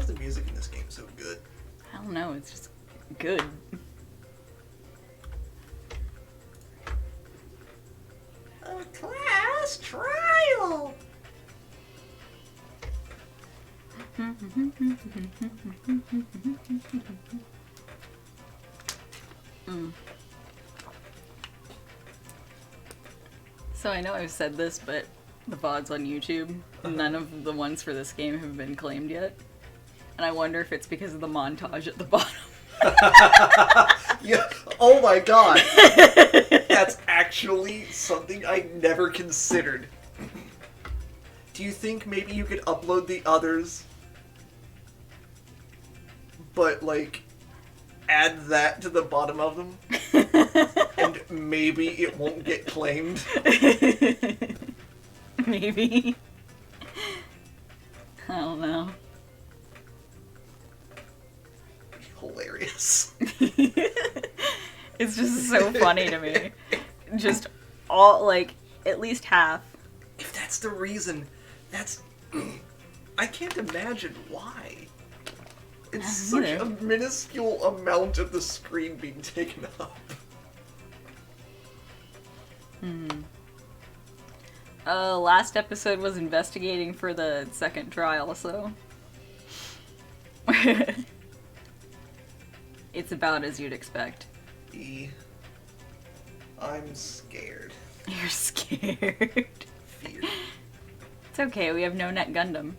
the music in this game so good? I don't know, it's just good. A class trial! So I know I've said this, but the VODs on YouTube, none of the ones for this game have been claimed yet. And I wonder if it's because of the montage at the bottom. Yeah. Oh my god. That's actually something I never considered. Do you think maybe you could upload the others, but, like, add that to the bottom of them? And maybe it won't get claimed? Maybe. I don't know. Hilarious. It's just so funny to me. Just all, like, at least half. If that's the reason, that's... I can't imagine why. It's such a minuscule amount of the screen being taken up. Last episode was investigating for the second trial, so... It's about as you'd expect. I'm scared. You're scared. Fear. It's okay, we have No Net Gundam.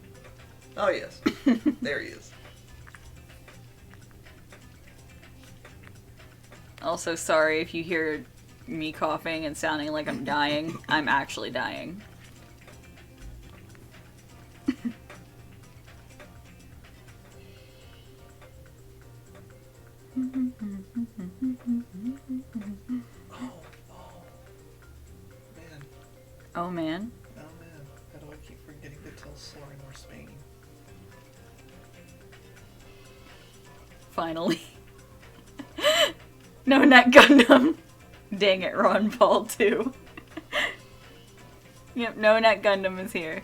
Oh yes. There he is. Also, sorry if you hear me coughing and sounding like I'm dying. I'm actually dying. Man. Oh man. Oh man. How do I keep forgetting to tell Soren we're Spain? Finally. No Net Gundam. Dang it, Ron Paul too. Yep, No Net Gundam is here.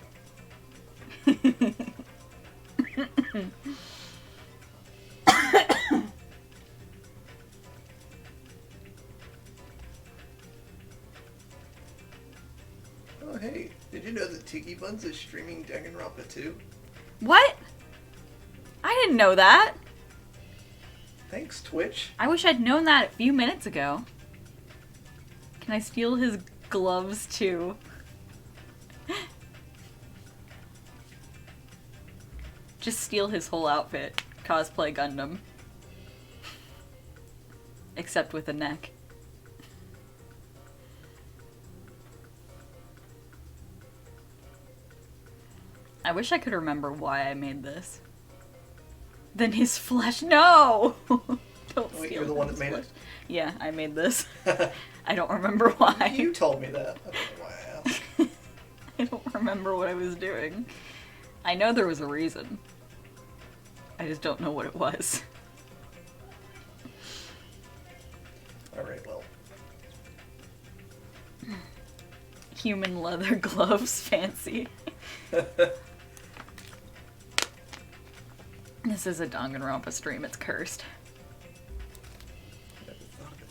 Oh hey, did you know that Tiki Buns is streaming Danganronpa 2? What? I didn't know that. Thanks, Twitch. I wish I'd known that a few minutes ago. Can I steal his gloves too? Just steal his whole outfit. Cosplay Gundam. Except with a neck. I wish I could remember why I made this. Then his flesh. No! Don't Wait, steal you're the one his that made flesh. it? Yeah, I made this. I don't remember why. You told me that. I don't know why I asked. I don't remember what I was doing. I know there was a reason. I just don't know what it was. Alright, well. Human leather gloves, fancy. This is a Danganronpa stream, it's cursed. I never thought of it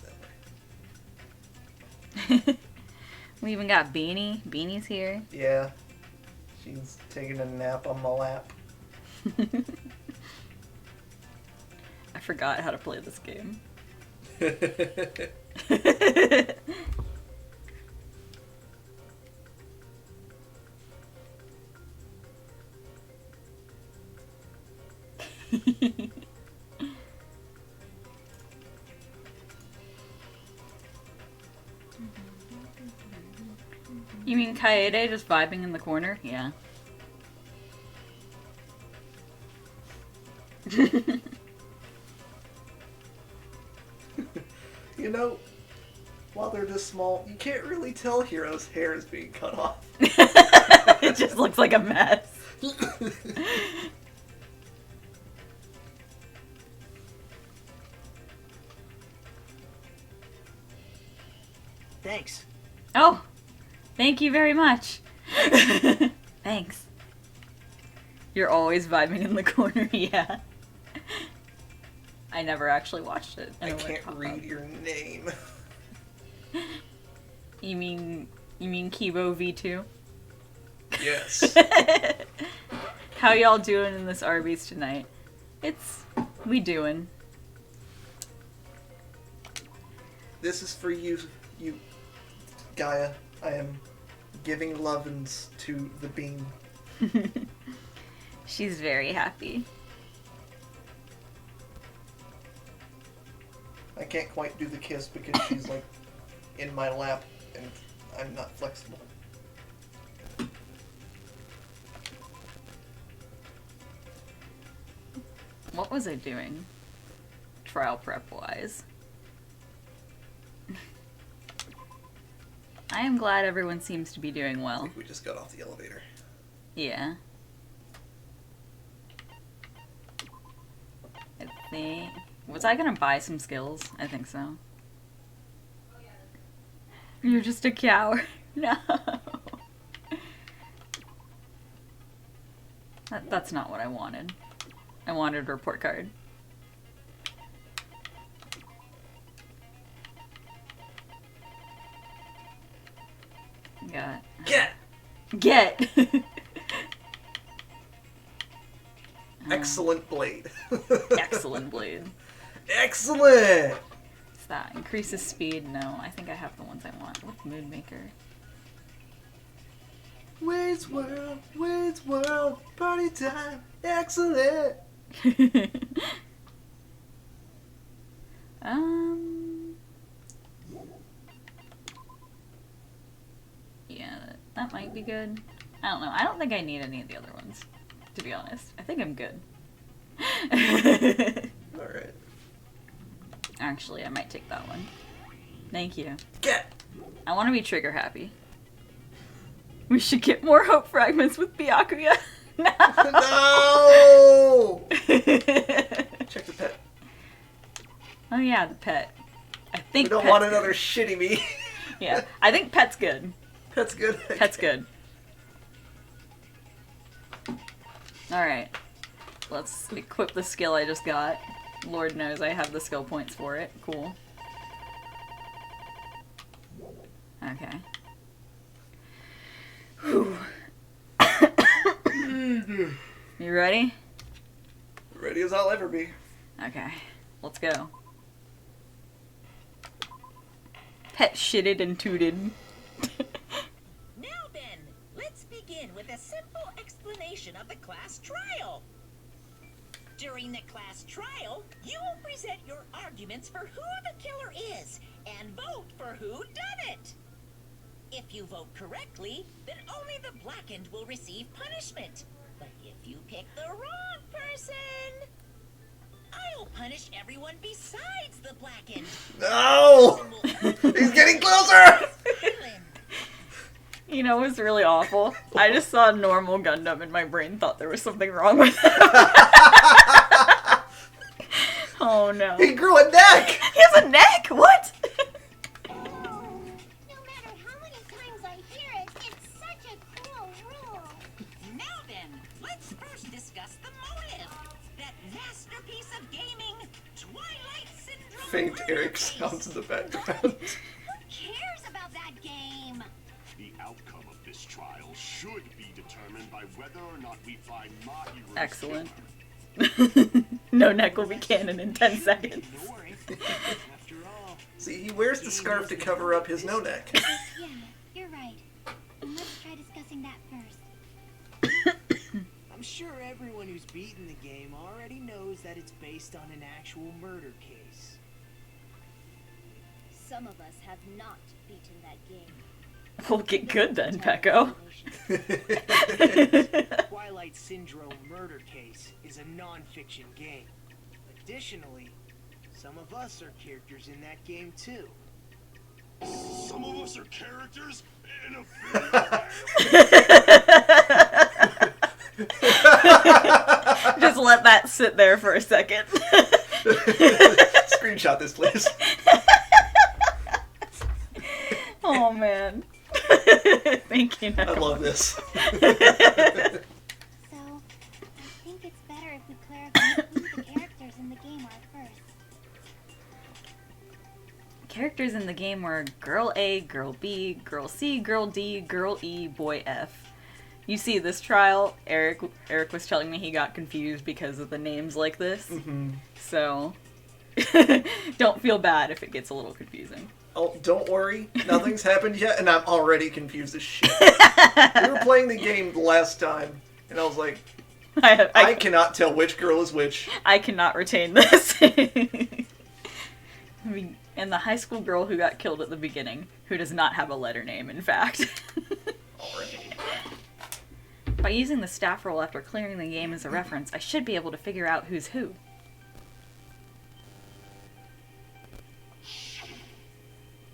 that way. We even got Beanie. Beanie's here. Yeah. She's taking a nap on my lap. I forgot how to play this game. You mean Kaede just vibing in the corner? Yeah. You know, while they're this small, you can't really tell Hiro's hair is being cut off. It just looks like a mess. Thanks. Oh, thank you very much. Thanks. You're always vibing in the corner, yeah. I never actually watched it. I can't read your name. You mean Kibo V2? Yes. How y'all doing in this Arby's tonight? We doing. This is for you, Gaia. I am giving lovin's to the bean. She's very happy. I can't quite do the kiss because she's like in my lap and I'm not flexible. What was I doing? Trial prep wise. I am glad everyone seems to be doing I well. think we just got off the elevator. Yeah. I think... Was I gonna buy some skills? I think so. You're just a coward. No. That's not what I wanted. I wanted a report card. Got... Get! Excellent blade. Excellent blade. Excellent! What's that? Increases speed? No, I think I have the ones I want. What's Moonmaker? Wade's World, party time, excellent! Yeah, that might be good. I don't know. I don't think I need any of the other ones, to be honest. I think I'm good. Alright. Actually, I might take that one. Thank you. Get! I want to be trigger happy. We should get more hope fragments with Byakuya. No! No! Check the pet. Oh yeah, the pet. I think We don't pet's want good. another shitty me. Yeah, I think pet's good. Pet's good. Pet's good. Alright. Let's equip the skill I just got. Lord knows I have the skill points for it. Cool. Okay. Whew. You ready? Ready as I'll ever be. Okay. Let's go. Pet shitted and tooted. Now then, let's begin with a simple explanation of the class trial. During the class trial, you will present your arguments for who the killer is and vote for who done it. If you vote correctly, then only the blackened will receive punishment. But if you pick the wrong person, I'll punish everyone besides the blackened. No! He's getting closer! You know what's really awful? I just saw a normal Gundam and my brain thought there was something wrong with it. Oh no. He grew a neck! He has a neck? What? No matter how many times I hear it, it's such a cruel rule. Now then, let's first discuss the motive. That masterpiece of gaming, Twilight Syndrome. Faint murder Eric case. sounds in the background. Who cares about that game? The outcome of this trial should be determined by whether or not we find Mahiru's Excellent. killer. No neck will be canon in 10 seconds. After all, See, he wears the scarf to cover up his no neck. Yeah, you're right. And let's try discussing that first. I'm sure everyone who's beaten the game already knows that it's based on an actual murder case. Some of us have not beaten that game. We'll get good then, Pecco. Twilight Syndrome Murder Case is a non-fiction game. Additionally, some of us are characters in that game too. Some of us are characters in a film. Just let that sit there for a second. Screenshot this, please. Oh man. Thank you. I love this. So, characters in the game were Girl A, Girl B, Girl C, Girl D, Girl E, Boy F. You see, this trial, Eric was telling me he got confused because of the names like this. Mm-hmm. So, don't feel bad if it gets a little confusing. Oh, don't worry. Nothing's happened yet, and I'm already confused as shit. We were playing the game the last time, and I was like, I cannot tell which girl is which. I cannot retain this. I mean, and the high school girl who got killed at the beginning, who does not have a letter name, in fact. Already. By using the staff roll after clearing the game as a reference, I should be able to figure out who's who.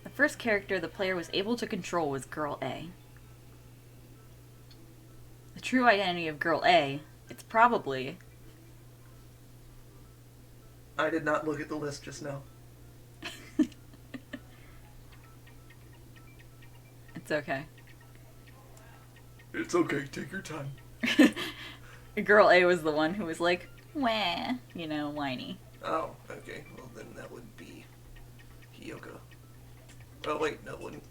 The first character the player was able to control was Girl A. The true identity of Girl A, it's probably... I did not look at the list just now. It's okay. It's okay, take your time. Girl A was the one who was like, wah, you know, whiny. Oh, okay. Well, then that would be Hiyoko. Oh, wait, no, it wouldn't.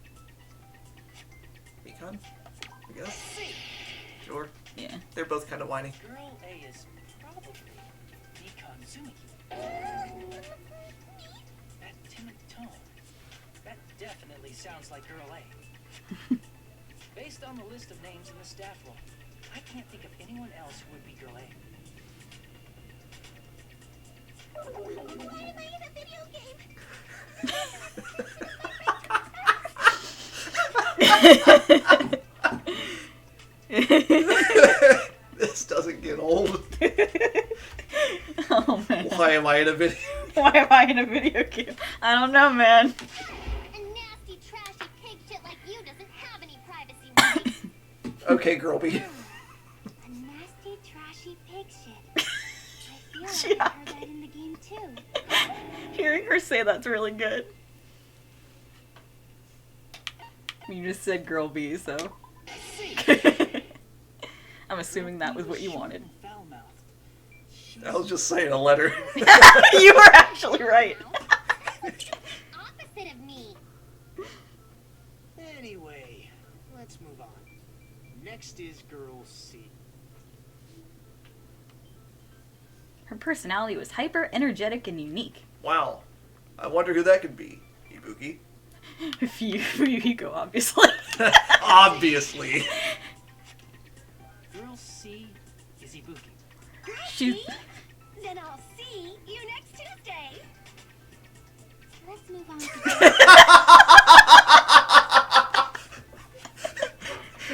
Mikan? I guess? Sure. Yeah. They're both kind of whiny. Girl A is probably Mikan Zumiki. That timid tone. That definitely sounds like Girl A. Based on the list of names in the staff roll, I can't think of anyone else who would be Girl A. Why am I in a video game? This doesn't get old. Oh man. Why am I in a video? Why am I in a video game? I don't know, man. A nasty, trashy pig shit like you doesn't have any privacy rights. Okay, girl B. A nasty, trashy pig shit. I feel like I heard that in the game too. Hearing her say that's really good. You just said Girl B, so... I'm assuming that was what you wanted. I was just saying a letter. You were actually right. That's the opposite of me. Anyway, let's move on. Next is Girl C. Her personality was hyper, energetic, and unique. Wow. I wonder who that could be. Ibuki. Fuyuhiko, obviously. Obviously. Girl C is Ibuki. She's... Then I'll see you next Tuesday. Let's move on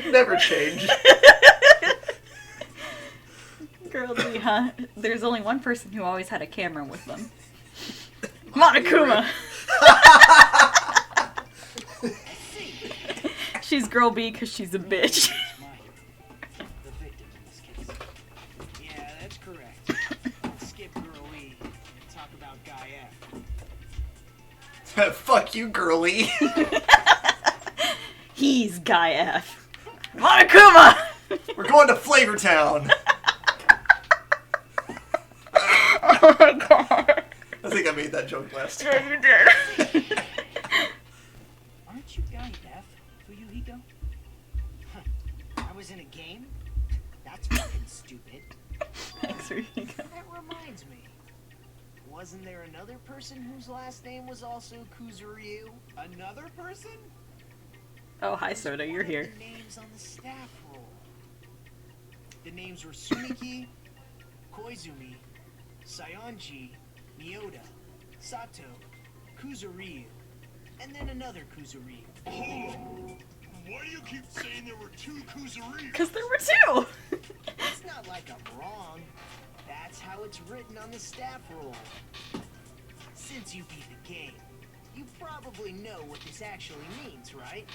to Never change. Girl D, huh? There's only one person who always had a camera with them. Monokuma! She's Girl B because she's a bitch. The victim in this case. Yeah, that's correct. Let's skip Girl E and talk about Guy F. Fuck you, girly. He's Guy F. Monokuma! We're going to Flavortown. Oh my god. I think I made that joke last time. Yeah, you did. Aren't you Guy F, Fuyuhiko? Huh. I was in a game? That's fucking stupid. Thanks, Rika. That reminds me. Wasn't there another person whose last name was also Kuzuryu? Another person? Oh, hi Soda, you're One of here. the names on the staff roll. The names were Sumiki, Koizumi, Sayonji, Miyoda, Sato, Kuzuryu, and then another Kuzuryu. Why do you keep saying there were two Kuzuryu? Because there were two! It's not like I'm wrong. That's how it's written on the staff roll. Since you beat the game, you probably know what this actually means, right?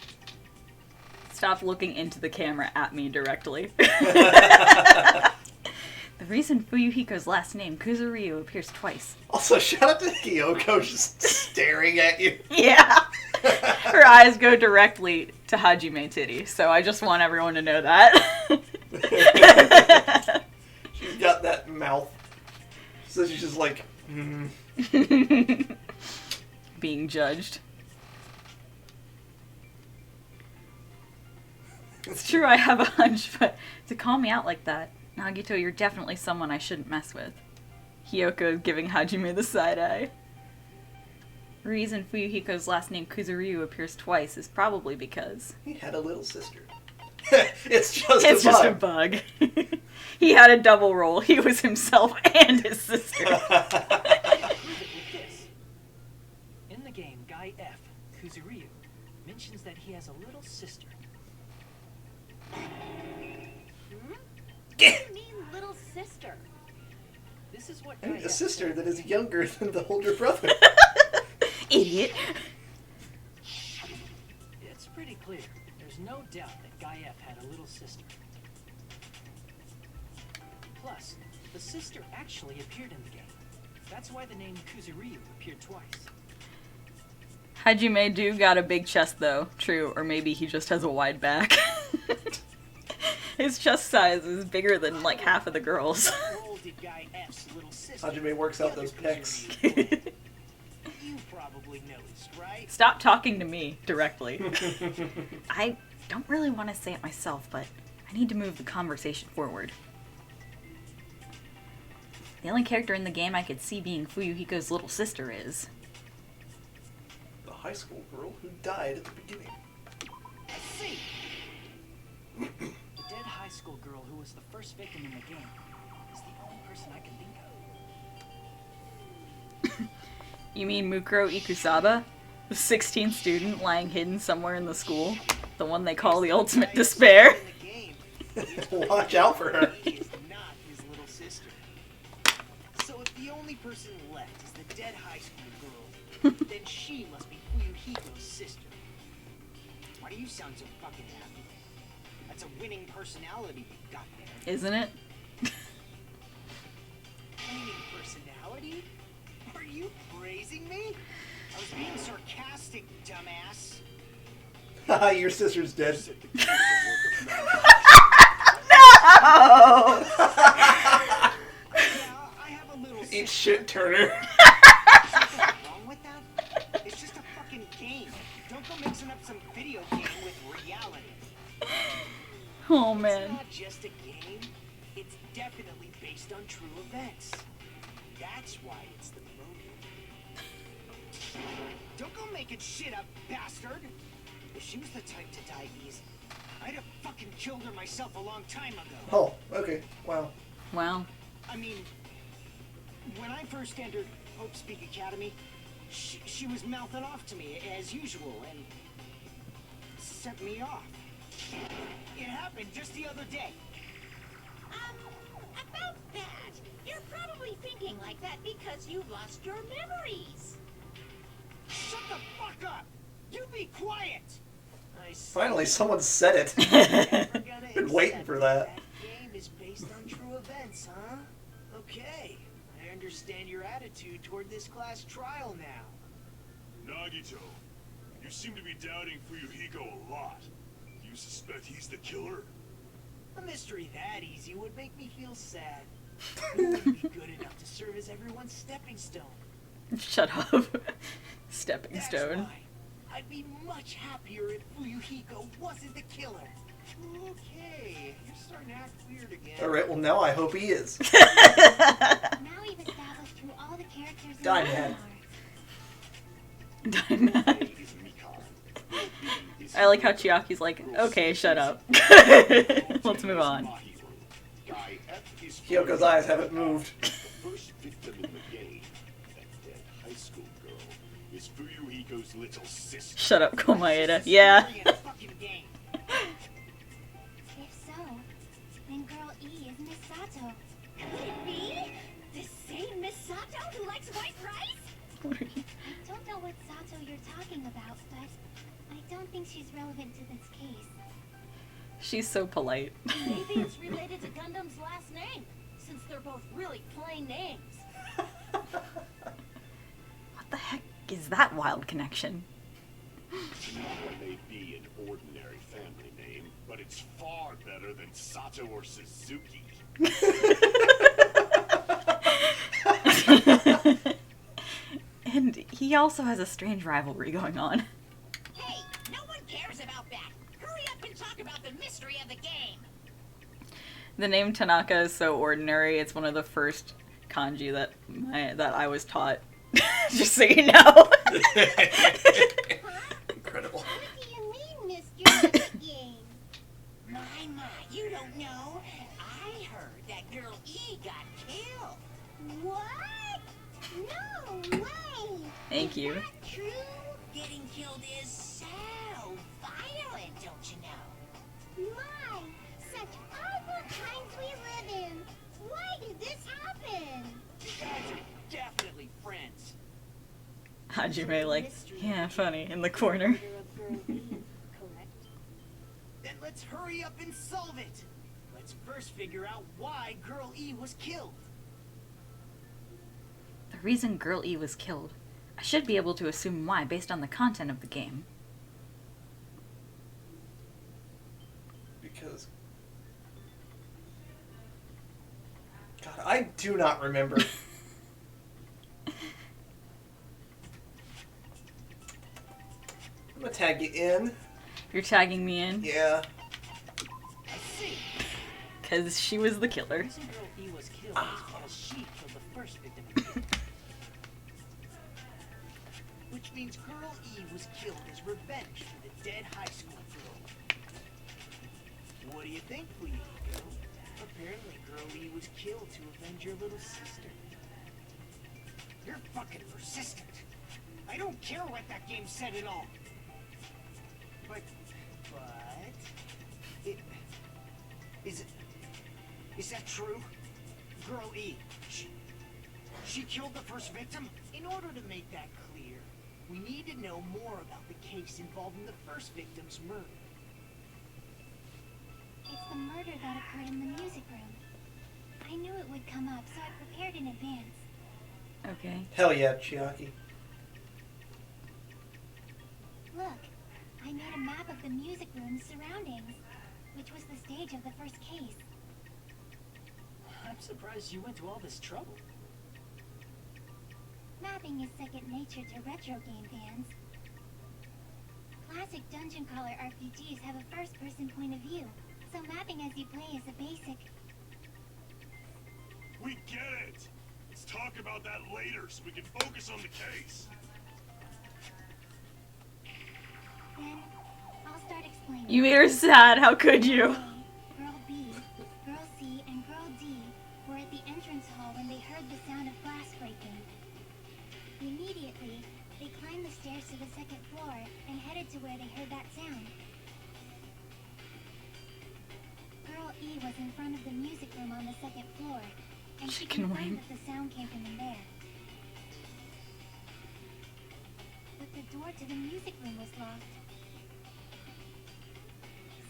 Stop looking into the camera at me directly. The reason Fuyuhiko's last name, Kuzuryu, appears twice. Also, shout out to Hiyoko just staring at you. Yeah! Her eyes go directly to Hajime Titty, so I just want everyone to know that. She's got that mouth. So she's just like, Being judged. It's true I have a hunch, but to call me out like that, Nagito, you're definitely someone I shouldn't mess with. Hiyoko is giving Hajime the side eye. The reason Fuyuhiko's last name Kuzuryu appears twice is probably because... He had a little sister. It's just a bug. He had a double role. He was himself and his sister. In the game, Guy F, Kuzuryu, mentions that he has a little sister. What do you mean, little sister? This is what I mean, Guy a F sister said. that is younger than the older brother. Idiot. It's pretty clear. There's no doubt that Guy F had a little sister. Plus, the sister actually appeared in the game. That's why the name Kuzuryu appeared twice. Hajime do got a big chest though. True, or maybe he just has a wide back. His chest size is bigger than like half of the girls. How old did Guy F's little sister? Hajime works out those pecs. You probably noticed, right? Stop talking to me directly. I don't really want to say it myself, but I need to move the conversation forward. The only character in the game I could see being Fuyuhiko's little sister is... The high school girl who died at the beginning. I see. The dead high school girl who was the first victim in the game is the only person I can think of. You mean Mukuro Ikusaba? The 16th student lying hidden somewhere in the school? The one they call the ultimate despair? Watch out for her. He is not his little sister. So if the only person left is the dead high school girl, then she must be Fuyuhiko's sister. Why do you sound so fucking happy? That's a winning personality you got there. Isn't it? Winning personality? Are you praising me? I was being sarcastic, dumbass. Haha, your sister's dead. Oh! Yeah, I have a little Eat sister. shit, Turner. Something wrong with that? It's just a fucking game. Don't go mixing up some video game with reality. Oh It's man. not just a game. It's definitely based on true events. That's why it's the movie. Don't go making shit up, bastard! If she was the type to die easy, I'd have fucking killed her myself a long time ago. Oh, okay. Wow. Wow. I mean, when I first entered Hope Speak Academy, she was mouthing off to me as usual and sent me off. It happened just the other day. About that, you're probably thinking like that because you lost your memories. Shut the fuck up! You be quiet! I Finally, someone said it. Been waiting for that. That game is based on true events, huh? Okay, I understand your attitude toward this class trial now. Nagito, you seem to be doubting Fuyuhiko a lot. Do you suspect he's the killer? A mystery that easy would make me feel sad. Who would be good enough to serve as everyone's stepping stone? Shut up. Stepping That's stone. why I'd be much happier if Fuyuhiko wasn't the killer. Okay, you're starting to act weird again. Alright, well now I hope he is. Now we've established who all the characters in Die, the man. game are. A is Mikon. B is I like how Chiaki's like, okay, shut up. Let's move on. Guy F is Hyoko's eyes haven't moved. The first victim in the game, that dead high school girl, is Fuyuhiko's little sister. Shut up, Komaeda. Yeah. In a fucking game. If so, then girl E is Miss Sato. Could it be the same Miss Sato who likes white rice? I don't know what Sato you're talking about, but I don't think she's relevant to this case. She's so polite. Maybe it's related to Gundam's last name, since they're both really plain names. What the heck is that wild connection? That may be an ordinary family name, but it's far better than Sato or Suzuki. And he also has a strange rivalry going on. Hey, no one cares about that. Hurry up and talk about the mystery history of the game. The name Tanaka is so ordinary. It's one of the first kanji that I was taught. Just so you know. Incredible. What do you mean, Mr. Game? My, you don't know. I heard that girl E got killed. What? No way! Thank you. Is that true? Getting killed is so violent, don't you know? My, such awful times we live in. Why did this happen? You guys are definitely friends. Hajime, like, yeah, funny, in the corner. Then let's hurry up and solve it. Let's first figure out why Girl E was killed. The reason Girl E was killed. I should be able to assume why based on the content of the game. Because... God, I do not remember. I'm gonna tag you in. You're tagging me in? Yeah. I see. Because she was the The killer. reason Girl E was killed is because she killed the first victim of the game. Which means Girl E was killed as revenge for the dead high school girl. What do you think, Fuyuhiko? Apparently Girl E was killed to avenge your little sister. You're fucking persistent. I don't care what that game said at all. But... Is that true? Girl E, she killed the first victim? In order to make that clear, we need to know more about the case involving the first victim's murder. It's the murder that occurred in the music room. I knew it would come up, so I prepared in advance. Okay. Hell yeah, Chiaki. Look, I made a map of the music room's surroundings, which was the stage of the first case. I'm surprised you went to all this trouble. Mapping is second nature to retro game fans. Classic dungeon crawler RPGs have a first-person point of view, so mapping as you play is a basic. We get it! Let's talk about that later so we can focus on the case. Then, I'll start explaining. You made her sad, how could you? Girl B, Girl C, and Girl D were at the entrance hall when they heard the sound of glass breaking. Immediately, they climbed the stairs to the second floor and headed to where they heard that sound. Girl E was in front of the music room on the second floor, and she Chicken confirmed wing. that the sound came from in there. But the door to the music room was locked.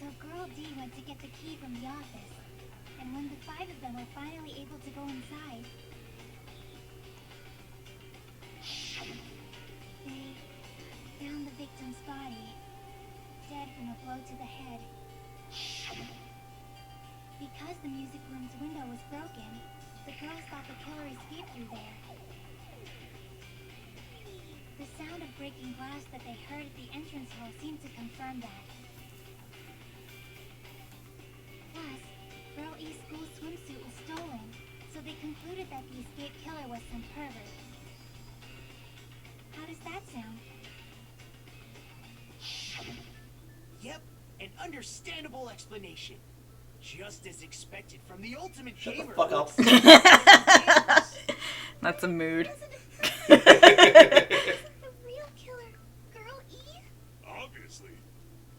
So Girl D went to get the key from the office, and when the 5 of them were finally able to go inside, they found the victim's body, dead from a blow to the head. Because the music room's window was broken, the girls thought the killer escaped through there. The sound of breaking glass that they heard at the entrance hall seemed to confirm that. Plus, Girl E's school swimsuit was stolen, so they concluded that the escaped killer was some pervert. How does that sound? Yep, an understandable explanation. Just as expected from the ultimate Shut the gamer. fuck up. That's a mood. The real killer, Girl E? Obviously.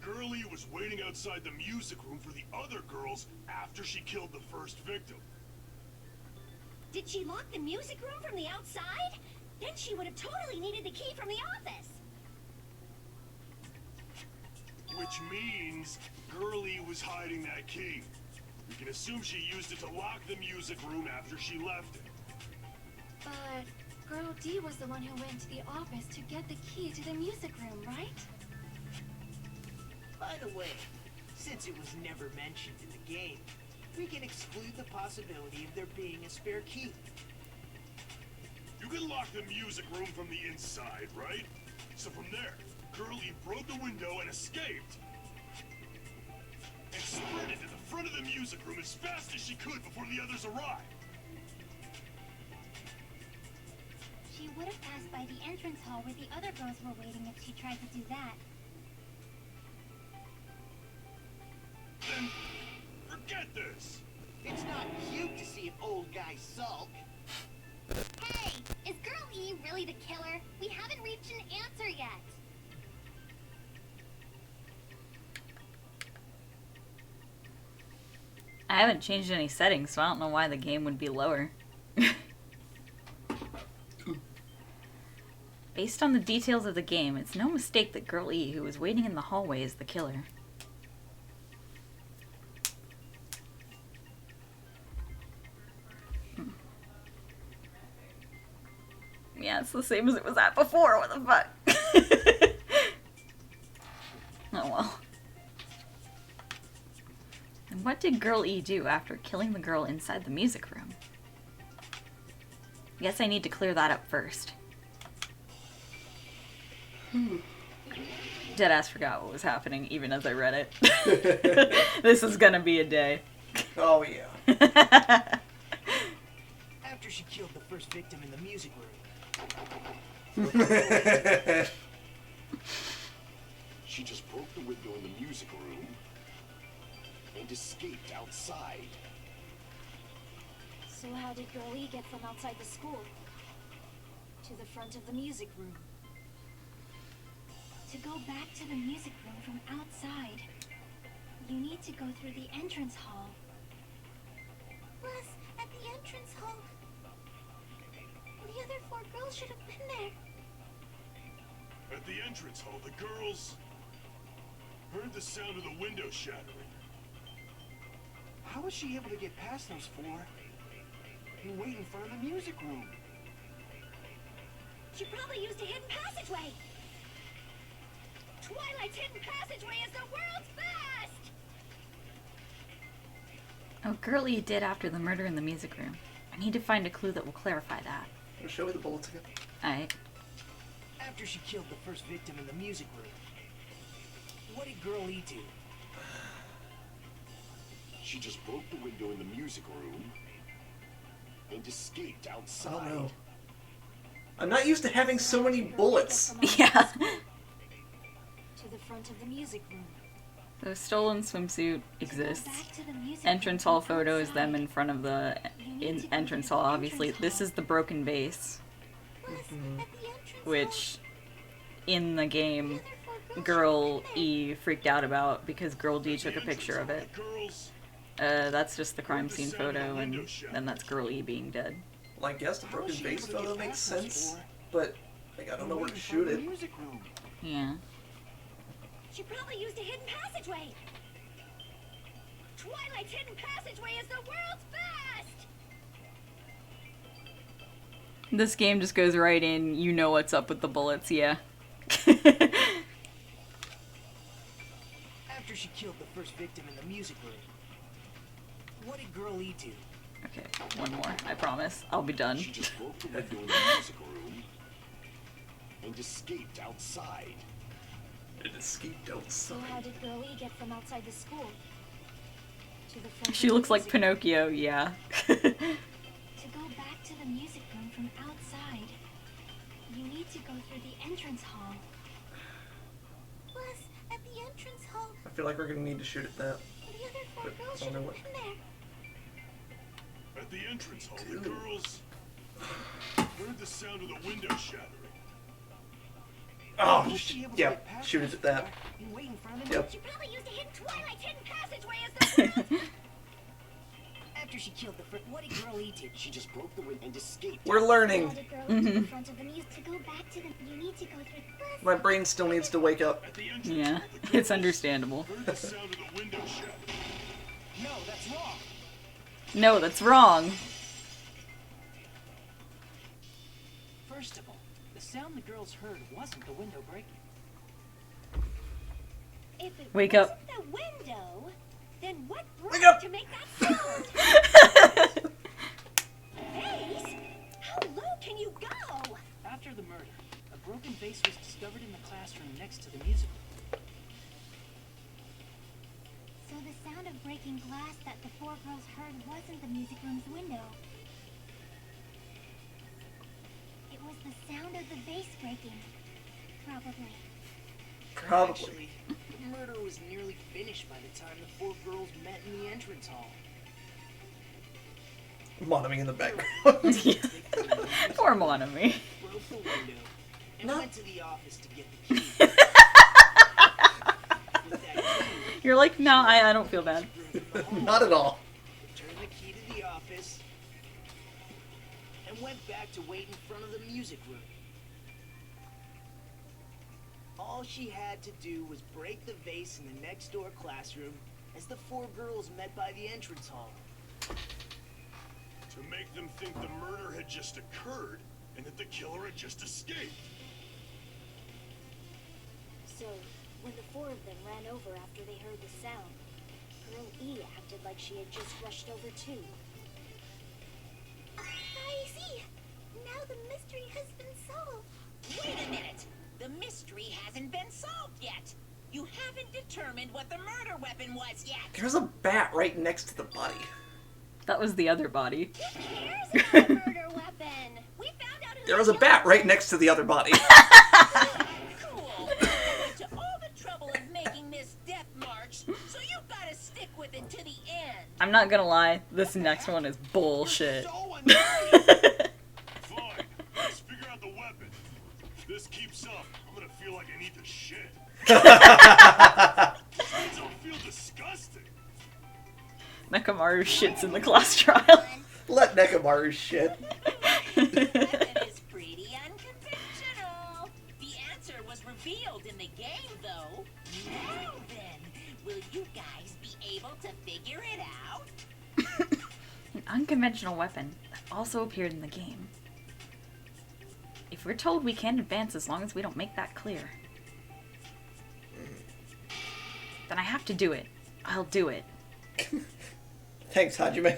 Girl E was waiting outside the music room for the other girls after she killed the first victim. Did she lock the music room from the outside? Then she would have totally needed the key from the office. Which means Girl E was hiding that key. We can assume she used it to lock the music room after she left it. But Girl D was the one who went to the office to get the key to the music room, right? By the way, since it was never mentioned in the game, we can exclude the possibility of there being a spare key. You can lock the music room from the inside, right? So from there, Girl E broke the window and escaped. And sprinted to the front of the music room as fast as she could before the others arrived. She would have passed by the entrance hall where the other girls were waiting if she tried to do that. Then forget this. It's not cute to see an old guy sulk. Hey, is Girl E really the killer? We haven't reached an answer yet. I haven't changed any settings, so I don't know why the game would be lower. Based on the details of the game, it's no mistake that Girl E, who was waiting in the hallway, is the killer. Yeah, it's the same as it was at before. What the fuck? Oh well. And what did Girl E do after killing the girl inside the music room? Guess I need to clear that up first. Deadass forgot what was happening even as I read it. This is gonna be a day. Oh yeah. After she killed the first victim in the music room, She just broke the window in the music room and escaped outside. So how did Girl E get from outside the school to the front of the music room? To go back to the music room from outside, you need to go through the entrance hall. Plus, at the entrance hall, the other 4 girls should have been there. At the entrance hall, the girls heard the sound of the window shattering. How was she able to get past those 4 and wait in front of the music room? She probably used a hidden passageway. Twilight's hidden passageway is the world's best! Oh, Girl E did after the murder in the music room. I need to find a clue that will clarify that. Show me the bullets again. Alright. after she killed the first victim in the music room, what did Girl E do? She just broke the window in the music room and escaped outside. I don't know. I'm not used to having so many bullets. Yeah. To the front of the music room. The stolen swimsuit exists. Entrance hall photo is them in front of the entrance hall, obviously. This is the broken vase. Which, in the game, Girl E freaked out about because Girl D took a picture of it. That's just the crime scene photo, and then that's Girl E being dead. Well, I guess the broken vase photo makes sense, but like, I don't know where to shoot it. Yeah. She probably used a hidden passageway. Twilight's hidden passageway is the world's best. This game just goes right in, you know what's up with the bullets, yeah. After she killed the first victim in the music room, what did Girl E do? Okay, one more, I promise. I'll be done. She just broke the window in the music room and escaped outside. It escaped So outside. how did Girl E get from outside the school to the front? She of the looks like music room? Pinocchio, yeah. To go back to the music room from outside, you need to go through the entrance hall. Plus, at the entrance hall, I feel like we're gonna need to shoot at that. the other four But girls I should don't have know been there. At the entrance hall, the Dude. girls heard the sound of the window shattering. Oh, How was she able to yeah, get past shoot those it at that. four and wait in front of the Yep. She probably used a hidden Twilight's hidden passageway as the world's After she killed the first, what did Girl E do? She just broke the window and escaped. We're learning. How did Girl to the front of the music to go back to the. You need to go through. Plus, My brain still needs to wake up. At the entrance Yeah, hall, the it's girls understandable. heard the sound of the window shattering. No, that's wrong. No, that's wrong. First of all, the sound the girls heard wasn't the window breaking. if it Wake wasn't up. the window, then what broke Wake up. to make that sound? Vase? How low can you go? After the murder, a broken vase was discovered in the classroom next to the music room. So the sound of breaking glass that the four girls heard wasn't the music room's window. It was the sound of the vase breaking. Probably. Actually, the murder was nearly finished by the time the four girls met in the entrance hall. Monomy in the background. Poor Monami. Broke the window and No. went to the office to get the key. With that key, You're like, no, I don't feel bad. Not at all. turned the key to the office and went back to wait in front of the music room. All she had to do was break the vase in the next door classroom as the four girls met by the entrance hall. To make them think the murder had just occurred and that the killer had just escaped. So, when the four of them ran over after they heard the sound, Girl E acted like she had just rushed over too. I see. Now the mystery has been solved. Wait a minute! The mystery hasn't been solved yet! You haven't determined what the murder weapon was yet! There's a bat right next to the body. That was the other body. Who cares about the murder weapon? We found out who There was a bat right next to the other body. Cool! You went to all the trouble of making this death march, so you gotta stick with it to the end! I'm not gonna lie, this next one is bullshit. So annoying. Fine, let's figure out the weapon. If this keeps up, I'm gonna feel like I need to shit. These kids all feel disgusting. Nekamaru shits in the class trial. Let Nekamaru shit. Weapon is pretty unconventional. The answer was revealed in the game, though. Now then, will you guys be able to figure it out? An unconventional weapon that also appeared in the game. If we're told we can't advance as long as we don't make that clear, then I have to do it. I'll do it. Thanks, Hajime.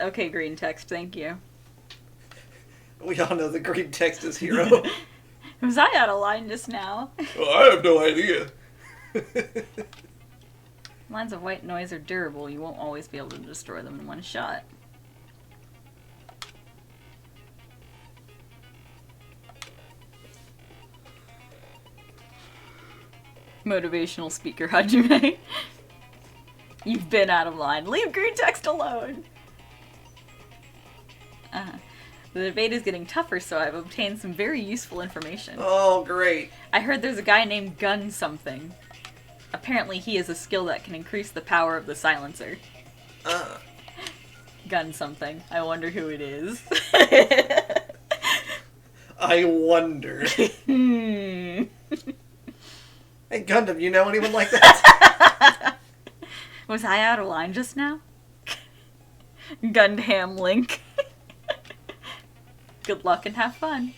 Okay, green text, thank you. We all know the green text is hero. Was I out of line just now? Well, I have no idea. Lines of white noise are durable. You won't always be able to destroy them in one shot. Motivational speaker Hajime. You've been out of line. Leave green text alone! The debate is getting tougher, so I've obtained some very useful information. Oh, great. I heard there's a guy named Gun something. Apparently he has a skill that can increase the power of the silencer. Gun something. I wonder who it is. I wonder. Hmm. Hey, Gundam, you know anyone like that? Was I out of line just now? Gundam Link. Good luck and have fun.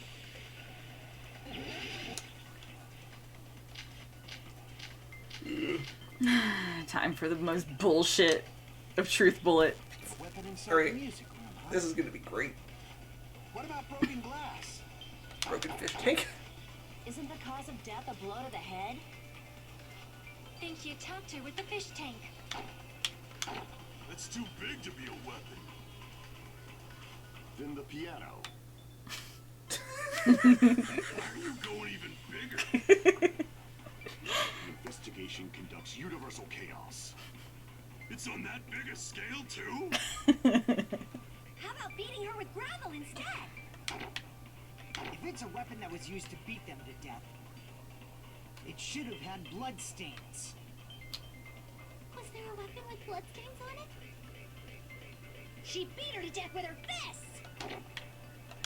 Time for the most bullshit of Truth Bullet. Weapon inside Great. the music room, huh? This is gonna be great. What about broken glass? Broken fish tank. Isn't the cause of death a blow to the head? Think you attacked her with the fish tank. That's too big to be a weapon. Then the piano. Why are you going even bigger? The investigation conducts universal chaos. It's on that big a scale, too? How about beating her with gravel instead? If it's a weapon that was used to beat them to death, it should have had blood stains. Was there a weapon with bloodstains on it? She beat her to death with her fists!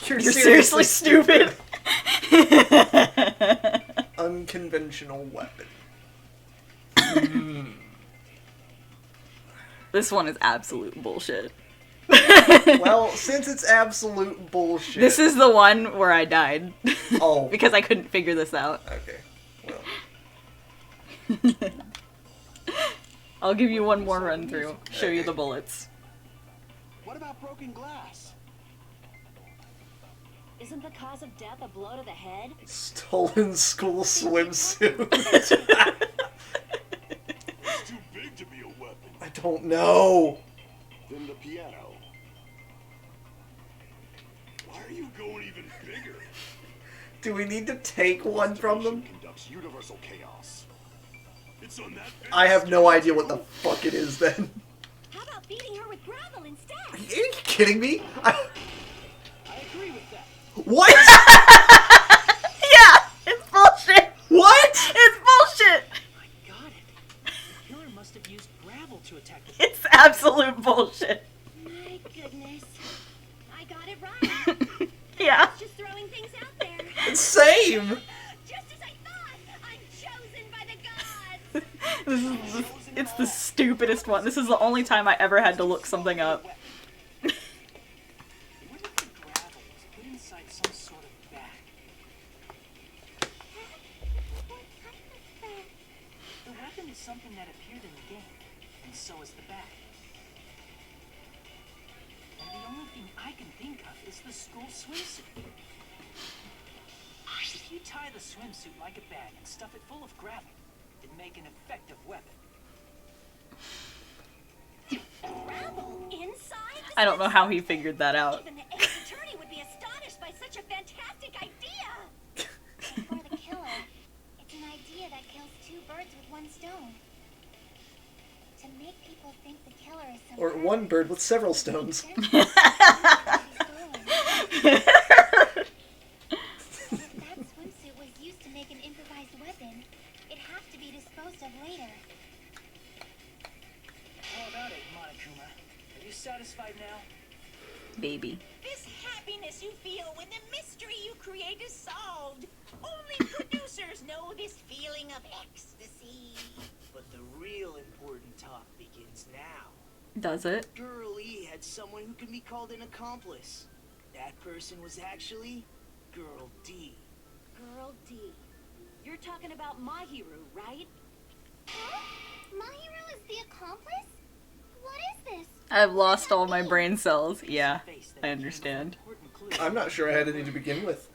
You're seriously stupid. Unconventional weapon. This one is absolute bullshit. Well, since it's absolute bullshit. This is the one where I died. Oh. Because I couldn't figure this out. Okay. Well. I'll give you one more run through. Show you the bullets. What about broken glass? Isn't the cause of death a blow to the head? Stolen school swimsuit. It's too big to be a weapon? I don't know. Then the piano. Why are you going even bigger? Do we need to take one from them? Conducts universal chaos. It's on that big I have no scale, idea what the too? fuck it is then. How about beating her with gravel instead? Are you kidding me? I agree with that. What? Yeah, it's bullshit. What? It's bullshit. I got it. The killer must have used gravel to attack the It's absolute bullshit. My goodness. I got it right. Yeah. Just throwing things out there. Same. Just as I thought. I'm chosen by the gods. It's the stupidest one. This is the only time I ever had to look something up. What if the gravel was put inside some sort of bag? What kind of bag? The weapon is something that appeared in the game, and so is the bag. And the only thing I can think of is the school swimsuit. If you tie the swimsuit like a bag and stuff it full of gravel, it'd make an effective weapon. Gravel inside the I don't know how he figured that out. Even the ace attorney would be astonished by such a fantastic idea. For the killer, it's an idea that kills two birds with one stone. To make people think the killer is some Or one bird with several stones. If that swimsuit was used to make an improvised weapon, it'd have to be disposed of later. How about it, Monokuma? Are you satisfied now? Baby. This happiness you feel when the mystery you create is solved. Only producers know this feeling of ecstasy. But the real important talk begins now. Does it? Girl E had someone who can be called an accomplice. That person was actually Girl D. Girl D. You're talking about Mahiru, right? Huh? Mahiru is the accomplice? What is this? I've lost all my brain cells. Yeah, I understand. I'm not sure I had any to begin with.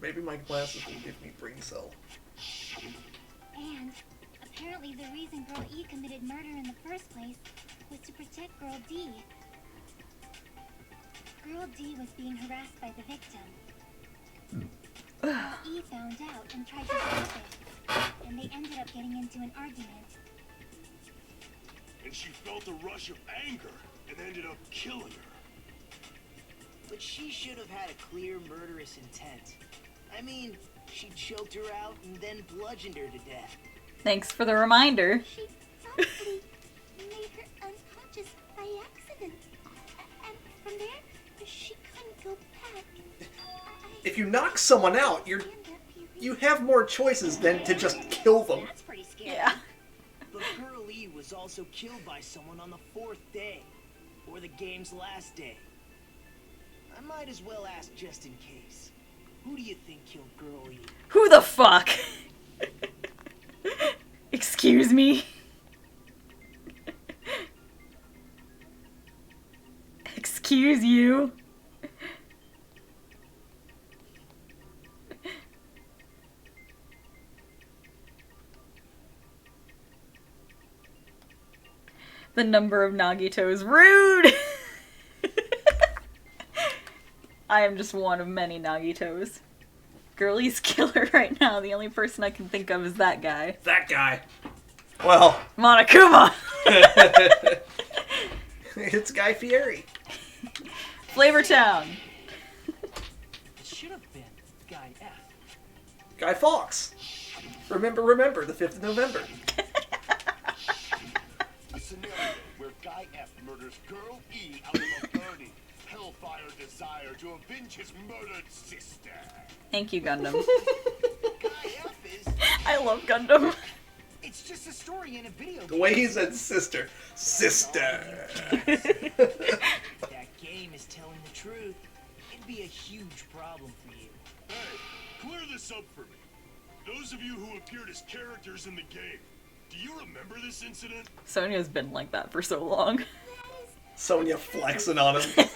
Maybe my glasses will give me brain cell. And apparently the reason Girl E committed murder in the first place was to protect Girl D. Girl D was being harassed by the victim. Girl E found out and tried to stop it, and they ended up getting into an argument. And she felt a rush of anger and ended up killing her. But she should have had a clear murderous intent. I mean, she choked her out and then bludgeoned her to death. Thanks for the reminder. She probably made her unconscious by accident. And from there, she couldn't go back. If you knock someone out, you have more choices than to just kill them. That's pretty scary. Yeah. But Girl E was also killed by someone on the 4th day, or the game's last day. I might as well ask just in case. Who do you think killed Girl E? Who the fuck? Excuse me? Excuse you? The number of Nagitos. Rude! I am just one of many Nagitos. Girlie's killer right now. The only person I can think of is that guy. That guy. Well. Monokuma! It's Guy Fieri. Flavortown. It should have been Guy F. Guy Fawkes. Remember, the 5th of November. The scenario where Guy F murders Girl E out of a burning, hellfire desire to avenge his murdered sister. Thank you, Gundam. Guy F is... I love Gundam. It's just a story in a video game. The way he said sister. Sister. That game is telling the truth. It'd be a huge problem for you. Hey, clear this up for me. Those of you who appeared as characters in the game, do you remember this incident? Sonia's been like that for so long. Sonya flexing on him. They don't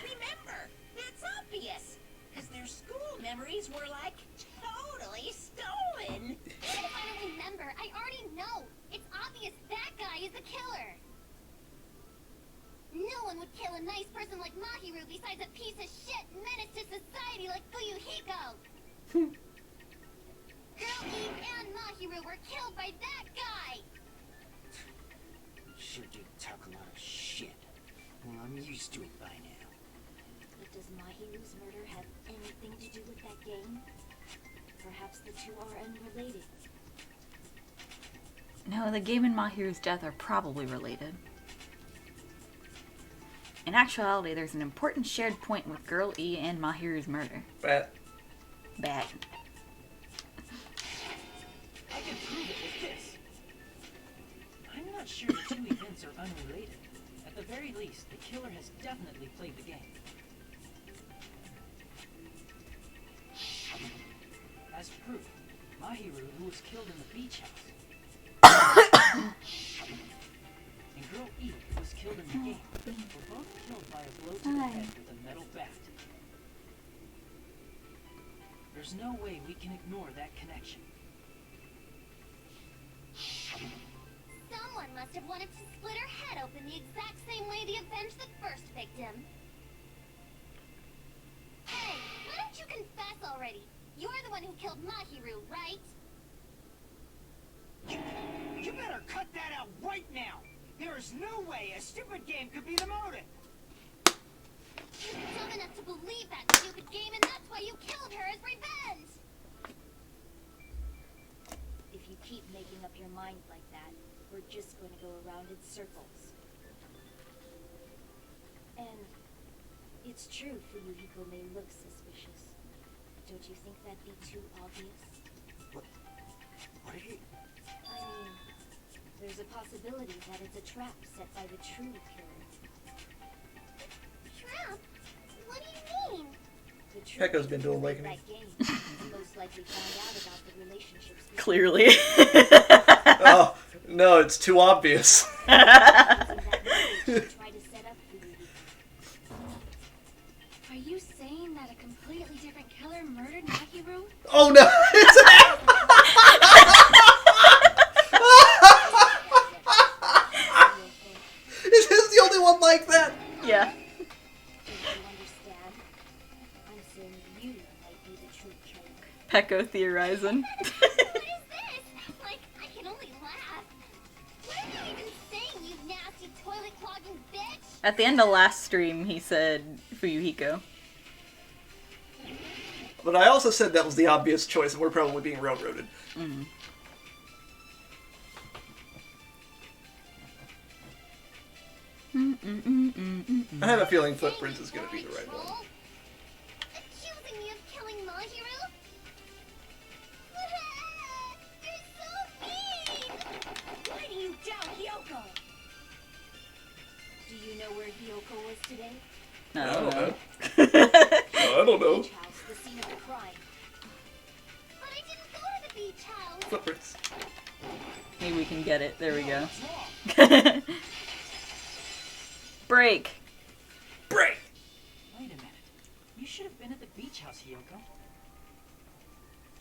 remember. That's obvious. Because their school memories were like totally stolen. I already know. It's obvious that guy is the killer. No one would kill a nice person like Mahiru besides a piece of shit menace to society like Fuyuhiko. Girl Eve and Mahiru were killed by that guy. Sure did talk a lot of shit. Well, I'm used to it by now. But does Mahiru's murder have anything to do with that game? Perhaps the two are unrelated. No, the game and Mahiru's death are probably related. In actuality, there's an important shared point with Girl E and Mahiru's murder. Bet. Bet. I can prove it with this. I'm not sure the two events are unrelated. At the very least, the killer has definitely played the game. As proof, Mahiru, who was killed in the beach house, and Girl E, who was killed in the game, were both killed by a blow to the head with a metal bat. There's no way we can ignore that connection. Someone must have wanted to split her head open the exact same way they avenged the first victim. Hey, why don't you confess already? You're the one who killed Mahiru, right? You better cut that out right now! There is no way a stupid game could be the motive! You're dumb enough to believe that stupid game, and that's why you killed her as revenge! If you keep making up your mind like that, we're just going to go around in circles. And it's true Fuyuhiko may look suspicious. Don't you think that'd be too obvious? What did he... I mean, there's a possibility that it's a trap set by the true killer. Trap? What do you mean? The true Pekka's been to killer played Awakening. that game and most likely found out about the relationships between Clearly. Oh, no, it's too obvious. using that knowledge to try to set up Fuyuhiko. Are you saying that a completely different killer murdered Mahiru? Oh no! Is his the only one like that? Yeah. Don't you understand? I'm saying you might be the true killer. Pekko theorizing. What is this? Like, I can only laugh. What are you even saying, you nasty toilet clogging bitch? At the end of last stream, he said Fuyuhiko. But I also said that was the obvious choice, and we're probably being railroaded. Mm. I have a feeling Footprints is going to be the right one. Accusing me of killing Mahiru? You're so mean! Why do you doubt Hyoko? Do you know where Hyoko was today? No. I don't know. I don't know. Beach house, the scene of the crime. But I didn't go to the beach house. Footprints. Maybe we can get it. There we go. What's wrong? Break. Break! Wait a minute. You should have been at the beach house, Hyoko.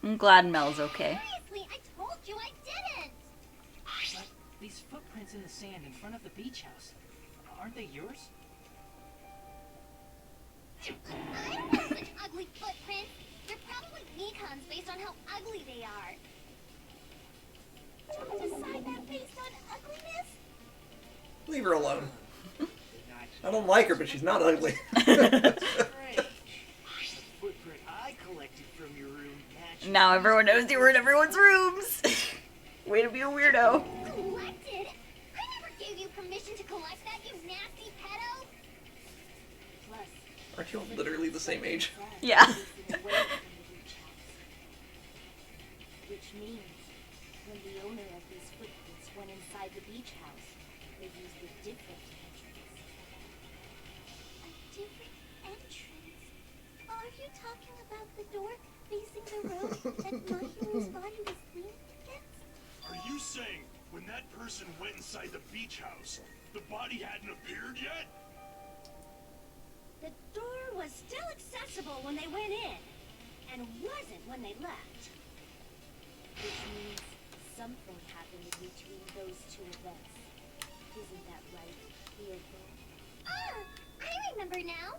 I'm glad Mel's okay. Seriously, I told you I didn't. But these footprints in the sand in front of the beach house, aren't they yours? I don't have such ugly footprints. They're probably Nikon's based on how ugly they are. Don't decide that based on ugliness. Leave her alone. I don't like her, but she's not ugly. Great. Footprint I collected from your room matches. Now everyone knows you were in everyone's rooms. Way to be a weirdo. Collected? I never gave you permission to collect that, you nasty pedo. Plus, Aren't you all literally the same age? Yeah. facing away from the beach house. Which means, when the owner of these footprints went inside the beach house, they used a different entrance. A different entrance? Are you talking about the door facing the road that Mahiru's body was leaning against? Are you saying when that person went inside the beach house, the body hadn't appeared yet? The door was still accessible when they went in, and wasn't when they left. Which means something happened in between those two events. Isn't that right, Kyoko? Ah! I remember now!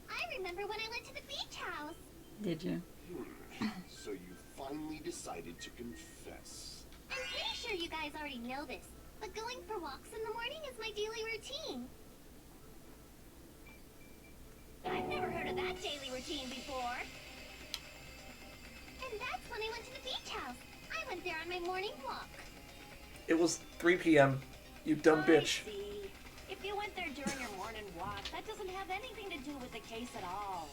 I remember when I went to the beach house! Did you? So you finally decided to confess. I'm pretty sure you guys already know this, but going for walks in the morning is my daily routine. I've never heard of that daily routine before. And that's when I went to the beach house. I went there on my morning walk. It was 3 p.m. You dumb bitch. I see. If you went there during your morning walk, that doesn't have anything to do with the case at all.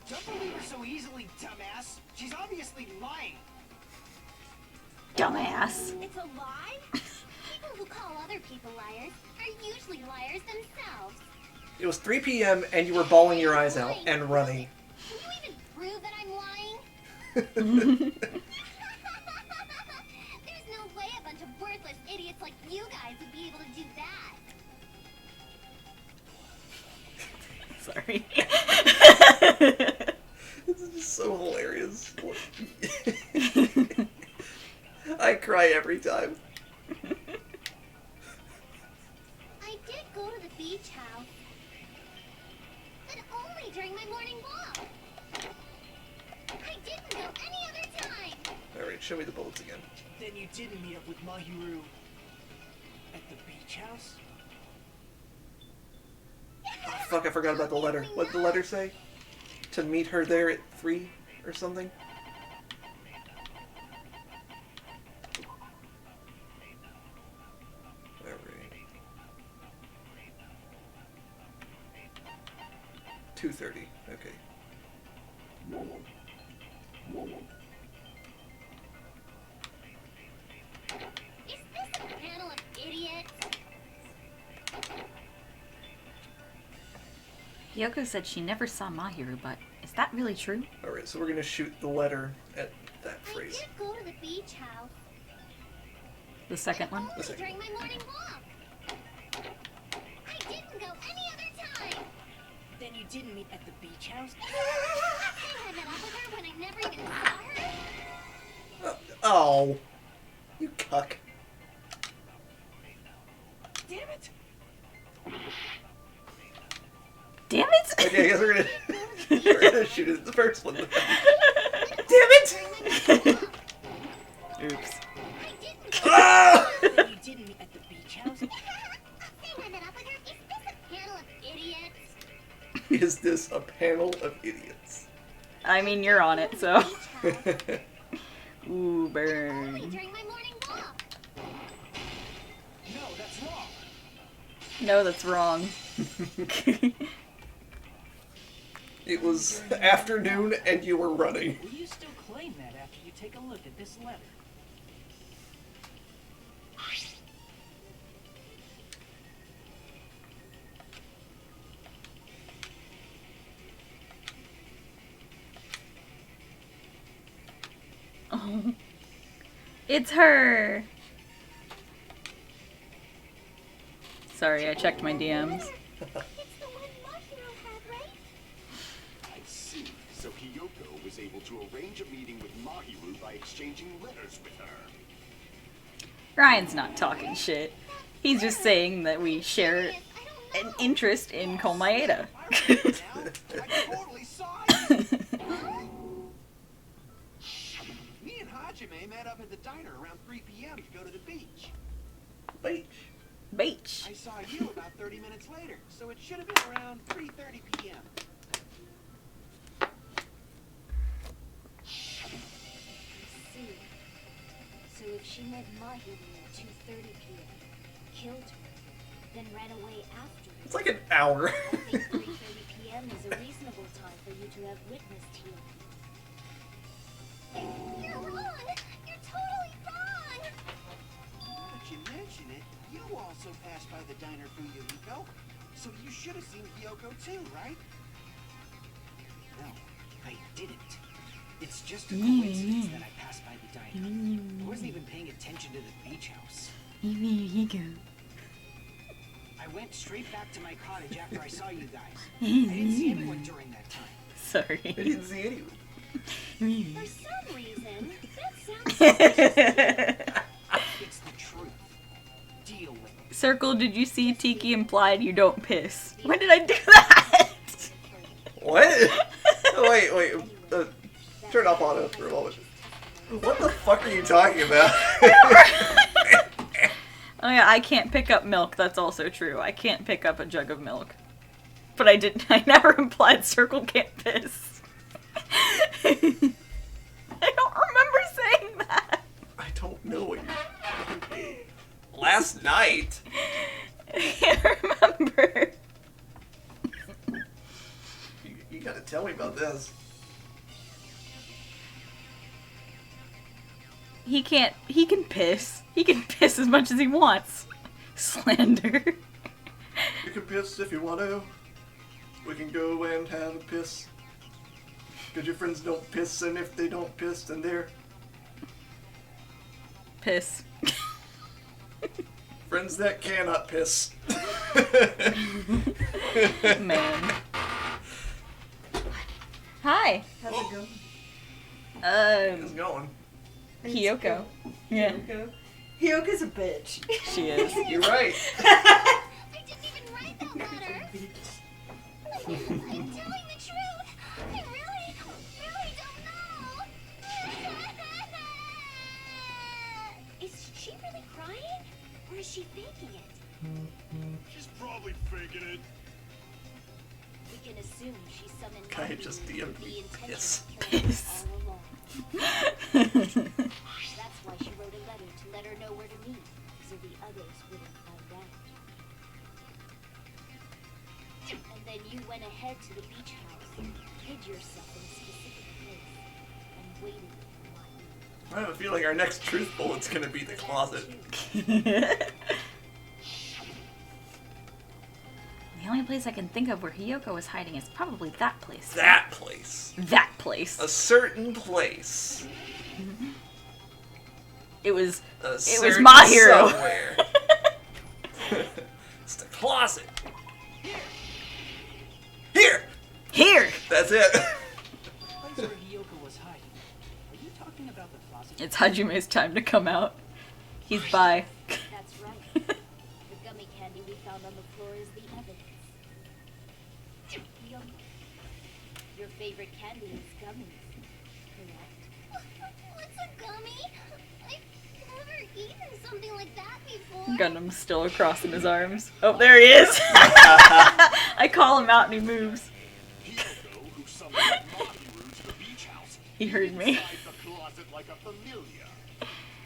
Don't believe her so easily, dumbass. She's obviously lying. Dumbass. It's a lie? People who call other people liars are usually liars themselves. It was 3 p.m. and you were bawling your eyes out and running. Can you even prove that I'm lying? There's no way a bunch of worthless idiots like you guys would be able to do that. Sorry. This is just so hilarious. I cry every time. I did go to the beach house, but only during my morning walk. I didn't go any other time. Alright, show me the bullets again. Then you didn't meet up with Mahiru at the beach house? Oh, fuck, I forgot about the letter. What did the letter say? To meet her there at 3 or something? Alright. 2:30. Okay. Is this a panel of idiots? Yoko said she never saw Mahiru, but is that really true? Alright, so we're gonna shoot the letter at that I phrase. did go to the beach house, The second one? The only second. during my morning walk. I didn't go any other time. Then you didn't meet at the beach house? I had met up with her when I never even saw her. Oh, you cuck. Damn it! Damn it! Okay, I guess we're gonna shoot it at the first one. Damn it! Oops. I didn't go. Ah! Then you didn't meet at the beach house? Saying I met up with her. Is this a panel of idiots? Is this a panel of idiots? I mean, you're on it, so. Beach house, Ooh, only burn. during my morning walk. No, that's wrong. No, that's wrong. It was afternoon and you were running. Will you still claim that after you take a look at this letter? Oh. It's her! Sorry, I checked my DMs. It's the one Mahiru had, right? I see. So Kyoko was able to arrange a meeting with Mahiru by exchanging letters with her. Ryan's not talking shit. He's just saying that we share Yes, I don't an know. interest in Komaeda. I totally saw you. Me and Hajime met up at the diner around 3 p.m. to go to the beach. Wait. Beach. I saw you about 30 minutes later, so it should have been around 3:30 p.m. See. So if she met Mahiru at 2:30 p.m., killed her, then ran away after it, It's like an hour. I think 3:30 p.m. is a reasonable time for you to have witnessed here. You're wrong! You're totally wrong! Now that you mention it, you also passed by the diner for Yuriko, so you should have seen Kyoko too, right? No, I didn't. It's just a coincidence that I passed by the diner. I wasn't even paying attention to the beach house. I went straight back to my cottage after I saw you guys. I didn't see anyone during that time. Sorry. I didn't see anyone. For some reason, that sounds suspicious. It's the truth. Deal with it. Circle, did you see Tiki implied you don't piss? When did I do that? What? Oh, wait. Turn off auto for a moment. What the fuck are you talking about? Oh yeah, I can't pick up milk. That's also true. I can't pick up a jug of milk. But I never implied Circle can't piss. I don't remember saying that. I don't know what you... Last night? I can't remember. You gotta tell me about this. He can piss. He can piss as much as he wants. Slander. You can piss if you want to. We can go and have a piss. Because your friends don't piss, and if they don't piss, then they're... Piss. friends that cannot piss. Man. Hi. How's it going? How's it going? Hiyoko. Yeah. Hyoko's a bitch. She is. You're right. I didn't even write that letter. I'm telling the truth. I really don't know. Is she really crying? Or is she faking it? She's probably faking it. We can assume she summoned Guy Mahi just with DM'd the me. intention Piss. of killing Piss. her all along. That's why she wrote a letter to let her know where to meet, so the others wouldn't find out. And then you went ahead to the beach house, hid yourself in a specific place, and waited for Mahi. I have a feeling our next truth bullet's gonna be the closet. The only place I can think of where Hiyoko is hiding is probably that place. That place. That place. A certain place. It was A was certain my hero. Somewhere. It's the closet. Here. Here. That's it. The place where Hiyoko was hiding. Are you talking about the closet? It's Hajume's time to come out. He's by. That's right. The gummy candy we found on the floor is the evidence. Yum. Your favorite candy is gummies, correct? What's a gummy? I've never eaten something like that before. Gundam's still across in his arms. Oh, there he is! I call him out and he moves. Hiyoko, who summoned Mahiru to the beach house, He heard me. inside the closet like a familiar.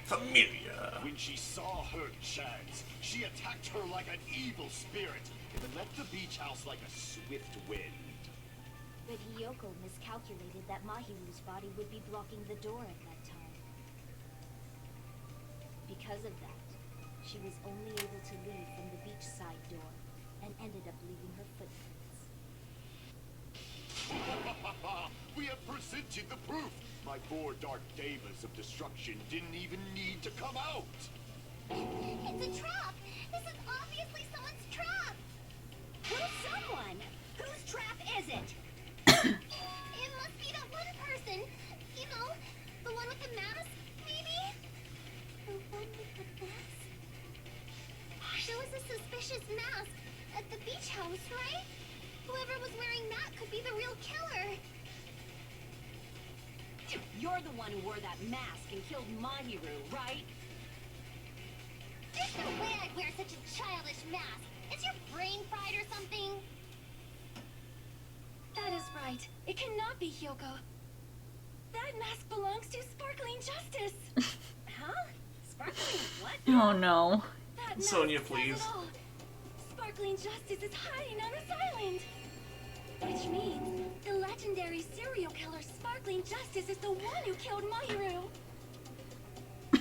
Familia. When she saw her chance, she attacked her like an evil spirit and left the beach house like a swift wind. But Hiyoko miscalculated that Mahiru's body would be blocking the door at that time. Because of that, she was only able to leave from the beachside door and ended up leaving her footprints. We have presented the proof. My 4 dark devas of destruction didn't even need to come out. It's a trap. This is obviously someone's trap. Who's someone? Whose trap is it? It must be that one person. You know, the one with the mask, maybe? The one with the mask? There was a suspicious mask at the beach house, right? Whoever was wearing that could be the real killer. You're the one who wore that mask and killed Mahiru, right? There's no way I'd wear such a childish mask. Is your brain fried or something? That is right. It cannot be Hyoko. That mask belongs to Sparkling Justice. Huh? Sparkling what? Oh no. That mask Sonia, says please. it all. Sparkling Justice is hiding on this island. Which means the legendary serial killer Sparkling Justice is the one who killed Mahiru.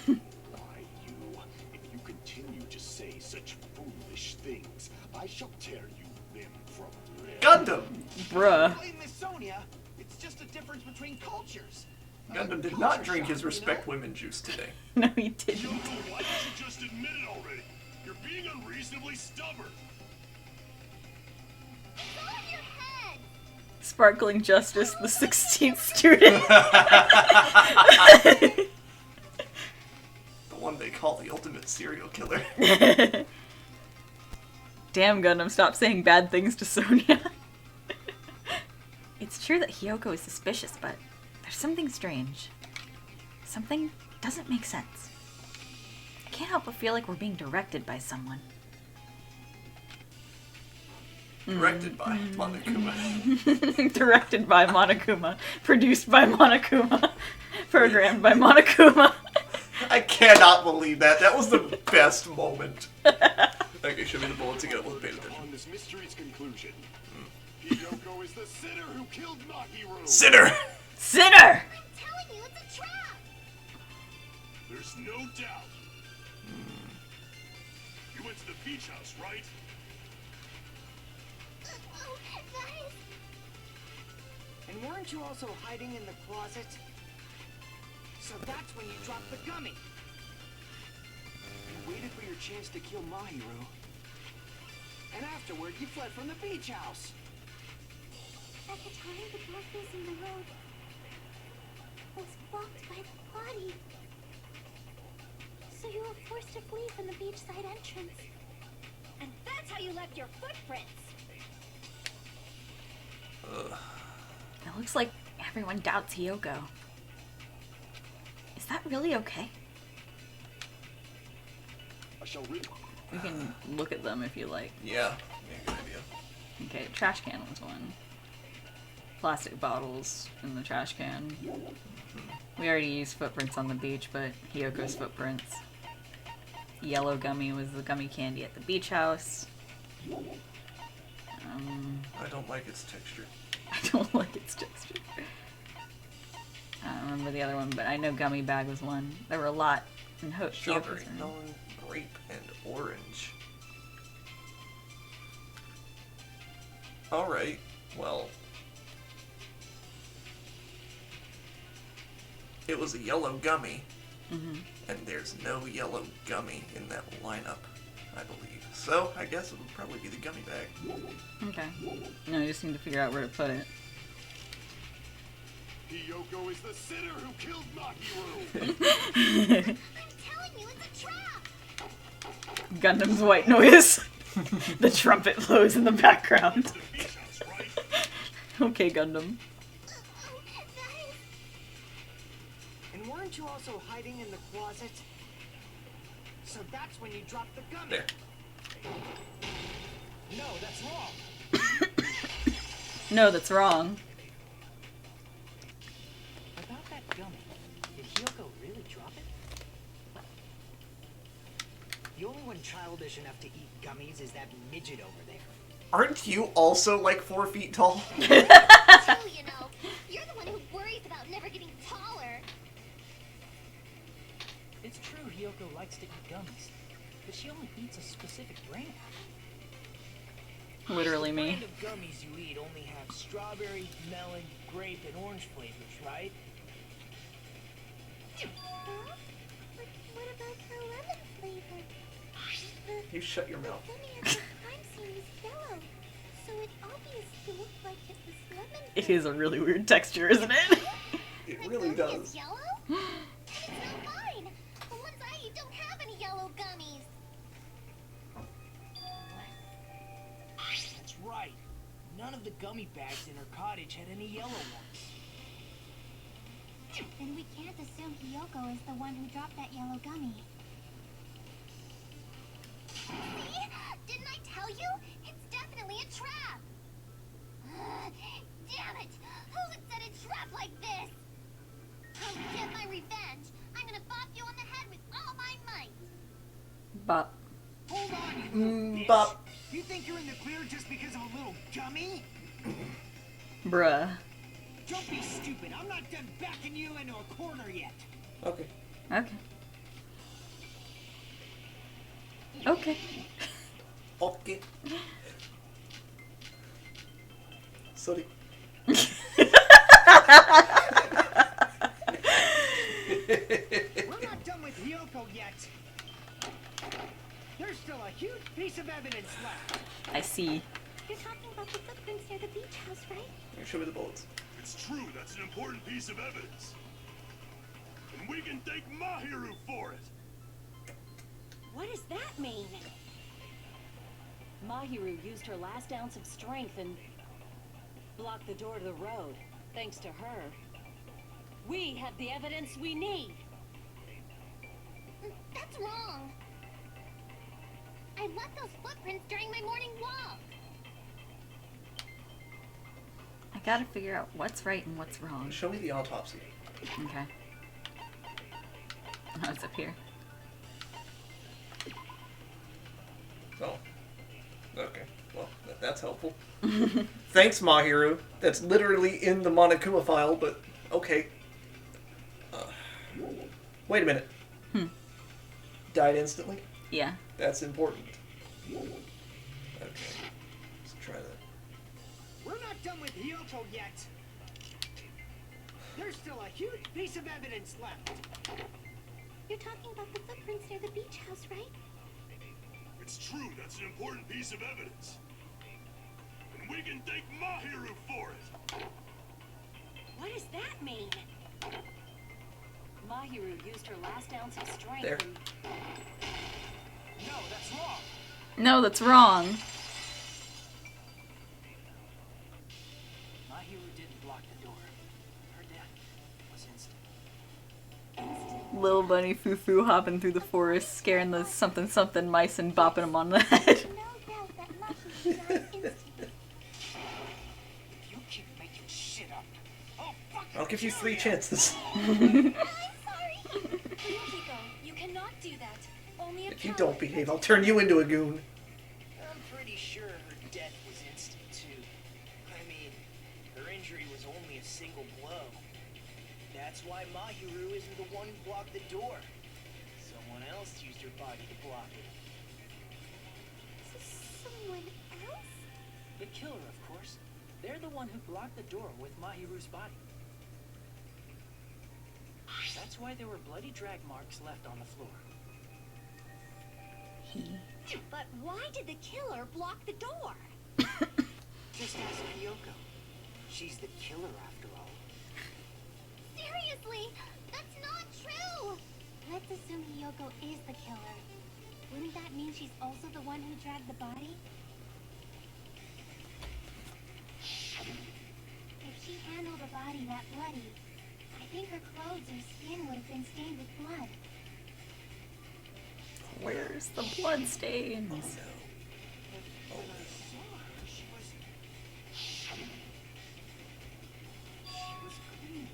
Why, you, if you continue to say such foolish things, I shall tear you limb from limb. Gundam. Bruh. Blame Miss Sonia. It's just a difference between cultures. Gundam did not drink his respect women juice today. No, he didn't. Yoko, why don't you just admit it already? You're being unreasonably stubborn. It's all in your head. Sparkling Justice, the 16th student. one they call the ultimate serial killer. Damn, Gundam, stop saying bad things to Sonia. It's true that Hiyoko is suspicious, but there's something strange. Something doesn't make sense. I can't help but feel like we're being directed by someone. Directed by Monokuma. Directed by Monokuma. Produced by Monokuma. Programmed by Monokuma. I cannot believe that. That was the best moment. Okay, show me the bullets again. Let's pay attention. On this mystery's conclusion, Hiyoko is the sinner who killed Mahiru. Sinner! Sinner! I'm telling you, it's a trap! There's no doubt. You went to the beach house, right? Oh, that is... And weren't you also hiding in the closet? So that's when you dropped the gummy. You waited for your chance to kill Mahiru. And afterward, you fled from the beach house. At the time, the door facing the road was blocked by the body. So you were forced to flee from the beachside entrance. And that's how you left your footprints. It looks like everyone doubts Hiyoko. Is that really okay? I shall read. We can look at them if you like. Yeah, good idea. Okay, trash can was one. Plastic bottles in the trash can. We already used footprints on the beach, but Hiyoko's footprints. Yellow gummy was the gummy candy at the beach house. I don't like its texture. I don't like its texture. I don't remember the other one, but I know gummy bag was one. There were a lot in Strawberry, Hiyoko's room. melon, grape, and orange. Alright, well. It was a yellow gummy. And there's no yellow gummy in that lineup, I believe. So, I guess it would probably be the gummy bag. Okay. No, I just need to figure out where to put it. Hiyoko is the sinner who killed Mahiru. I'm telling you, it's a trap! Gundam's white noise. The trumpet blows in the background. The beach house, right? Okay, Gundam. Oh, that is... And weren't you also hiding in the closet? So that's when you dropped the gummy. There. No, that's wrong. No, that's wrong. About that gummy, did Hiyoko really drop it? The only one childish enough to eat gummies is that midget over there. Aren't you also like 4 feet tall? True, you know. You're the one who worries about never getting taller. It's true Hiyoko likes to eat gummies, but she only eats a specific brand. Literally The me. brand of gummies you eat only have strawberry, melon, grape, and orange flavors, right? Huh? But what about the lemon flavor? You shut your mouth. The gummy at the crime scene was yellow, so it obviously looked like it was lemon. It is a really weird texture, isn't it? It The really gummy does. is yellow? It's not mine. The ones I eat don't have any yellow gummies. That's right. None of the gummy bags in her cottage had any yellow ones. Then we can't assume Hiyoko is the one who dropped that yellow gummy. See? Didn't I tell you? It's definitely a trap. Damn it! Who would set a trap like this? To get my revenge, I'm gonna bop you on the head with all my might. But Hold on, you little bitch. Bop. You think you're in the clear just because of a little gummy? bruh. Don't be stupid. I'm not done backing you into a corner yet. Okay. Okay. Okay. Okay. Sorry. We're not done with Hiyoko yet. There's still a huge piece of evidence left. I see. You're talking about the footprints near the beach house, right? Show me the bullets. It's true, that's an important piece of evidence. And we can thank Mahiru for it. What does that mean? Mahiru used her last ounce of strength and blocked the door to the road. Thanks to her, we have the evidence we need. That's wrong. I left those footprints during my morning walk. I gotta figure out what's right and what's wrong. Show me the autopsy. Okay. Oh, it's up here. Oh. Okay. Well, that's helpful. Thanks, Mahiru. That's literally in the Monokuma file, but okay. Wait a minute. Died instantly? Yeah. That's important. Okay. Let's try that. We're not done with Hyoko yet. There's still a huge piece of evidence left. You're talking about the footprints near the beach house, right? It's true, that's an important piece of evidence. And we can thank Mahiru for it. What does that mean? Mahiru used her last ounce of strength There. and... No, that's wrong. No, that's wrong. Mahiru didn't block the door. Her death was instant. Little bunny Fufu hopping through the forest, scaring the something mice and bopping them on the head. No doubt that Mahiru died instantly. If you keep making shit up, I'll give you 3 chances. I'm sorry. Yukiko, you cannot do that. Only a If you coward don't behave, I'll turn you into a goon. I'm pretty sure her death was instant, too. I mean, her injury was only a single blow. That's why Mahiru isn't the one who blocked the door. Someone else used her body to block it. Someone else? the killer, of course. They're the one who blocked the door with Mahiru's body. That's why there were bloody drag marks left on the floor. But why did the killer block the door? Just ask Kyoko. She's the killer after all. Seriously, that's not true. Let's assume Hiyoko is the killer. Wouldn't that mean she's also the one who dragged the body? If she handled a body that bloody, I think her clothes or skin would have been stained with blood. Where's the blood stains? When I saw her, she was clean.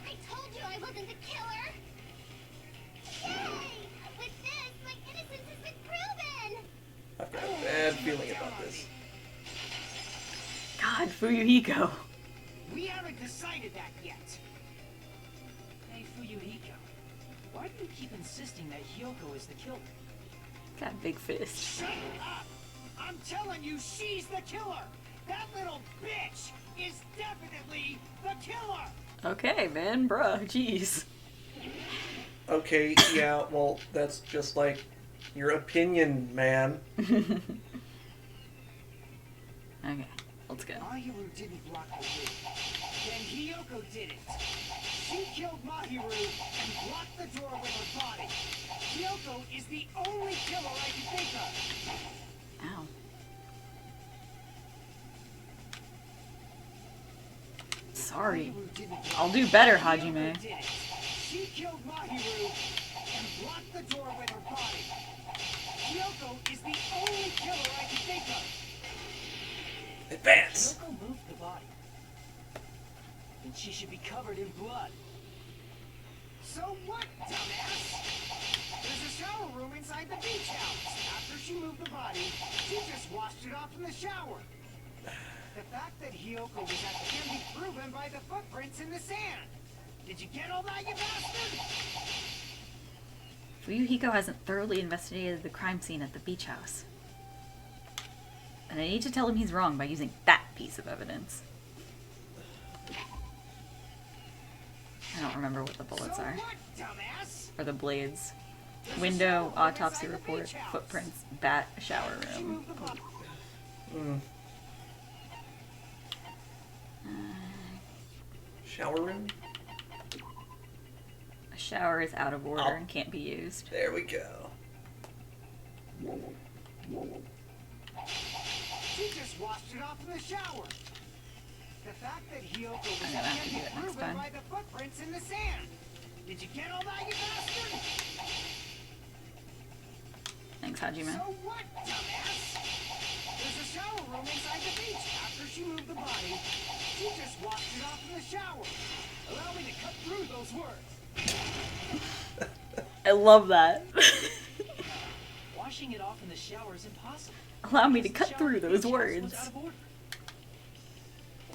I told you I wasn't the killer! Yay! With this, my innocence has been proven! I've got a bad feeling about this. God, Fuyuhiko. We haven't decided that yet. Hey, Fuyuhiko. Why do you keep insisting that Hyoko is the killer? Got a big fist. Shut up! I'm telling you, she's the killer! That little bitch is definitely the killer! Okay, man, bruh, jeez. Okay, yeah, well, that's just like your opinion, man. Okay, let's go. Mahiru didn't block the way. Then Hiyoko did it. She killed Mahiru and blocked the door with her body. Hiyoko is the only killer I can think of. Ow. Sorry. Mahiru didn't block I'll do better, Hiyoko Hajime. did it. She killed Mahiru and blocked the door with her body. Hiyoko is the only killer I can think of. Advance! Hyoko moved the body. Then she should be covered in blood. So what, dumbass? There's a shower room inside the beach house. After she moved the body, she just washed it off in the shower. The fact that Hiyoko was at the can be proven by the footprints in the sand. Did you get all that, you bastard? Fuyuhiko hasn't thoroughly investigated the crime scene at the beach house. And I need to tell him he's wrong by using that piece of evidence. I don't remember what the bullets are. What, dumbass? Or the blades. Window, autopsy report, footprints, bat, shower She room. moved the body. Shower room? A shower is out of order and can't be used. There we go. She just washed it off in the shower. The fact that Hiyoko was I'm gonna have to do again it is next proven time. by the footprints in the sand. Did you get all that, you bastard? Thanks, Hajime. So what, dumbass? There's a shower room inside the beach. After she moved the body, she just washed it off in the shower. Allow me to cut through those words. I love that. Washing it off in the shower is impossible. Allow me to Because cut the shower through those beach house was words. out of order.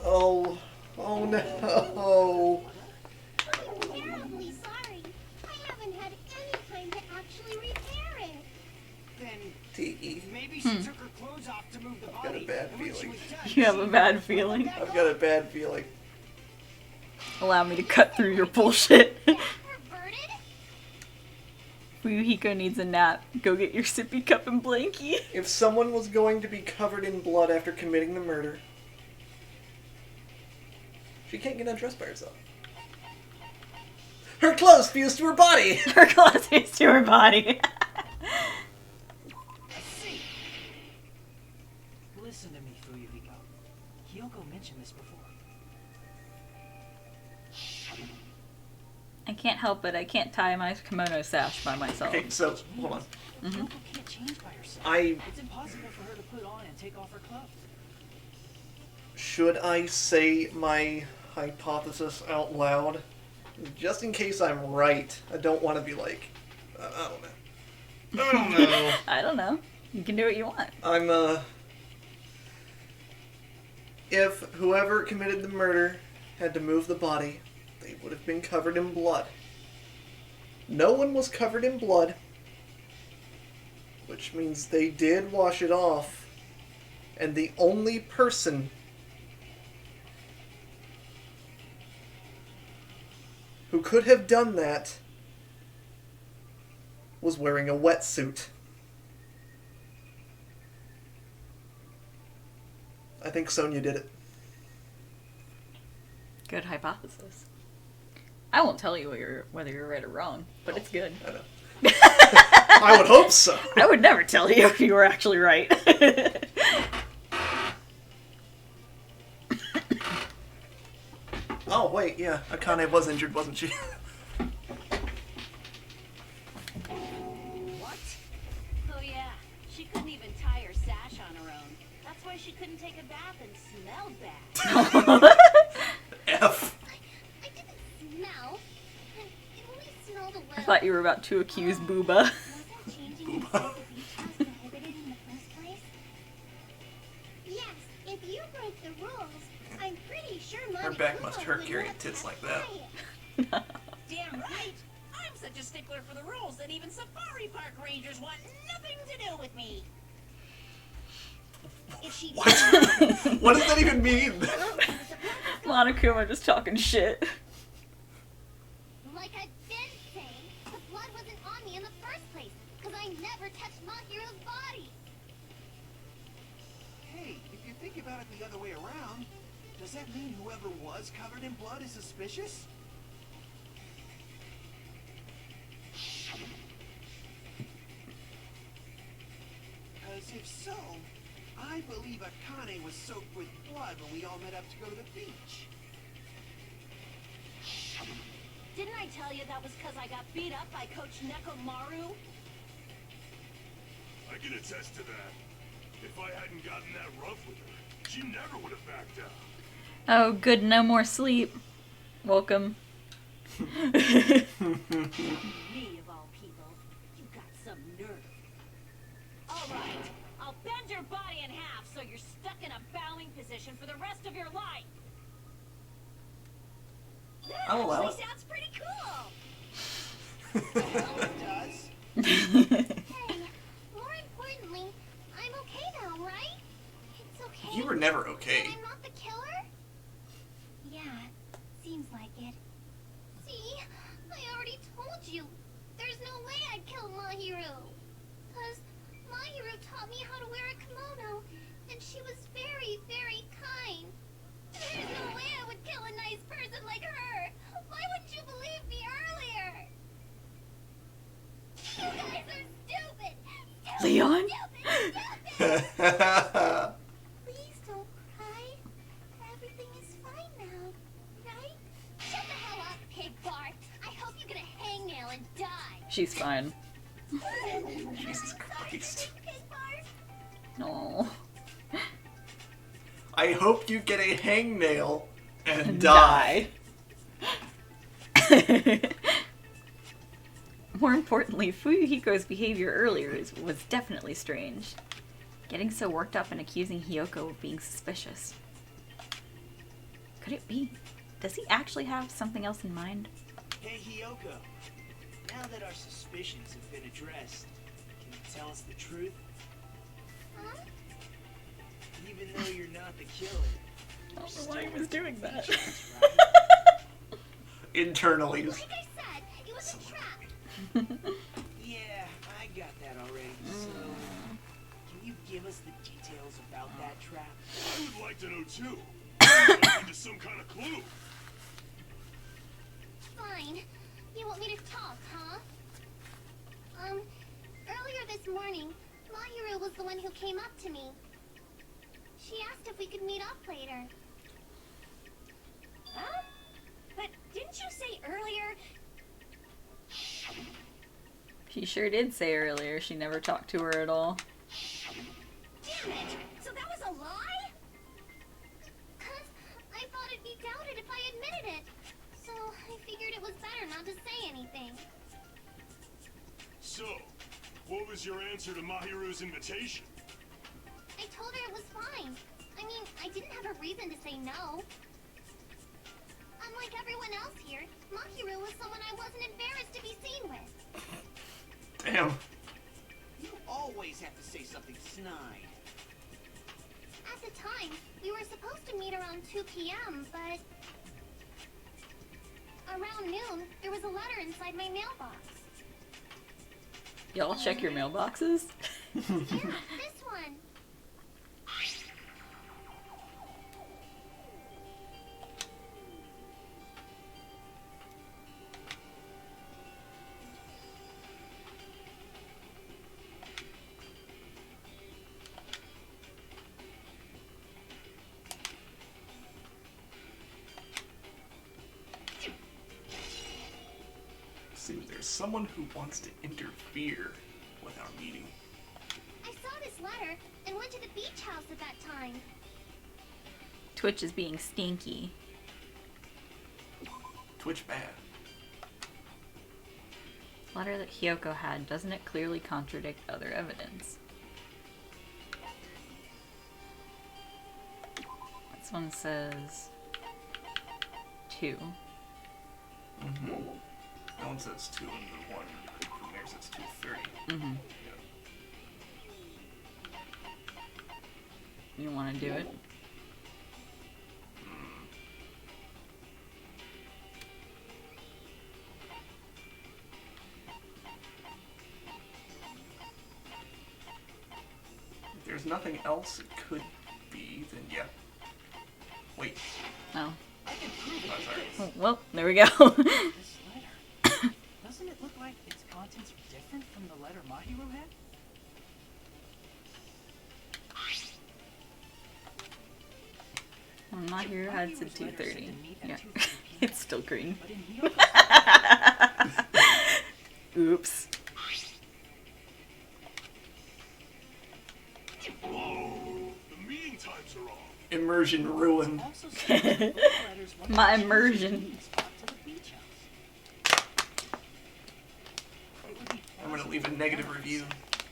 Oh no. I'm terribly sorry. I haven't had any time to actually repair it. Then Tiki. maybe she took her clothes off to move the got a body. bad and when she feeling. was done, You have a she bad put feeling. it back I've got a on. bad feeling. Allow me to cut through your bullshit. Perverted? Fuyuhiko needs a nap. Go get your sippy cup and blankie. If someone was going to be covered in blood after committing the murder, she can't get undressed by herself. Her clothes fused to her body! Her clothes fused to her body. See. Listen to me, Fuyuhiko. Hiyoko mentioned this before. I can't help it. I can't tie my kimono sash by myself. Okay, so, hold on. Hiyoko can't change by herself. I... It's impossible for her to put on and take off her clothes. Should I say my hypothesis out loud? Just in case I'm right. I don't want to be like... I don't know. I don't know. I don't know. You can do what you want. I'm, if whoever committed the murder had to move the body, they would have been covered in blood. No one was covered in blood, which means they did wash it off, and the only person who could have done that was wearing a wetsuit. I think Sonya did it. Good hypothesis. I won't tell you whether you're right or wrong, but it's good. I know. I would hope so. I would never tell you if you were actually right. Oh, wait, yeah. Akane was injured, wasn't she? What? Oh yeah, she couldn't even tie her sash on her own. That's why she couldn't take a bath and smelled bad. F. I didn't smell. It only smelled a little. I thought you were about to accuse Booba. Wasn't changing inside the beach house prohibited in the first place? Yes, if you break the rules, I'm pretty sure Her back must hurt carrying tits like that. Damn right! I'm such a stickler for the rules that even safari park rangers want nothing to do with me. If she What? What does that even mean? Monokuma just talking shit. Like I've been saying, the blood wasn't on me in the first place, because I never touched Mahiro's body. Hey, if you think about it the other way around, does that mean whoever was covered in blood is suspicious? Because if so, I believe Akane was soaked with blood when we all met up to go to the beach. Didn't I tell you that was because I got beat up by Coach Nekomaru? I can attest to that. If I hadn't gotten that rough with her, she never would have backed out. Oh, good, no more sleep. Welcome. Me of all people. You got some nerve. Alright, I'll bend your body in half so you're stuck in a bowing position for the rest of your life. That I'll allow actually it. sounds pretty cool. Well, it does. Hey, more importantly, I'm okay now, right? It's okay. You were never But okay. I'm not the killer? Yeah, seems like it. See, I already told you. There's no way I'd kill Mahiro. Because Mahiro taught me how to wear a kimono, and she was very, very kind. There's no way I would kill a nice person like her. Why wouldn't you believe me earlier? Leon? Please don't cry. Everything is fine now, right? Shut the hell up, pig fart. I hope you get a hangnail and die. She's fine. Jesus Christ. Pig fart. No. I hope you get a hangnail and die. More importantly, Fuyuhiko's behavior earlier was definitely strange. Getting so worked up and accusing Hiyoko of being suspicious. Could it be? Does he actually have something else in mind? Hey, Hiyoko. Now that our suspicions have been addressed, can you tell us the truth? Huh? Even though you're not the killer, I don't know why he was doing that. suspicious, right? Internally. Like I said, it was a trap. Yeah, I got that already. So, can you give us the details about that trap? I would like to know too. It might lead to some kind of clue. Fine. You want me to talk, huh? Earlier this morning, Mahiru was the one who came up to me. She asked if we could meet up later. Huh? But didn't you say earlier? She sure did say earlier she never talked to her at all. Damn it! So that was a lie? 'Cause I thought it'd be doubted if I admitted it. So I figured it was better not to say anything. So, what was your answer to Mahiru's invitation? I told her it was fine. I mean, I didn't have a reason to say no. Unlike everyone else here, Mahiru was someone I wasn't embarrassed to be seen with. Damn. You always have to say something snide. At the time, we were supposed to meet around 2 p.m., but around noon, there was a letter inside my mailbox. Y'all check your mailboxes? Yeah, this one. Seems there's someone who wants to interfere with our meeting. I saw this letter and went to the beach house at that time. Twitch is being stinky. Twitch bad. Letter that Hiyoko had, doesn't it clearly contradict other evidence? This one says 2. Mm-hmm. That one says 2 and the one from there says 2:30. Mm-hmm. You want to do it? If there's nothing else it could be, then yeah. Wait. No. I can prove it Oh, with sorry. this. Oh, well, there we go. This letter. Doesn't it look like its contents are different from the letter Mahiru had? Mahiru had said 2:30. Yeah, it's still green. But in Hiyoko's Oops. Whoa! The meeting times are off. Immersion ruined. also says that both letters went My to the immersion. meeting spot to the beach house. It would be I'm gonna leave a negative review.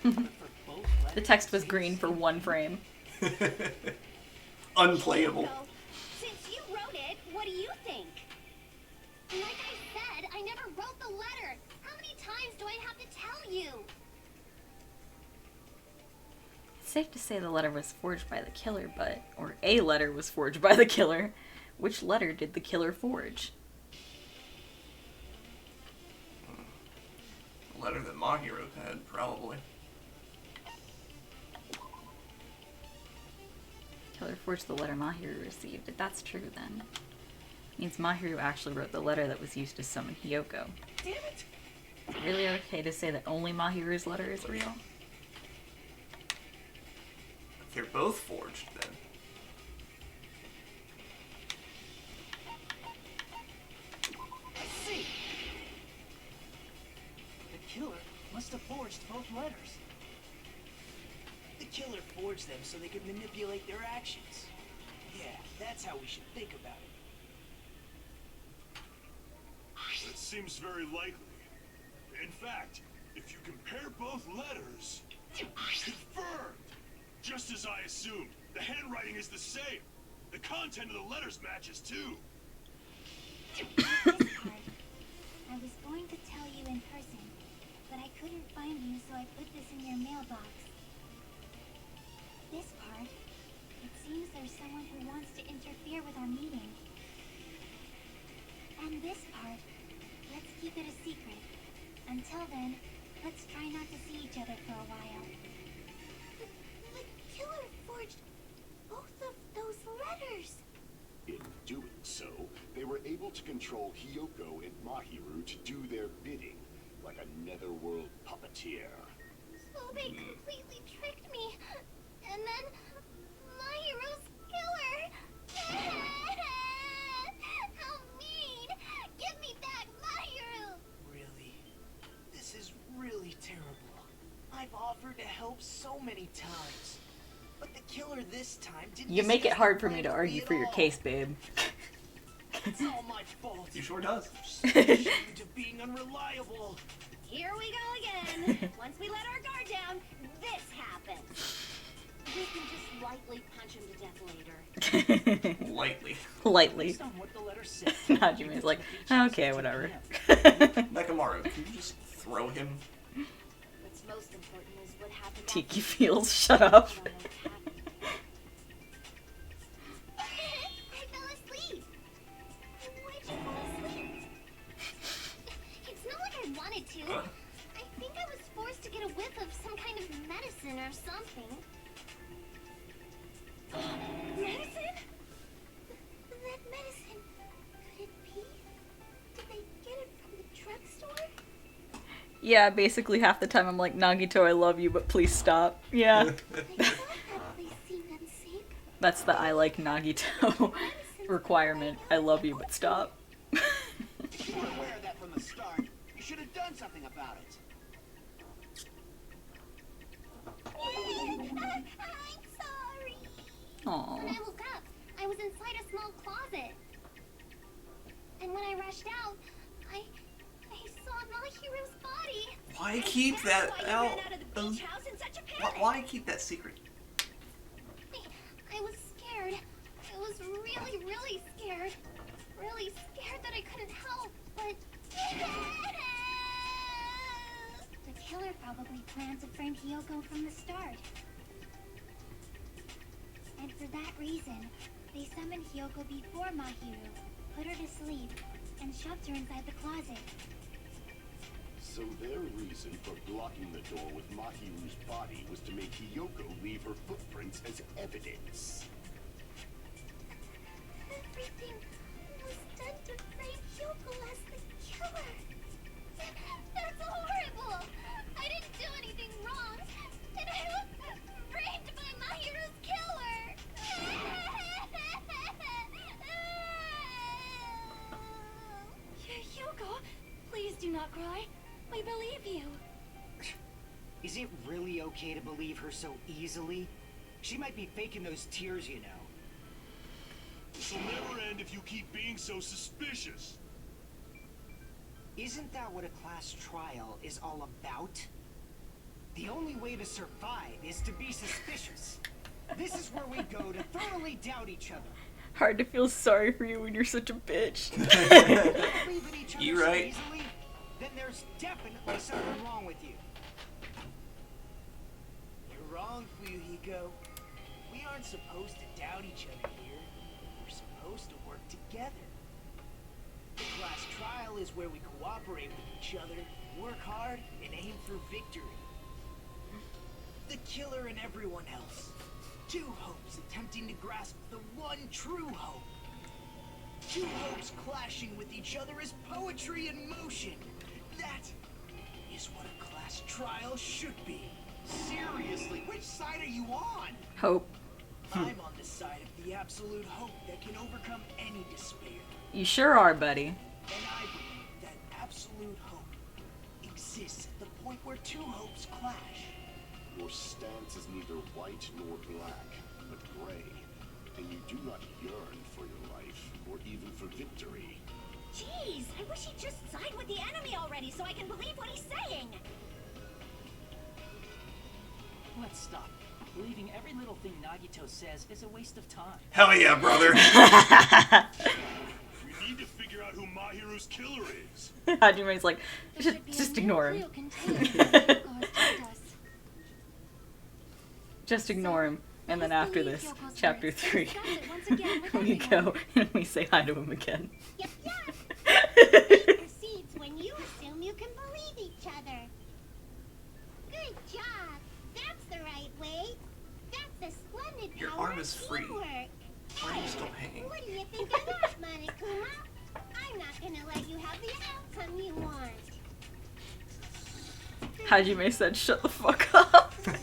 but for both The letters text was to say green the for same 1 frame. Unplayable. So, since you wrote it, what do you think? Like I said, I never wrote the letter. How many times do I have to tell you? It's safe to say the letter was forged by the killer, but... Or a letter was forged by the killer. Which letter did the killer forge? A letter that Mahiru had, probably. Killer forged the letter Mahiru received. If that's true, then... means Mahiru actually wrote the letter that was used to summon Hiyoko. Damn it! Is it really okay to say that only Mahiru's letter is real? They're both forged, then. I see. The killer must have forged both letters. The killer forged them so they could manipulate their actions. Yeah, that's how we should think about it. That seems very likely. In fact, if you compare both letters... Confirmed! Just as I assumed, the handwriting is the same. The content of the letters matches too. This part, I was going to tell you in person, but I couldn't find you, so I put this in your mailbox. This part, it seems there's someone who wants to interfere with our meeting. And this part, let's keep it a secret. Until then, let's try not to see each other for a while. The killer forged both of those letters. In doing so, they were able to control Hiyoko and Mahiru to do their bidding, like a netherworld puppeteer. So they completely tricked me. And then, Mahiru's killer. How mean! Give me back Mahiru! Really? This is really terrible. I've offered to help so many times. But the killer this time didn't. You make it hard for me to argue for your case, babe. It's all my fault. He sure does. Ashamed of being unreliable. Here we go again. Once we let our guard down, this happens. We can just lightly punch him to death later. Lightly. Lightly. Based on what the letter said, Hajime's like, okay, whatever. Nekamaru, can you just throw him? What's most important is what happened. Tiki feels, shut up. I fell asleep. Why'd you fall asleep? It's not like I wanted to. I think I was forced to get a whiff of some kind of medicine or something. Medicine? That medicine. Could it be? Did they get it from the drugstore? Yeah, basically half the time I'm like, Nagito, I love you, but please stop. Yeah. I thought that place seemed unsafe. That's the I like Nagito requirement. I love you, but stop. If you were aware of that from the start, you should have done something about it. I'm sorry. Aww. When I woke up, I was inside a small closet. And when I rushed out, I saw Mahiru's body. Why keep that Why you out? ran out of the beach house in such a panic? Why keep that secret? I was scared. I was really, really scared. Really scared that I couldn't help, but... The killer probably planned to frame Hiyoko from the start. And for that reason, they summoned Hiyoko before Mahiru, put her to sleep, and shoved her inside the closet. So their reason for blocking the door with Mahiru's body was to make Hiyoko leave her footprints as evidence. Everything was done to frame Hiyoko as the killer. That's horrible! I didn't do anything wrong, and I was framed by Mahiru's killer! Hiyoko, please do not cry. We believe you. Is it really okay to believe her so easily? She might be faking those tears, you know. This'll never end if you keep being so suspicious. Isn't that what a class trial is all about? The only way to survive is to be suspicious. This is where we go to thoroughly doubt each other. Hard to feel sorry for you when you're such a bitch. Believe in each other You so right. easily, then there's definitely something wrong with you. You're wrong, Fuyuhiko. We aren't supposed to doubt each other here. We're supposed to work together. The class trial is where we cooperate with each other, work hard, and aim for victory. The killer and everyone else. Two hopes attempting to grasp the one true hope. Two hopes clashing with each other is poetry in motion. That is what a class trial should be. Seriously, which side are you on? Hope. I'm on the side of the absolute hope that can overcome any despair. You sure are, buddy. And I believe that absolute hope exists at the point where two hopes clash. Your stance is neither white nor black, but gray. And you do not yearn for your life, or even for victory. Jeez, I wish he'd just side with the enemy already so I can believe what he's saying. Let's stop. Believing every little thing Nagito says is a waste of time. Hell yeah, brother. We need to figure out who Mahiru's killer is. Hajime's like, There should be a just new ignore him. clue contained in what Yoko has told us. Just ignore him. And then after this, Yoko's chapter words. 3, Discuss it once again with we everyone. go and we say hi to him again. Yep, yep. Proceeds when you assume you can believe each other. Good job. That's the right way. That's a splendid Your power arm of is free. teamwork. Why are you Hey, still hanging? what do you think of that, Monokuma? I'm not gonna let you have the outcome you want. Hajime said, shut the fuck up. Hey,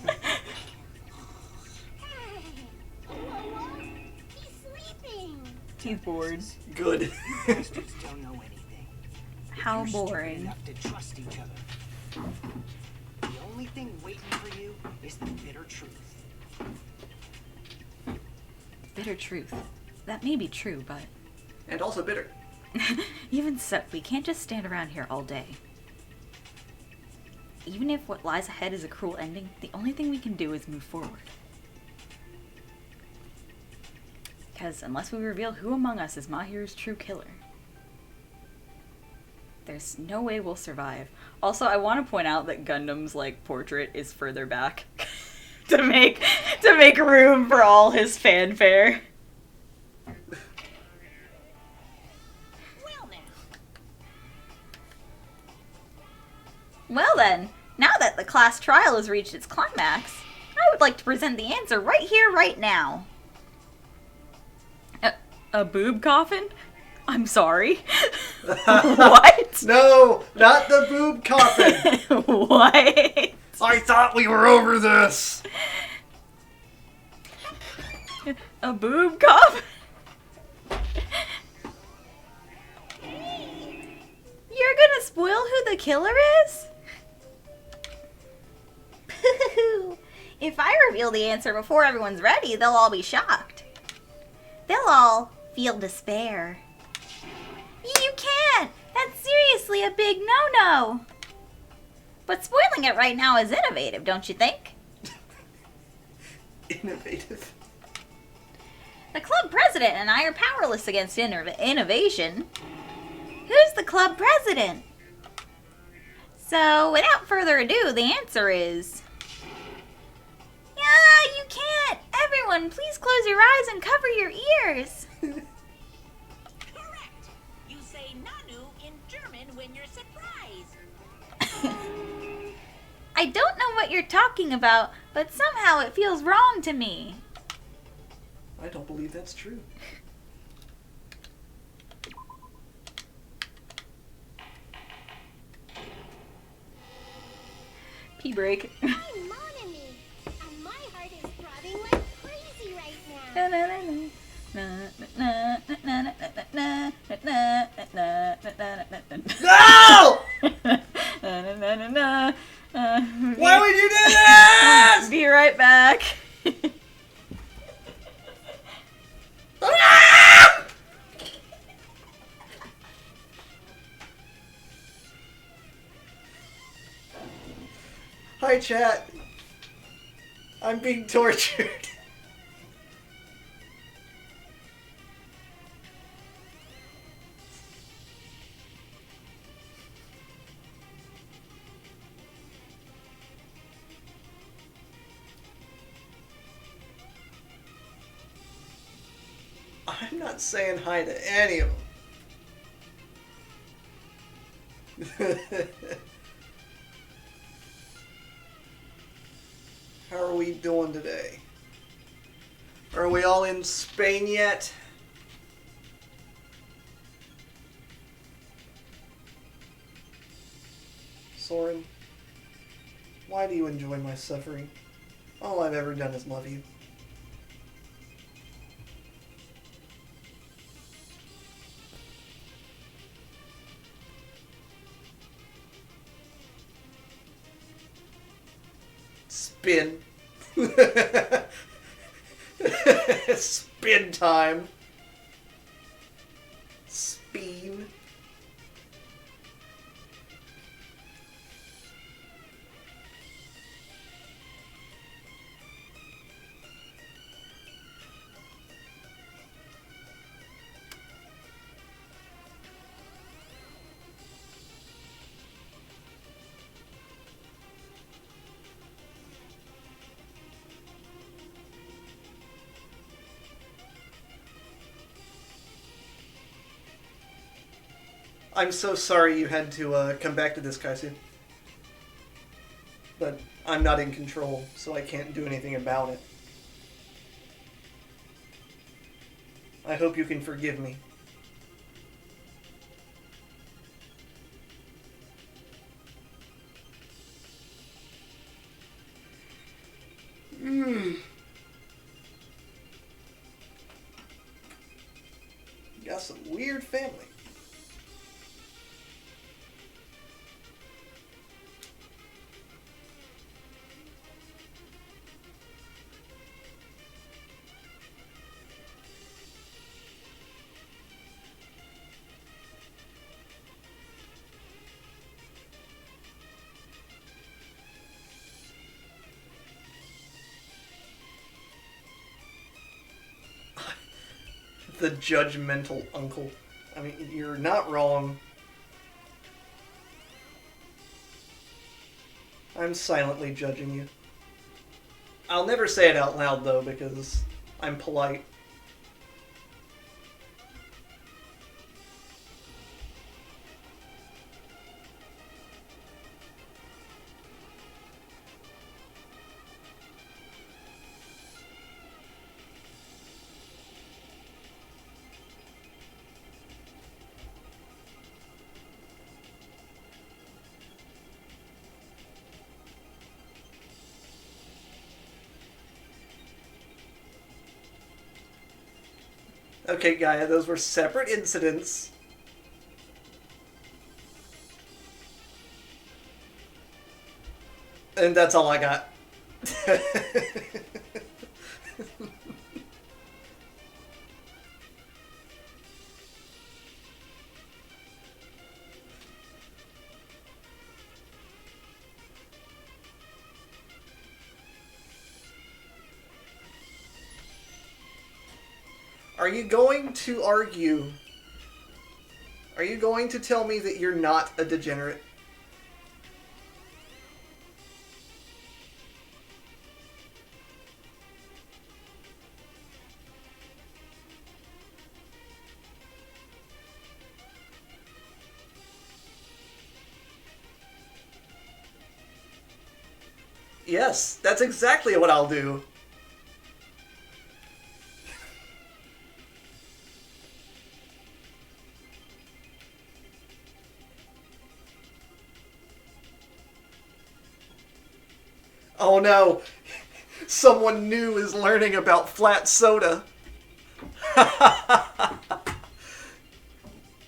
whoa, he's sleeping. He's bored. Good. You bastards don't know anything. How You're stupid boring. enough to trust each other. The only thing waiting for you is the bitter truth. Bitter truth. That may be true, but And also bitter. even so, we can't just stand around here all day. Even if what lies ahead is a cruel ending, the only thing we can do is move forward. Because unless we reveal who among us is Mahiru's true killer, there's no way we'll survive. Also, I want to point out that Gundam's like portrait is further back to make room for all his fanfare. Well now, Well then, now that the class trial has reached its climax, I would like to present the answer right here, right now. A boob coffin? I'm sorry. What? No, not the boob coffin. What? I thought we were over this. A boob coffin? You're gonna spoil who the killer is? If I reveal the answer before everyone's ready, they'll all be shocked. They'll all feel despair. You can't! That's seriously a big no-no! But spoiling it right now is innovative, don't you think? Innovative. The club president and I are powerless against innovation. Who's the club president? So, without further ado, the answer is... Yeah, you can't! Everyone, please close your eyes and cover your ears! correct. You say Nanu in German when you're surprised. I don't know what you're talking about, but somehow it feels wrong to me. I don't believe that's true. Pee break. Hey, mon ami. And my heart is throbbing like crazy right now. No! Why would you do this? Be right back. Ah! Hi, chat. I'm being tortured. I'm not saying hi to any of them. How are we doing today? Are we all in Spain yet? Soren? Why do you enjoy my suffering? All I've ever done is love you. Spin. Spin time. Spin. I'm so sorry you had to come back to this, Kaisu. But I'm not in control, so I can't do anything about it. I hope you can forgive me. You got some weird family. The judgmental uncle. I mean, you're not wrong. I'm silently judging you. I'll never say it out loud, though, because I'm polite. Okay, Gaia, those were separate incidents. And that's all I got. Are you going to argue? Are you going to tell me that you're not a degenerate? Yes, that's exactly what I'll do. Oh no, someone new is learning about flat soda.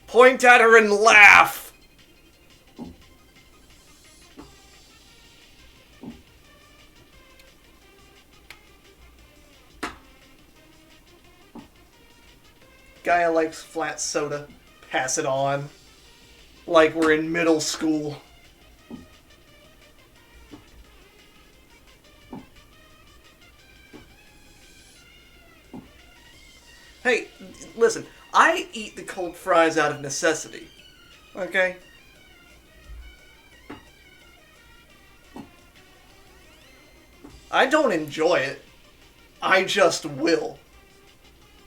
Point at her and laugh. Gaia likes flat soda. Pass it on. Like we're in middle school. Hey, listen, I eat the cold fries out of necessity. Okay? I don't enjoy it. I just will.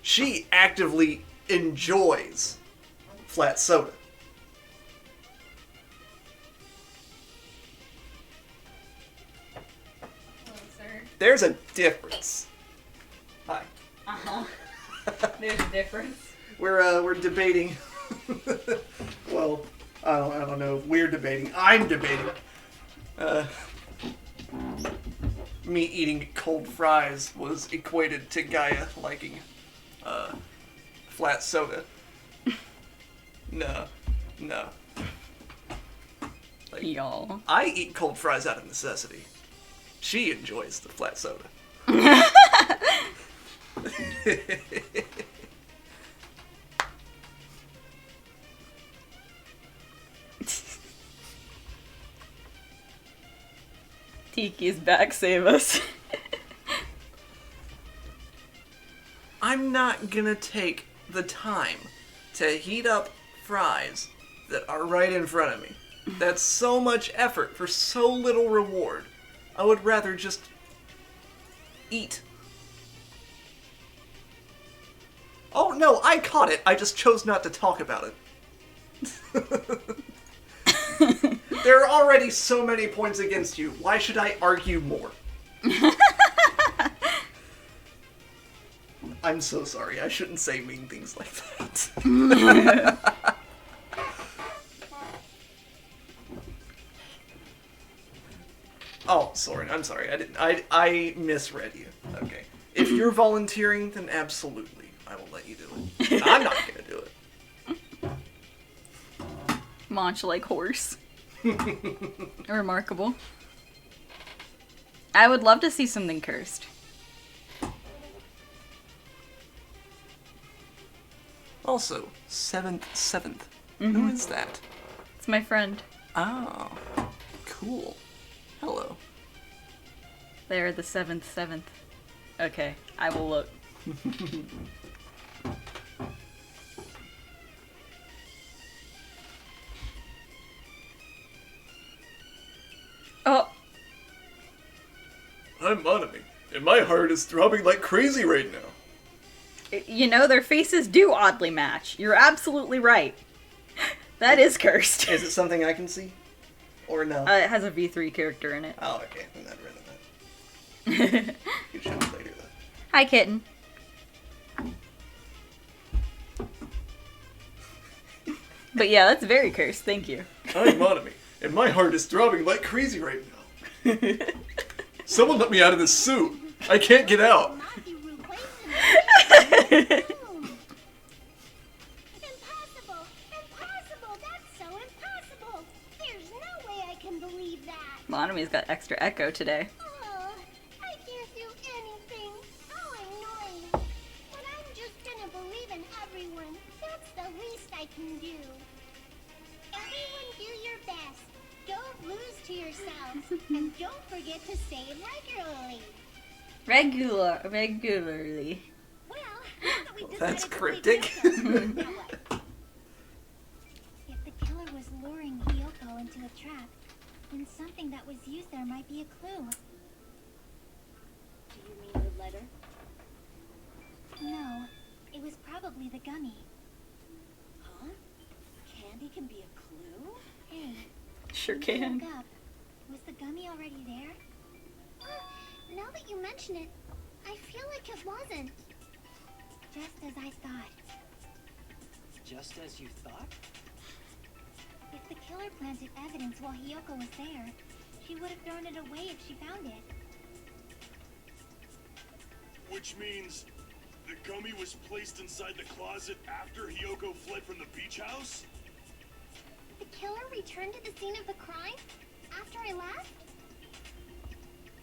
She actively enjoys flat soda. Hello, sir. There's a difference. Hi. Uh-huh. There's a difference. We're debating. Well, I don't know if we're debating. I'm debating. me eating cold fries was equated to Gaia liking flat soda. No. Like, Y'all. I eat cold fries out of necessity. She enjoys the flat soda. Tiki's back, save us. I'm not gonna take the time to heat up fries that are right in front of me. That's so much effort for so little reward. I would rather just eat. Oh no, I caught it. I just chose not to talk about it. There are already so many points against you. Why should I argue more? I'm so sorry. I shouldn't say mean things like that. Oh, Soren, I'm sorry. I misread you. Okay. If you're volunteering, then absolutely. I will let you do it. I'm not gonna do it. Munch like horse. Remarkable. I would love to see something cursed. Also, 7th. Mm-hmm. Who is that? It's my friend. Oh, cool. Hello. They're the 7th. Okay, I will look. Oh. I'm Monami, and my heart is throbbing like crazy right now. You know, their faces do oddly match. You're absolutely right. That is cursed. Is it something I can see? Or no? It has a V3 character in it. Oh, okay. I'm not rid of that. You show me later, though. Hi, kitten. But yeah, that's very cursed. Thank you. I'm Monami, and my heart is throbbing like crazy right now. Someone let me out of this suit. I can't get out. Impossible! Impossible! That's so impossible! There's no way I can believe that! Monami's got extra echo today. Oh, I can't do anything. How annoying. But I'm just gonna believe in everyone. That's the least I can do. Everyone do your best. Don't lose to yourselves. And don't forget to save regularly. Regularly. Well, now that we decided That's to play cryptic. Yoko, now what? If the killer was luring Hiyoko into a trap, then something that was used there might be a clue. Do you mean the letter? No, it was probably the gummy. Huh? Candy can be a clue? Hey, Sure when you can. woke up, was the gummy already there? Now that you mention it, I feel like it wasn't. Just as I thought. Just as you thought? If the killer planted evidence while Hiyoko was there, she would have thrown it away if she found it. Which means the gummy was placed inside the closet after Hiyoko fled from the beach house? The killer returned to the scene of the crime? After I left?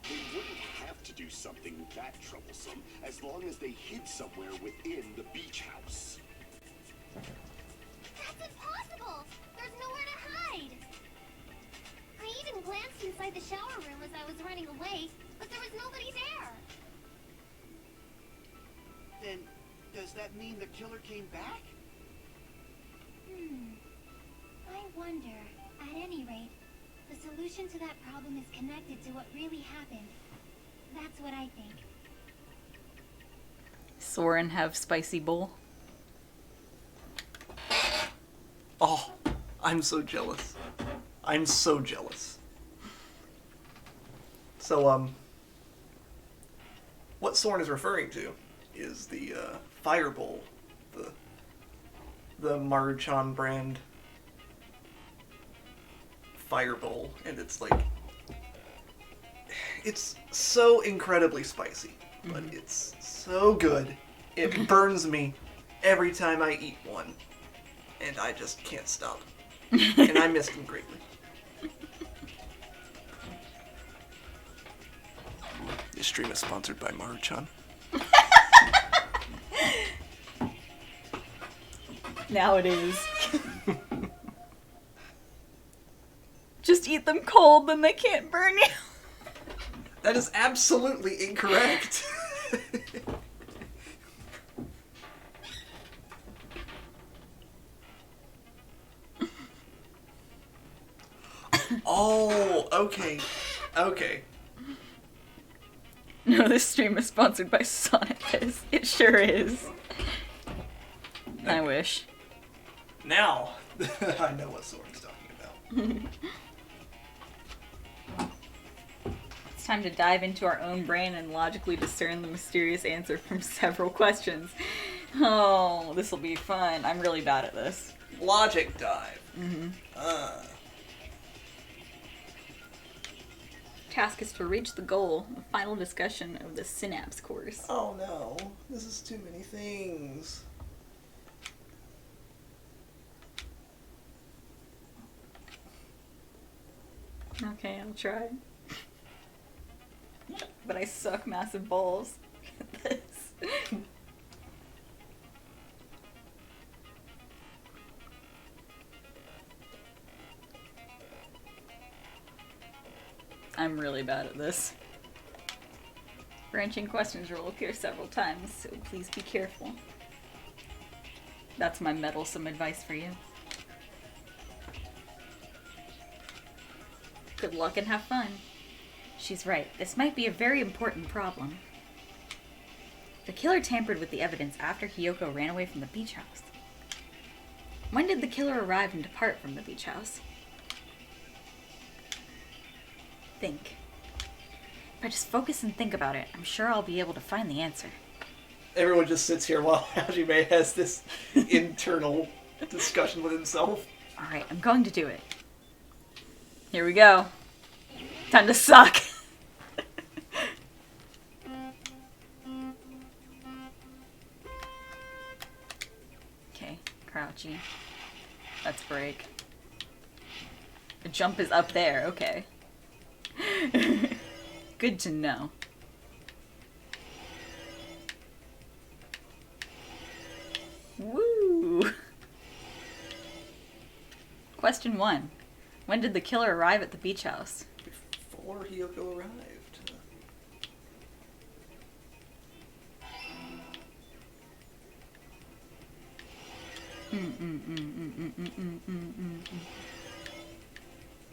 They wouldn't have to do something that troublesome as long as they hid somewhere within the beach house. That's impossible! There's nowhere to hide! I even glanced inside the shower room as I was running away, but there was nobody there! Then, does that mean the killer came back? I wonder. At any rate, the solution to that problem is connected to what really happened. That's what I think. Soren have spicy bowl. Oh, I'm so jealous. I'm so jealous. So, what Soren is referring to is the Fireball, the Maruchan brand Fireball, and it's like It's so incredibly spicy, but it's so good. It burns me every time I eat one, and I just can't stop. And I miss them greatly. This stream is sponsored by Maruchan. Now it is. Just eat them cold, then they can't burn you. That is absolutely incorrect. Oh, okay. Okay. No, this stream is sponsored by Sonic Fizz. It sure is. I wish. Now, I know what Soren's talking about. It's time to dive into our own brain and logically discern the mysterious answer from several questions. Oh, this will be fun. I'm really bad at this. Logic dive. Task is to reach the goal, a final discussion of the Synapse course. Oh no, this is too many things. Okay, I'll try. But I suck massive balls at this. I'm really bad at this. Branching questions will appear several times, so please be careful. That's my meddlesome advice for you. Good luck and have fun. She's right. This might be a very important problem. The killer tampered with the evidence after Hiyoko ran away from the beach house. When did the killer arrive and depart from the beach house? Think. If I just focus and think about it, I'm sure I'll be able to find the answer. Everyone just sits here while Hajime has this internal discussion with himself. Alright, I'm going to do it. Here we go. Time to suck. Okay, crouchy. Let's break. The jump is up there, okay. Good to know. Woo! Question 1. When did the killer arrive at the beach house? Before Hiyoko arrived.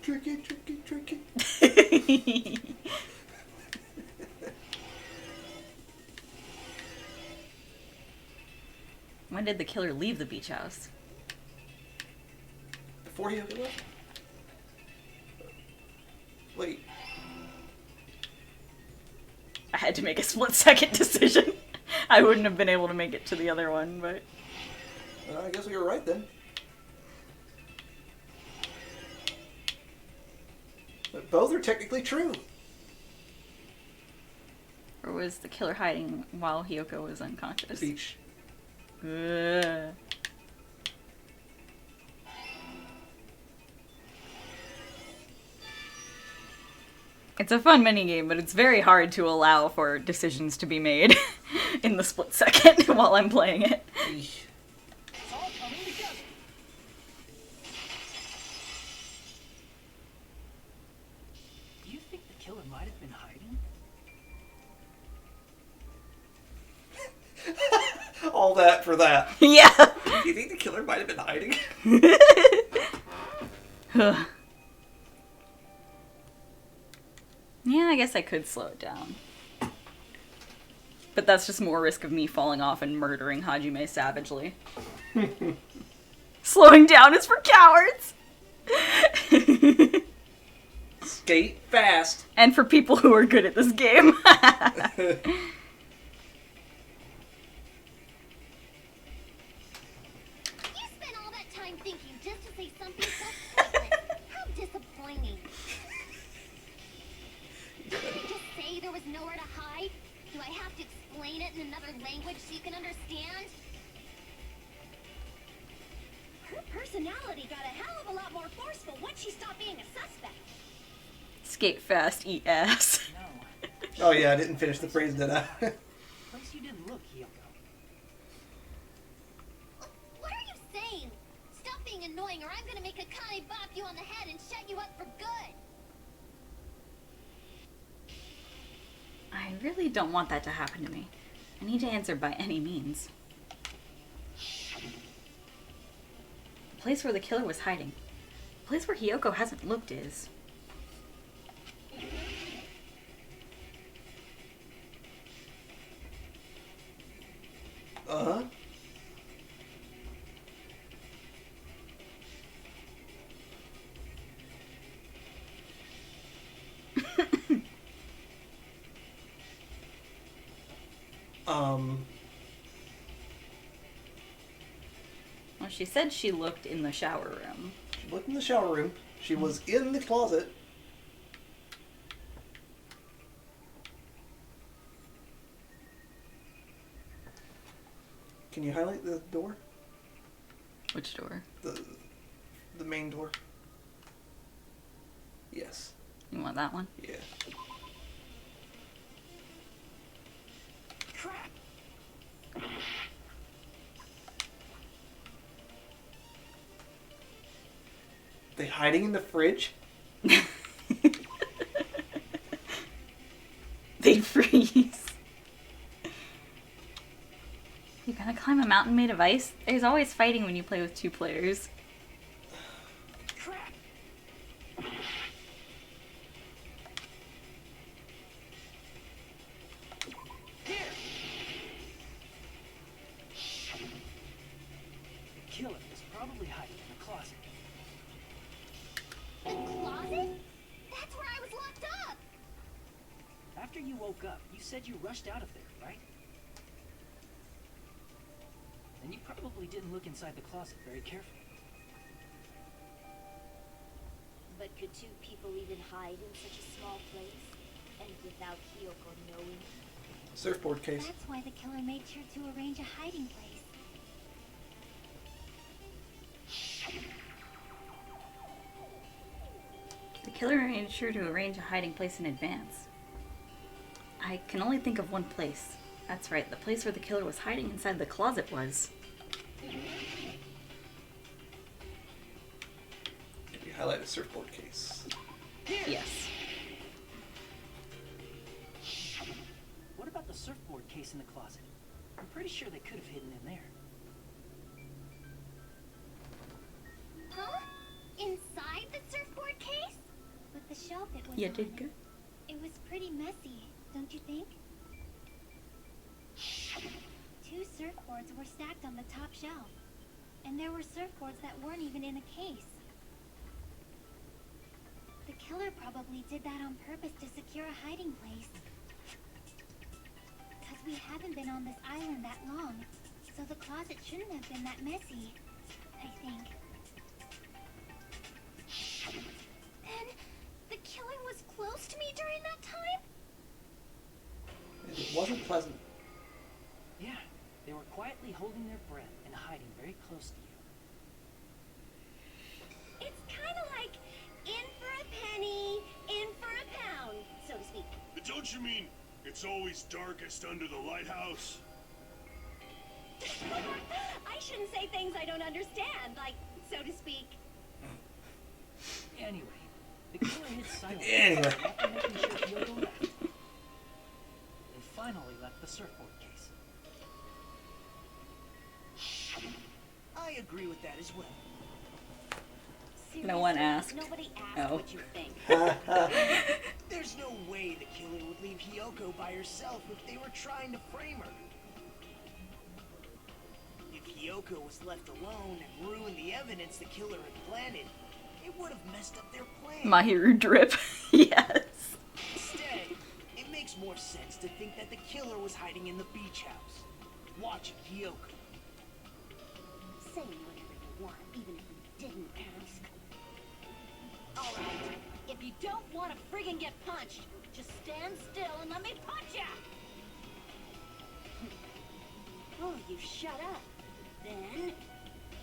Tricky, tricky, tricky. When did the killer leave the beach house? Before Hiyoko left? Wait. I had to make a split-second decision. I wouldn't have been able to make it to the other one, but... I guess we were right then. But both are technically true. Or was the killer hiding while Hiyoko was unconscious? The beach. Ugh. It's a fun minigame, but it's very hard to allow for decisions to be made in the split second while I'm playing it. It's all coming together. Do you think the killer might have been hiding? All that for that. Yeah. Do you think the killer might have been hiding? Yeah, I guess I could slow it down. But that's just more risk of me falling off and murdering Hajime savagely. Slowing down is for cowards! Skate fast. And for people who are good at this game. You spent all that time thinking just to say something so pointless. How disappointing. Just explain it in another language so you can understand? Her personality got a hell of a lot more forceful once she stopped being a suspect. Skate fast, eat ass. No. Oh yeah, I didn't finish the phrase, did I? Place you didn't look, Hiyoko. What are you saying? Stop being annoying or I'm gonna make Akane bop you on the head and shut you up for good. I really don't want that to happen to me. I need to answer by any means. The place where the killer was hiding. The place where Hiyoko hasn't looked is. Uh-huh. Well, she said she looked in the shower room. She looked in the shower room. She was in the closet. Can you highlight the door? Which door? The main door. Yes. You want that one? Yeah. Crap! They hiding in the fridge? They freeze. You gonna climb a mountain made of ice? There's always fighting when you play with 2 players. Crap! Here! The killer was probably hiding in the closet. The closet? That's where I was locked up. After you woke up, you said you rushed out of there, right? And you probably didn't look inside the closet very carefully. But could 2 people even hide in such a small place? And without Hiyoko knowing? Surfboard case. That's why the killer made sure to arrange a hiding place. The killer made sure to arrange a hiding place in advance. I can only think of one place. That's right, the place where the killer was hiding inside the closet was. Can you highlight the surfboard case? Yes. What about the surfboard case in the closet? I'm pretty sure they could have hidden in there. Huh? Inside the surfboard case? But the shelf it was You on, did good. it was pretty messy, don't you think? 2 surfboards were stacked on the top shelf. And there were surfboards that weren't even in a case. The killer probably did that on purpose to secure a hiding place. Because we haven't been on this island that long, so the closet shouldn't have been that messy, I think. Then the killer was close to me during that time? And it wasn't pleasant. Yeah, they were quietly holding their breath and hiding very close to you. It's kind of like in for a penny, in for a pound, so to speak. But don't you mean it's always darkest under the lighthouse? I shouldn't say things I don't understand, like, so to speak. Anyway, the killer hid silently Anyway. after making sure Hiyoko left. They finally left the surfboard case. I agree with that as well. No one Seriously, asked. Nobody asked Oh. what you think. There's no way the killer would leave Hiyoko by herself if they were trying to frame her. If Hiyoko was left alone and ruined the evidence the killer had planted, it would have messed up their plan. Mahiru drip. Yes. Instead, it makes more sense to think that the killer was hiding in the beach house, watching Hiyoko. Saying whatever you want, even if you didn't ask. Alright, if you don't want to friggin' get punched, just stand still and let me punch ya! you shut up. Then,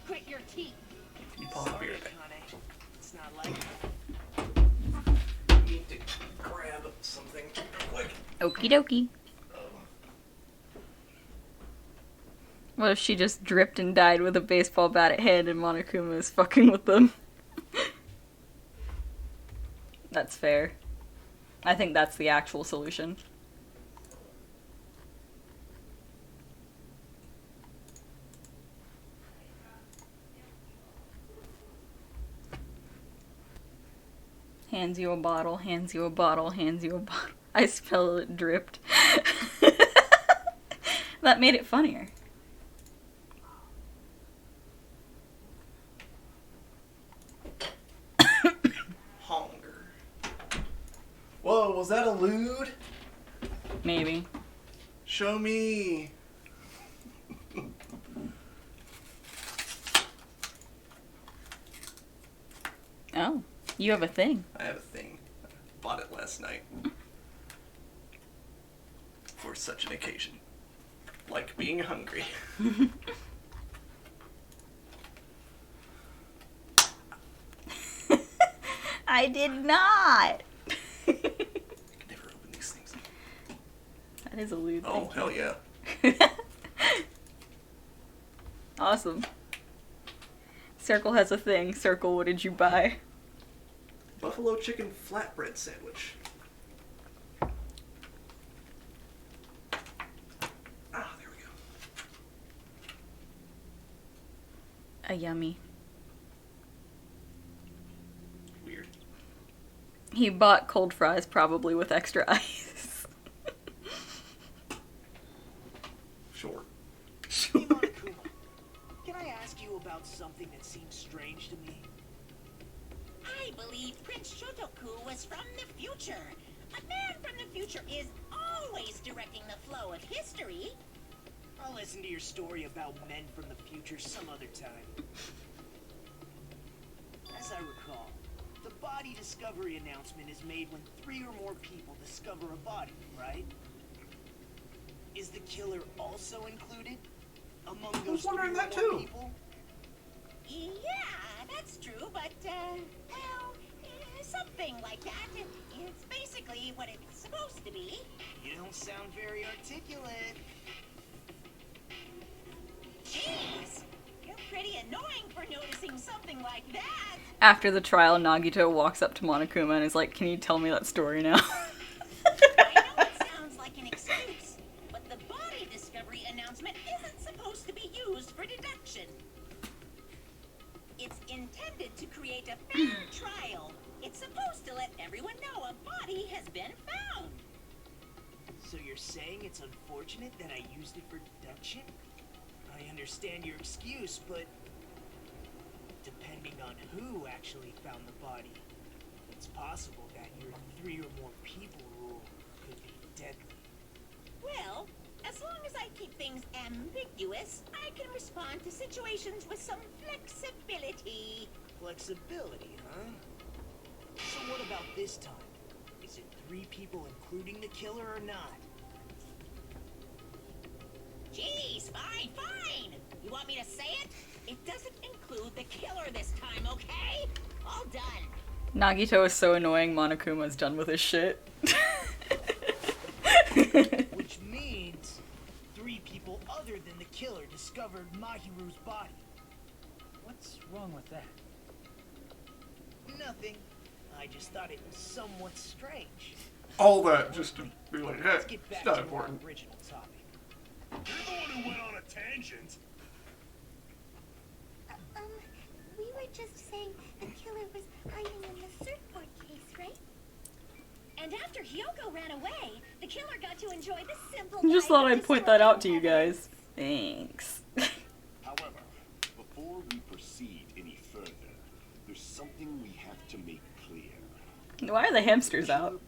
grit your teeth. Pause Sorry, here. Kane. It's not like I need to grab something real quick. Okie dokie. What if she just dripped and died with a baseball bat at hand and Monokuma is fucking with them? That's fair. I think that's the actual solution. Hands you a bottle, hands you a bottle, hands you a bottle. I spell it dripped. That made it funnier. Hunger. Whoa, was that a lewd? Maybe. Show me. Oh, you have a thing. I have a thing. I bought it last night. For such an occasion. Like being hungry. I did not. I can never open these things. That is a lewd Oh, thing. hell yeah. Awesome. Circle has a thing. Circle, what did you buy? Buffalo chicken flatbread sandwich. Ah, there we go. A yummy. Weird. He bought cold fries, probably with extra ice. Sure. Hey, Monokuma, can I ask you about something that seems strange to me? I believe Prince Shotoku was from the future. A man from the future is always directing the flow of history. I'll listen to your story about men from the future some other time. As I recall, the body discovery announcement is made when 3 or more people discover a body, right? Is the killer also included among those 3 or wondering more that too. people? Yeah, that's true, but, well, something like that. It's basically what it's supposed to be. You don't sound very articulate. Jeez, you're pretty annoying for noticing something like that. After the trial, Nagito walks up to Monokuma and is like, can you tell me that story now? I know it sounds like an excuse, but the body discovery announcement isn't supposed to be used for deduction. It's intended to create a fair trial. It's supposed to let everyone know a body has been found. So you're saying it's unfortunate that I used it for deduction? I understand your excuse, but depending on who actually found the body, it's possible that your 3 or more people rule could be deadly. Well, as long as I keep things ambiguous, I can respond to situations with some flexibility. Flexibility, huh? So what about this time? Is it 3 people including the killer or not? Jeez, fine, fine. You want me to say it? It doesn't include the killer this time, okay? All done. Nagito is so annoying, Monokuma's done with his shit. Which means 3 people other than the killer discovered Mahiru's body. What's wrong with that? Nothing. I just thought it was somewhat strange. All that just to be like, hey, Let's get back it's not to important. our original topic. You're the one who went on a tangent. We were just saying the killer was hiding in the surfboard case, right? And after Hyoko ran away, the killer got to enjoy the simple I just life thought of I'd point that out to you destroying guys. Thanks. However, before we proceed any further, there's something we have to make clear. Why are the hamsters out?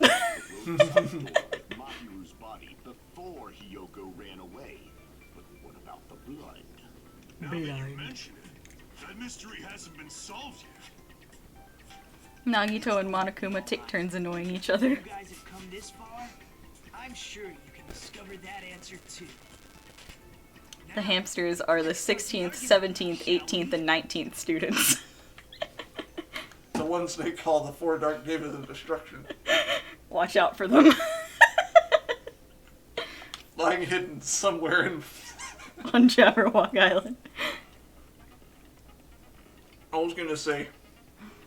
Mahiru's body before Hyoko ran away. But what about the blood? Now that you mention it, that mystery hasn't been solved yet. Nagito and Monokuma take turns annoying each other. You guys have come this far? I'm sure you can discover that answer too. The hamsters are the 16th, 17th, 18th, and 19th students. The ones they call the Four Dark Days of Destruction. Watch out for them. Lying hidden somewhere in... On Jabberwock Island. I was gonna say,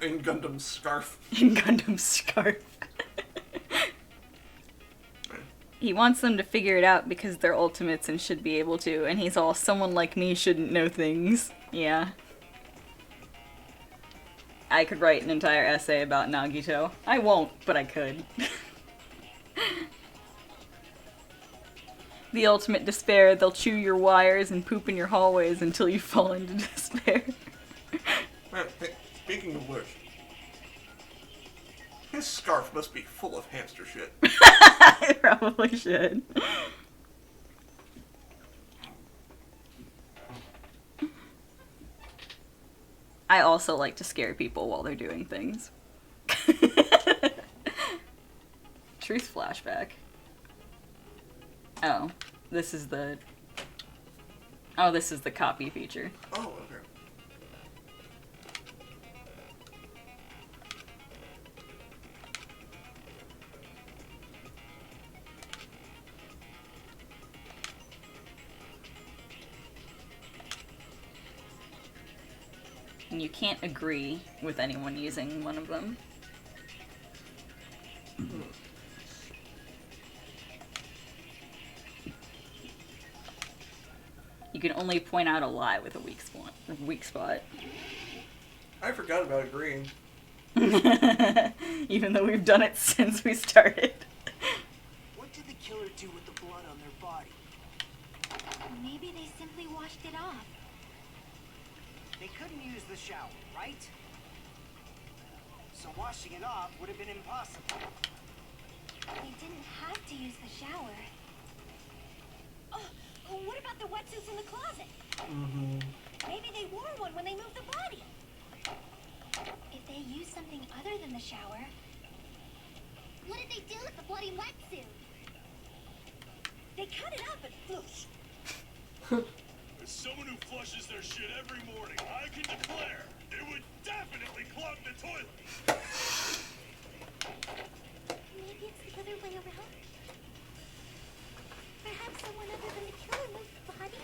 in Gundam's scarf. In Gundam's scarf. He wants them to figure it out because they're ultimates and should be able to, and he's all, someone like me shouldn't know things. Yeah. I could write an entire essay about Nagito. I won't, but I could. The ultimate despair, they'll chew your wires and poop in your hallways until you fall into despair. Man, speaking of which, his scarf must be full of hamster shit. I probably should. I also like to scare people while they're doing things. Truth flashback. Oh, this is the... Oh, this is the copy feature. Oh, okay. And you can't agree with anyone using one of them. You can only point out a lie with a weak spot. I forgot about agreeing. Even though we've done it since we started. What did the killer do with the blood on their body? Maybe they simply washed it off. They couldn't use the shower, right? So washing it off would have been impossible. They didn't have to use the shower. Oh, what about the wetsuits in the closet? Mm-hmm. Maybe they wore one when they moved the body. If they used something other than the shower... What did they do with the bloody wetsuit? They cut it up and whoosh. As someone who flushes their shit every morning, I can declare it would definitely clog the toilet. Maybe it's the other way around. Perhaps someone other than the killer moved the body.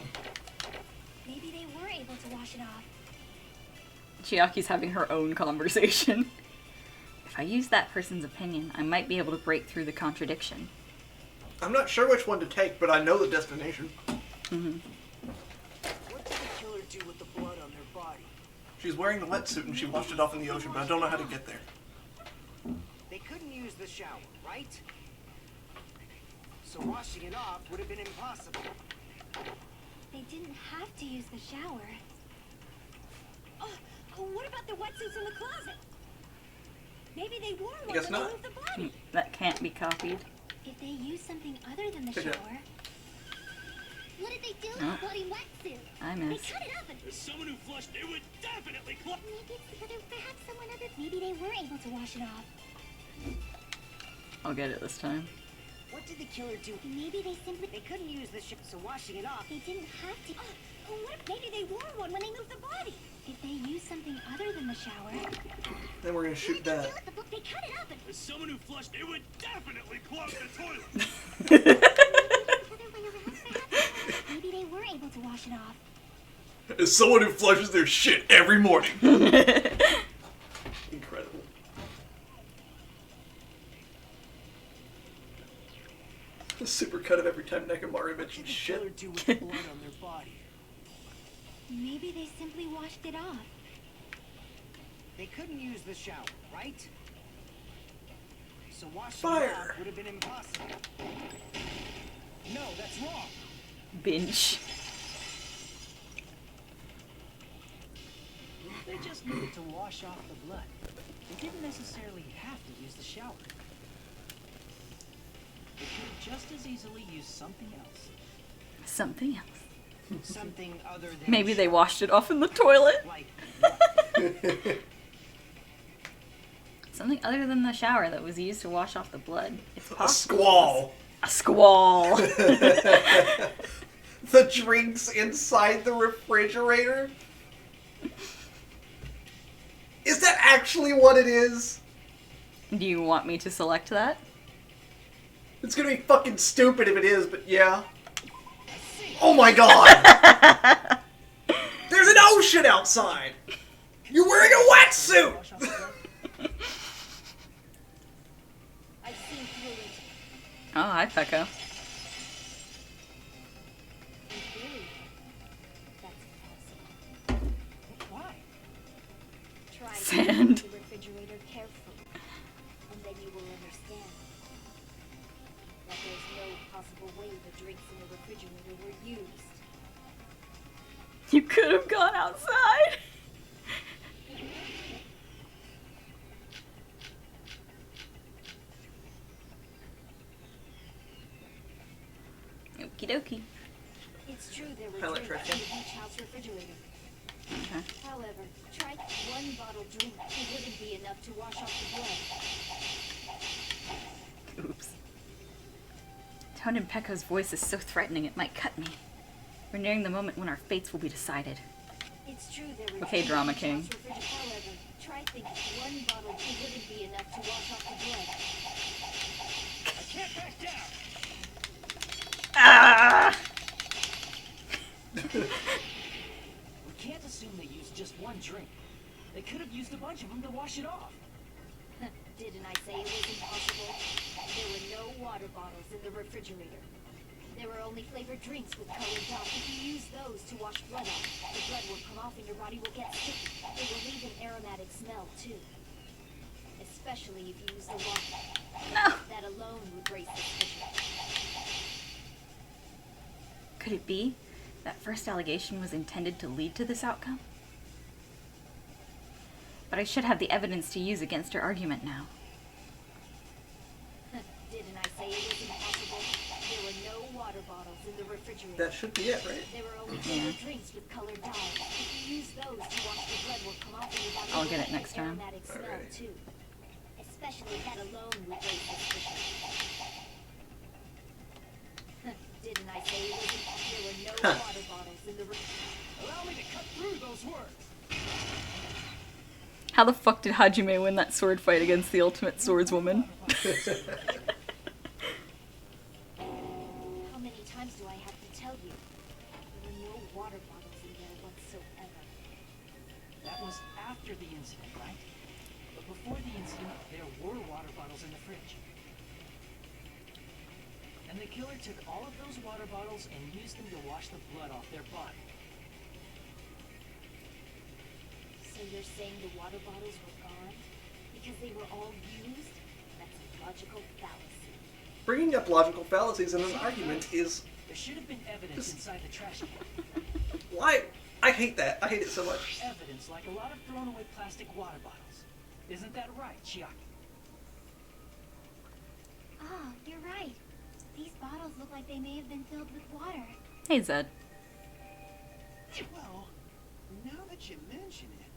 Maybe they were able to wash it off. Chiaki's having her own conversation. If I use that person's opinion, I might be able to break through the contradiction. I'm not sure which one to take, but I know the destination. Mm-hmm. What did the killer do with the blood on their body? She's wearing the wetsuit and she washed it off in the ocean, but I don't know how to get there. They couldn't use the shower, right? So washing it off would have been impossible. They didn't have to use the shower. Oh, what about the wetsuits in the closet? Maybe they wore one Guess when not. they moved the body. That can't be copied. If they used something other than the Take it. shower... What did they do with Oh. the bloody wetsuit? I They missed. cut it up and As someone who flushed, it would definitely clog. Maybe it's the other... Perhaps someone other... Maybe they were able to wash it off. I'll get it this time. What did the killer do? Maybe they simply... They couldn't use the shower, so washing it off. They didn't have to... what if maybe they wore one when they moved the body? If they used something other than the shower... Then we're gonna shoot that. They cut it up and As someone who flushed, it would definitely clog the toilet. The other way around, perhaps. Maybe they were able to wash it off. As someone who flushes their shit every morning. Incredible. A super cut of every time Nekomaru What did mentions the killer shit. do with the blood on their body? Maybe they simply washed it off. They couldn't use the shower, right? So washing it Fire. off would have been impossible. No, that's wrong. Binge. They just needed to wash off the blood. They didn't necessarily have to use the shower. They could have just as easily used something else. Something else. Something other than Maybe they washed it off in the toilet. like Something other than the shower that was used to wash off the blood. It's A possible. squall. A squall. the drinks inside the refrigerator? Is that actually what it is? Do you want me to select that? It's gonna be fucking stupid if it is, but yeah. Oh my god! There's an ocean outside! You're wearing a wetsuit! I've seen through it. Oh, hi, Pekka. In theory, that's impossible. Why? Try Sand. to the refrigerator carefully, and then you will understand that there's no possible way the drinks in the refrigerator were used. You could have gone outside. Okie dokie. It's true there were Pilot drinks Tristan. in the beach house refrigerator. Okay. However, try one bottle drink. It wouldn't be enough to wash off the blood. Oops. Tone in Pekka's voice is so threatening it might cut me. We're nearing the moment when our fates will be decided. It's true there were Okay, drinks Drama in the King. house refrigerator. However, try thinking one bottle. It wouldn't be enough to wash off the blood. I can't back down. Ah! We can't assume they used just one drink. They could have used a bunch of them to wash it off. Didn't I say it was impossible? There were no water bottles in the refrigerator. There were only flavored drinks with colored dots. If you use those to wash blood off, the blood will come off and your body will get sticky. It will leave an aromatic smell, too. Especially if you use the water. No. That alone would raise suspicion. Could it be that first allegation was intended to lead to this outcome? But I should have the evidence to use against her argument now. Didn't I say it was impossible? There were no water bottles in the refrigerator. That should be it, right? There were only flavored drinks with colored dyes. If you use those to wash the blood will come off and your body I'll will get it an next time. aromatic smell, Alright. too. Especially that alone would raise suspicion. Didn't I say it was impossible? There were no water bottles in the Allow me to cut through those words. How the fuck did Hajime win that sword fight against the ultimate swordswoman? How many times do I have to tell you? There were no water bottles in there whatsoever. That was after the incident, right? But before the incident, there were water bottles in the fridge. And the killer took all of those water bottles and used them to wash the blood off their body. So you're saying the water bottles were gone? Because they were all used? That's a logical fallacy. Bringing up logical fallacies in an argument is... There should have been evidence Just- inside the trash can. Why? I hate that. I hate it so much. Evidence like a lot of thrown away plastic water bottles. Isn't that right, Chiaki? Oh, you're right. These bottles look like they may have been filled with water. Hey, Zed. Well, now that you mention it,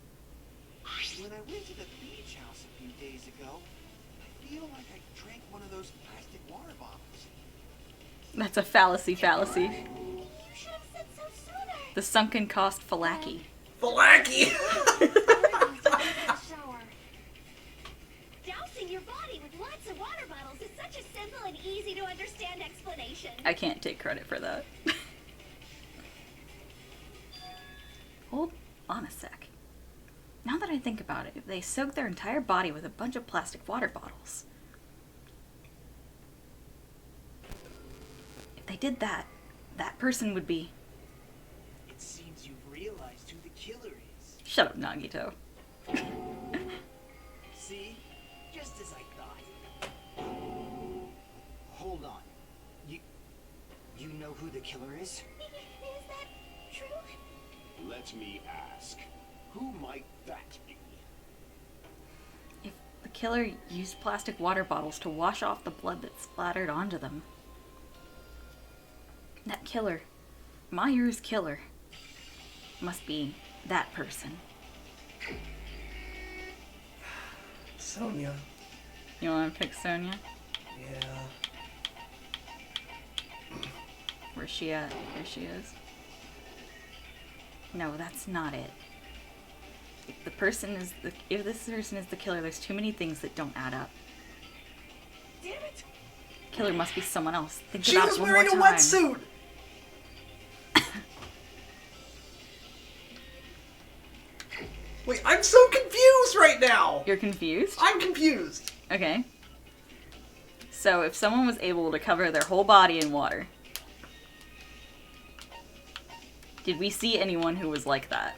when I went to the beach house a few days ago, I feel like I drank one of those plastic water bottles. That's a fallacy. You should have said so sooner. The sunken cost Falaki. Falaki! Shower. Dousing your body with lots of water bottles is such a simple and easy to understand explanation. I can't take credit for that. Hold on a sec. Now that I think about it, if they soaked their entire body with a bunch of plastic water bottles. If they did that, that person would be... It seems you've realized who the killer is. Shut up, Nagito. See? Just as I thought. Hold on. You know who the killer is? Is that true? Let me ask. Who might that be? If the killer used plastic water bottles to wash off the blood that splattered onto them, that killer, Mayu's killer, must be that person. Sonia. You want to pick Sonia? Yeah. Where's she at? Here she is. No, that's not it. If this person is the killer, there's too many things that don't add up. Damn it! Killer must be someone else. Think She about was it one wearing a more time. wetsuit! Wait, I'm so confused right now! You're confused? I'm confused! Okay. So if someone was able to cover their whole body in water, did we see anyone who was like that?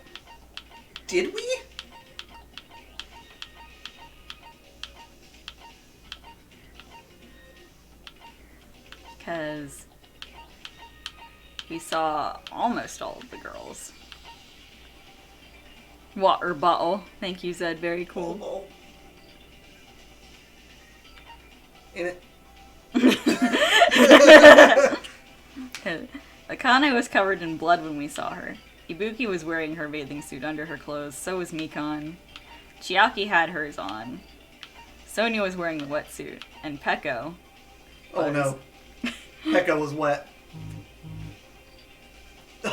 Did we? Because we saw almost all of the girls. Water bottle. Thank you, Zed. Very cool. Oh. In it. Akane was covered in blood when we saw her. Ibuki was wearing her bathing suit under her clothes, so was Mikan. Chiaki had hers on. Sonia was wearing the wetsuit, and Peko Oh no. Pekka was wet.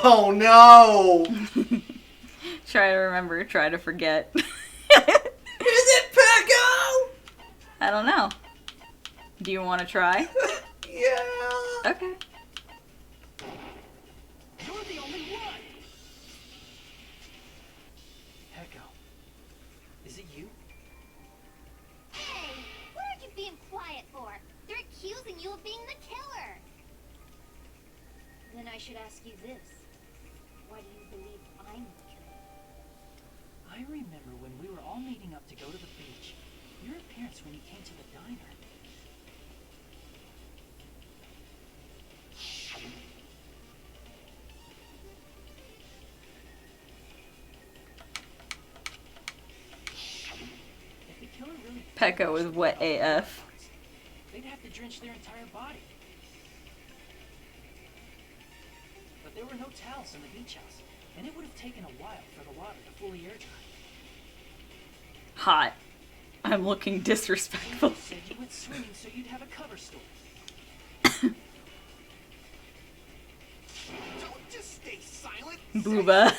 Oh no! Try to remember, try to forget. Is it Pekka? I don't know. Do you want to try? Yeah. Okay. You're the only one! Echo. Is it you? Hey, what are you being quiet for? They're accusing you of being the killer. Then I should ask you this. Why do you believe I'm the killer? I remember when we were all meeting up to go to the beach. Your appearance when you came to the diner. If the killer really Peko was wet AF. they'd have to drench their entire body. But there were no towels in the beach house, and it would have taken a while for the water to fully air dry. Hot. I'm looking disrespectful. You said you went swimming so you'd have a cover story. Don't just stay silent! Booba.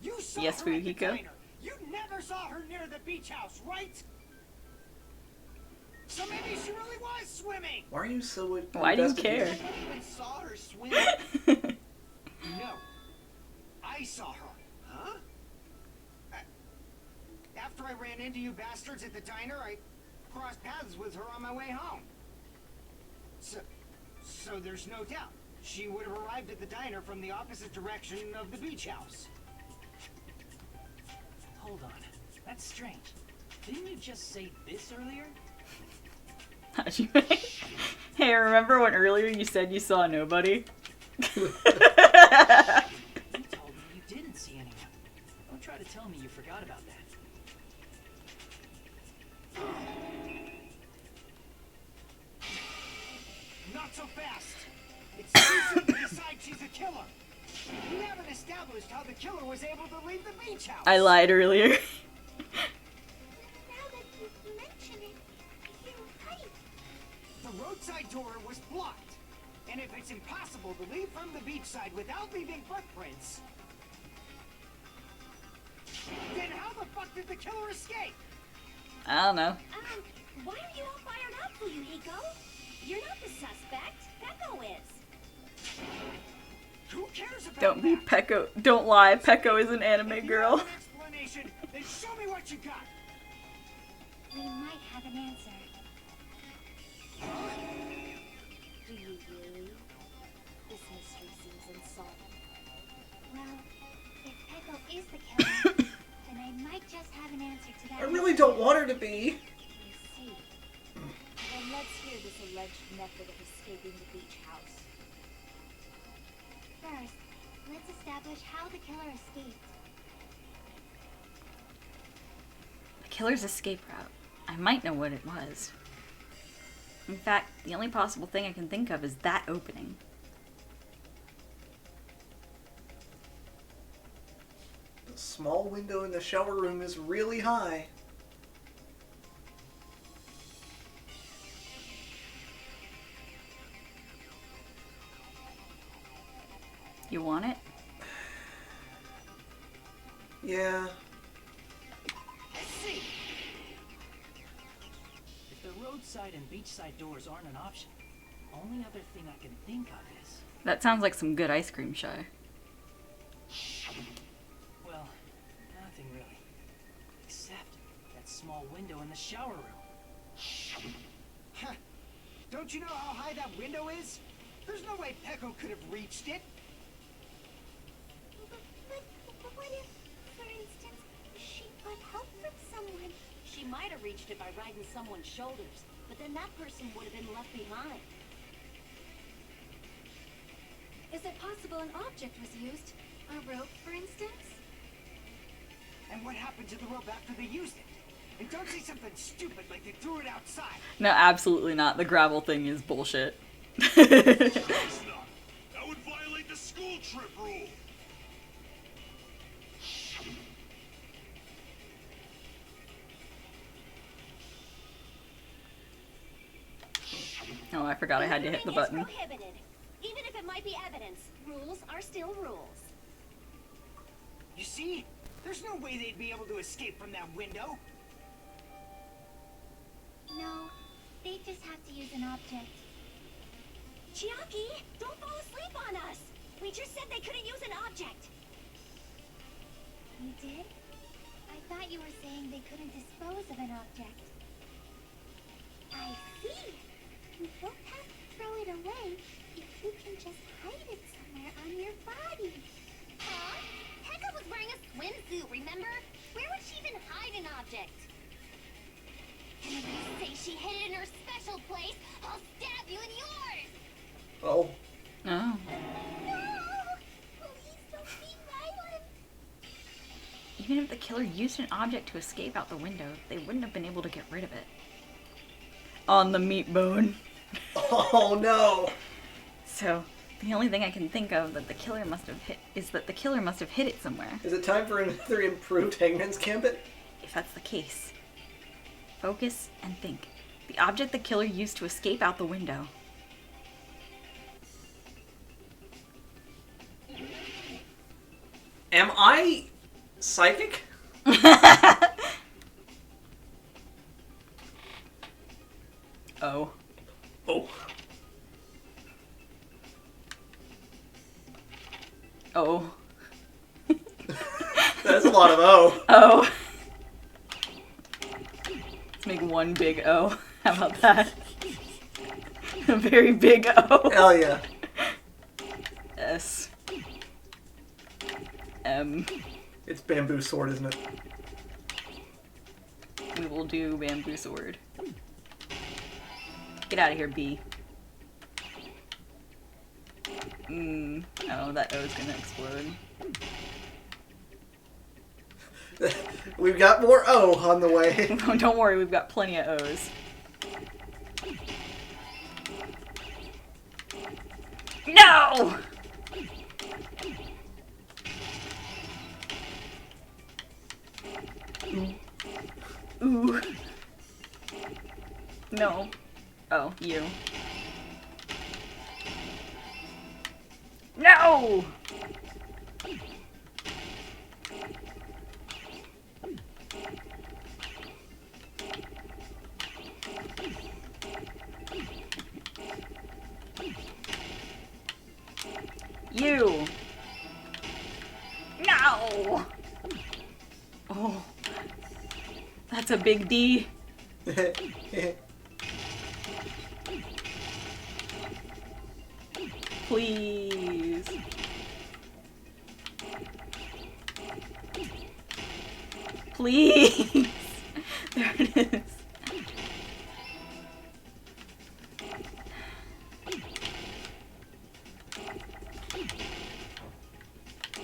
You saw Yes, her at the Fujiko? diner. You never saw her near the beach house, right? So maybe she really was swimming! Why are you so Why do you invested care? here? You even saw her swim? No. I saw her. Huh? After I ran into you bastards at the diner, I crossed paths with her on my way home. So there's no doubt. She would have arrived at the diner from the opposite direction of the beach house. Hold on. That's strange. Didn't you just say this earlier? How'd you Hey, remember when earlier you said you saw nobody? You told me you didn't see anyone. Don't try to tell me you forgot about that. Not so fast. It's too soon to decide she's a killer. We haven't established how the killer was able to leave the beach house. I lied earlier. Now that you mention it, you're right. The roadside door was blocked. And if it's impossible to leave from the beachside without leaving footprints, then how the fuck did the killer escape? I don't know. Why are you all fired up, Fuyuhiko? You're not the suspect. Peko is. Who cares about Don't be that? Peko. Don't lie. Peko is an anime If you girl. have an explanation, then show me what you got. We might have an answer. Do you really? This mystery seems unsolvable. Well, if Peko is the killer, then I might just have an answer to that. I really don't want her to be. You see. Then let's hear this alleged method of escaping the beach house. First, let's establish how the killer escaped. The killer's escape route. I might know what it was. In fact, the only possible thing I can think of is that opening. The small window in the shower room is really high. You want it? Yeah. Let's see. If the roadside and beachside doors aren't an option, only other thing I can think of is... That sounds like some good ice cream show. Well, nothing really. Except that small window in the shower room. Huh. Don't you know how high that window is? There's no way Pecco could have reached it. But what if, for instance, she got help from someone? She might have reached it by riding someone's shoulders, but then that person would have been left behind. Is it possible an object was used? A rope, for instance? And what happened to the rope after they used it? And don't say something stupid like they threw it outside. No, absolutely not. The gravel thing is bullshit. Of course not. That would violate the school trip rule. Oh, I forgot I had to hit the button. It's prohibited. Even if it might be evidence, rules are still rules. You see? There's no way they'd be able to escape from that window. No, they just have to use an object. Chiaki, don't fall asleep on us. We just said they couldn't use an object. You did? I thought you were saying they couldn't dispose of an object. I see. You don't have to throw it away if you can just hide it somewhere on your body. Huh? Pekka was wearing a swimsuit, remember? Where would she even hide an object? And if you say she hid it in her special place, I'll stab you in yours! Oh. Oh. No! Please don't be violent! Even if the killer used an object to escape out the window, they wouldn't have been able to get rid of it. On the meat bone. Oh no! So, the only thing I can think of that the killer must have hit is that the killer must have hid it somewhere. Is it time for another improved Hangman's Gambit? If that's the case, focus and think. The object the killer used to escape out the window. Am I psychic? Oh. Oh. Oh. That's a lot of O. Oh. Let's make one big O. How about that? A very big O. Hell yeah. S. M. It's bamboo sword, isn't it? We will do bamboo sword. Get out of here, B. Oh, that O's gonna explode. We've got more O on the way. Don't worry, we've got plenty of O's. No! Ooh. No. Oh, you. No! You! No! Oh. That's a big D. Please. Please. There it is.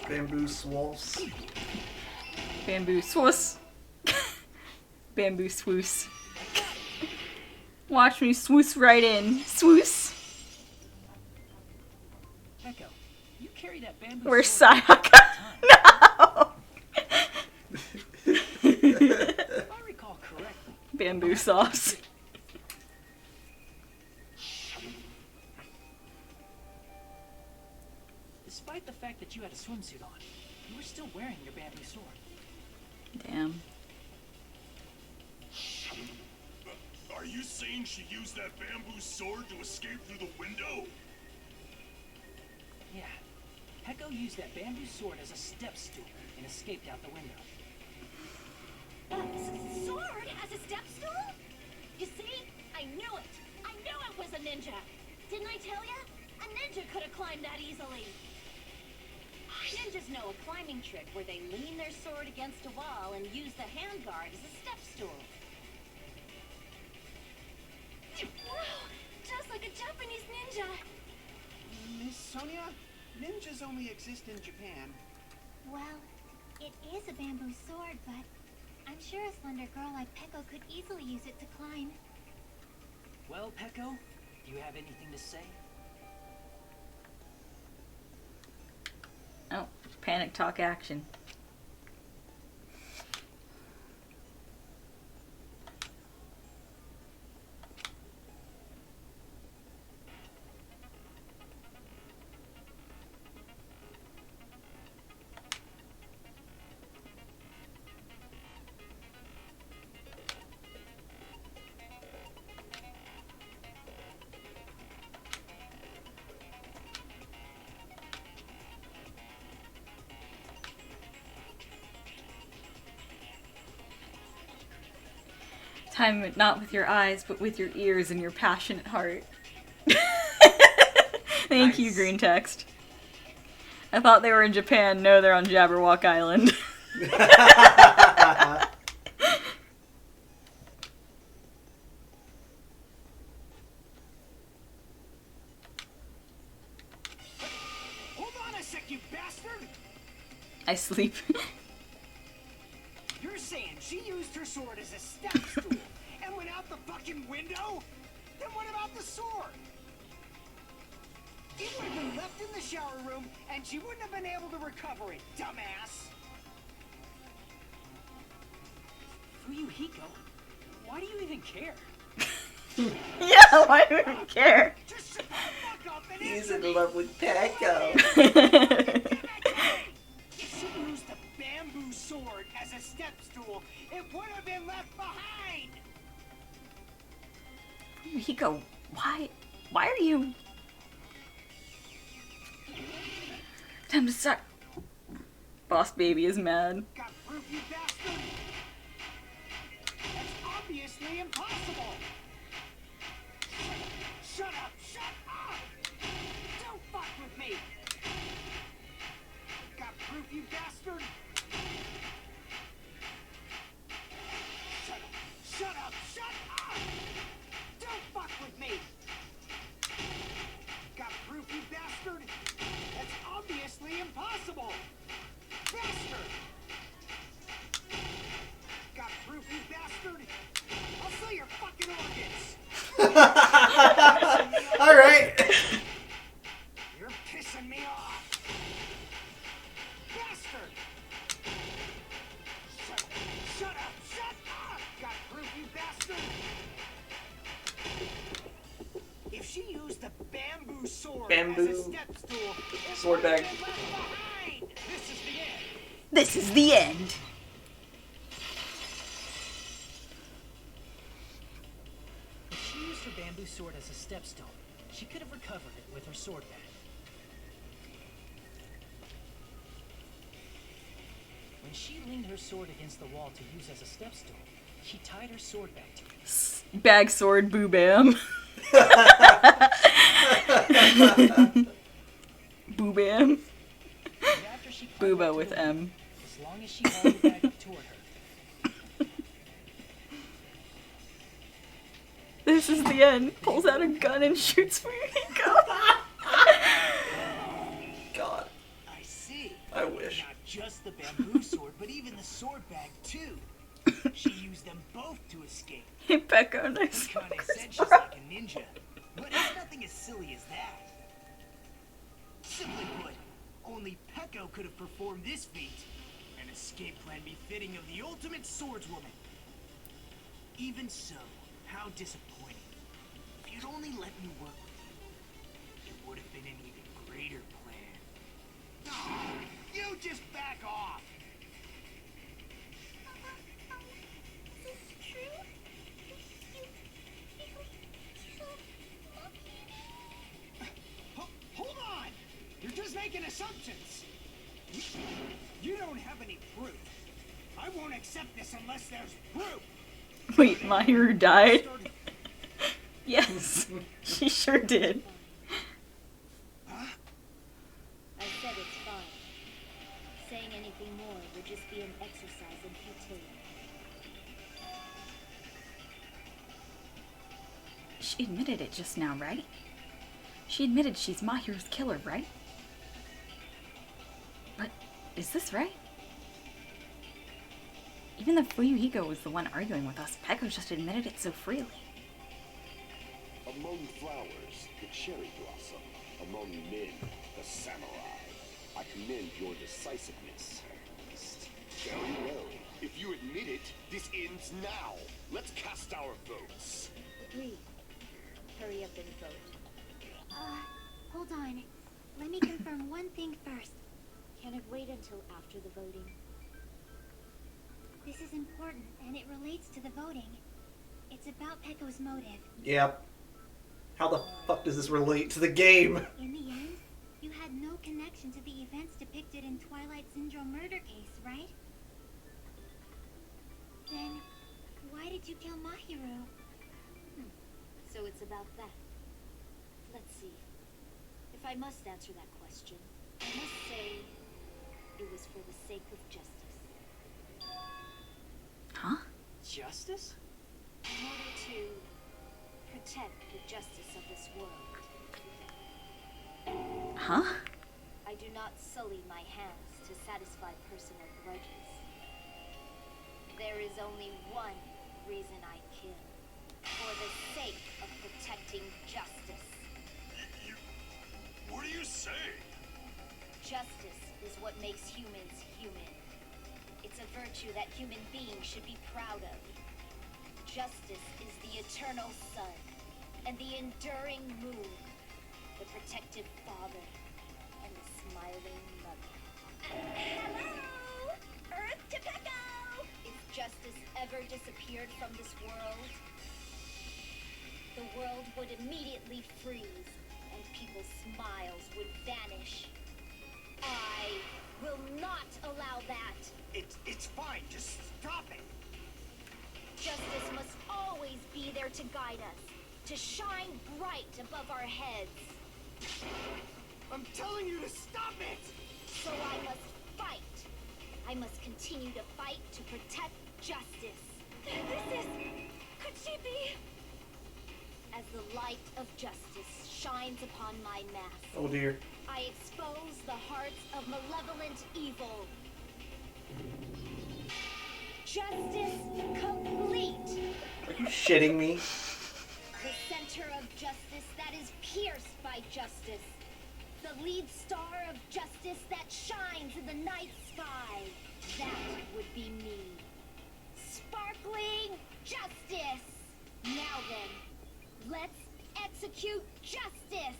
Bamboo swolls. Bamboo swoos. Bamboo swoos. Watch me swoos right in. Swoos. Pecco, you carry that bamboo Where's sword Sayaka? No! If I recall correctly, Bamboo sauce. Despite the fact that you had a swimsuit on, you were still wearing your bamboo sword. Damn. Are you saying she used that bamboo sword to escape through the window? Yeah. Peko used that bamboo sword as a step stool and escaped out the window. Sword as a step stool? You see? I knew it. I knew it was a ninja. Didn't I tell ya? A ninja could have climbed that easily. Ninjas know a climbing trick where they lean their sword against a wall and use the handguard as a step stool. Wow, just like a Japanese ninja. Miss Sonia, ninjas only exist in Japan. Well, it is a bamboo sword, but I'm sure a slender girl like Peko could easily use it to climb. Well, Peko, do you have anything to say? Oh, panic talk action. Time it not with your eyes, but with your ears and your passionate heart. Thank you, green text. I thought they were in Japan. No, they're on Jabberwock Island. Hold on a sec, you bastard! I sleep. You're saying she used her sword as a step stool and went out the fucking window? Then what about the sword? It would have been left in the shower room and she wouldn't have been able to recover it, dumbass! Fuyuhiko, why do you even care? Yeah, why do we care? Just shut the fuck up and He's answer in me! love with Peko. If she used the bamboo sword as a step stool, it would have been left behind! Hiko, why are you... Time to start. Boss baby is mad. Got proof, you bastard? That's obviously impossible! Shut up! Shut up! Don't fuck with me! Got proof, you bastard? Shut up! Shut up! Shut up! Don't fuck with me! Got proof, you bastard? That's obviously impossible! Bastard! Got proof, you bastard? I'll sell your fucking organs! Alright. You're pissing me off! Bastard! Shut up! Shut up! Got proof, you bastard? If she used the bamboo sword as a step stool, it Sword would have bag. been left behind. This is the end. This is the end. If she used her bamboo sword as a step stool, she could have recovered it with her sword bag. When she leaned her sword against the wall to use as a step stool, she tied her sword back to it. Bag sword boo bam. Boo bam. And after she climbed Booba up to with the M. window, as long as she held the bag up toward her, This is the end. Pulls out a gun and shoots Fuyuhiko. God, I see. I wish. Not just the bamboo sword, but even the sword bag too. She used them both to escape. Hey, Peko, nice. Kinda focus, said she's bro. like a ninja, but it's nothing as silly as that. Simply put, only Peko could have performed this feat. An escape plan befitting of the ultimate swordswoman. Even so, how disappointing. If you'd only let me work with you, it would have been an even greater plan. making assumptions. You don't have any proof. I won't accept this unless there's proof. Wait, Mahiru died? Yes, she sure did. I said it's fine. Saying anything more would just be an exercise in futility. She admitted it just now, right? She admitted she's Mahiru's killer, right? But is this right? Even though Fuyuhiko was the one arguing with us, Peko just admitted it so freely. Among flowers, the cherry blossom. Among men, the samurai. I commend your decisiveness. Very well. If you admit it, this ends now. Let's cast our votes. Agreed. Hurry up and vote. Hold on. Let me confirm one thing first. Can it wait until after the voting? This is important, and it relates to the voting. It's about Peko's motive. Yep. How the fuck does this relate to the game? In the end, you had no connection to the events depicted in Twilight Syndrome murder case, right? Then, why did you kill Mahiru? So it's about that. Let's see. If I must answer that question, I must say it was for the sake of justice. Huh? Justice? In order to protect the justice of this world. Huh? I do not sully my hands to satisfy personal grudges. There is only one reason I kill. For the sake of protecting justice. What are you saying? Justice is what makes humans human. It's a virtue that human beings should be proud of. Justice is the eternal sun and the enduring moon, the protective father and the smiling mother. Hello! Earth to Peko! If justice ever disappeared from this world, the world would immediately freeze and people's smiles would vanish. I will not allow that. It's fine. Just stop it. Justice must always be there to guide us, to shine bright above our heads. I'm telling you to stop it. So I must fight. I must continue to fight to protect justice. Could she be? As the light of justice shines upon my mask, Oh dear. I expose the hearts of malevolent evil. Justice complete. Are you shitting me? The center of justice that is pierced by justice. The lead star of justice that shines in the night sky. That would be me. Sparkling justice. Now then, let's execute justice.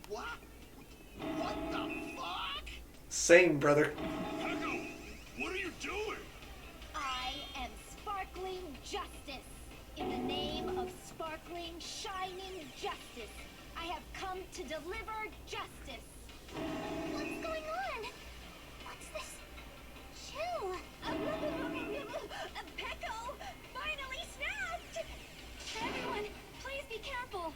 What? What the fuck? Same, brother. Peko, what are you doing? I am sparkling justice. In the name of sparkling, shining justice, I have come to deliver justice. What's going on? What's this? Chill. Peko finally snapped! Everyone, please be careful.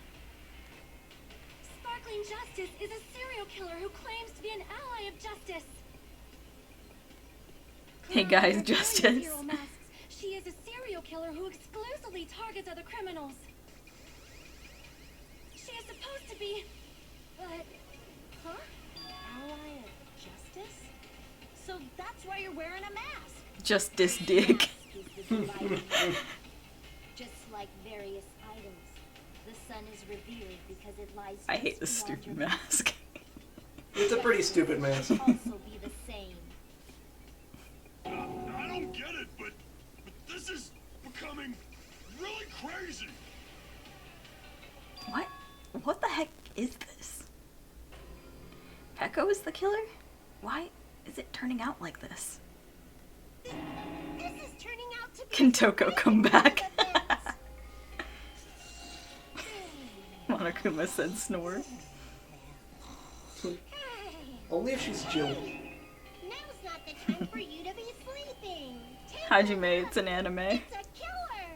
Sparkling Justice is a serial killer who claims to be an ally of justice. Hey guys, We're carrying justice. hero masks. She is a serial killer who exclusively targets other criminals. She is supposed to be... But... Huh? Ally of justice? So that's why you're wearing a mask. Justice dig. Is the dividing line. Just like various items, the sun is revered because it lies. I hate this just beyond stupid your mask. It's a pretty stupid mask. also be the same. I don't get it, but this is becoming really crazy. What? What the heck is this? Peko is the killer? Why is it turning out like this? This is turning out to be... Can Toko come back? Monokuma said snore. Only if she's Jill. Now's not the time for you to be sleeping. Take Hajime, a it's an anime. It's a killer.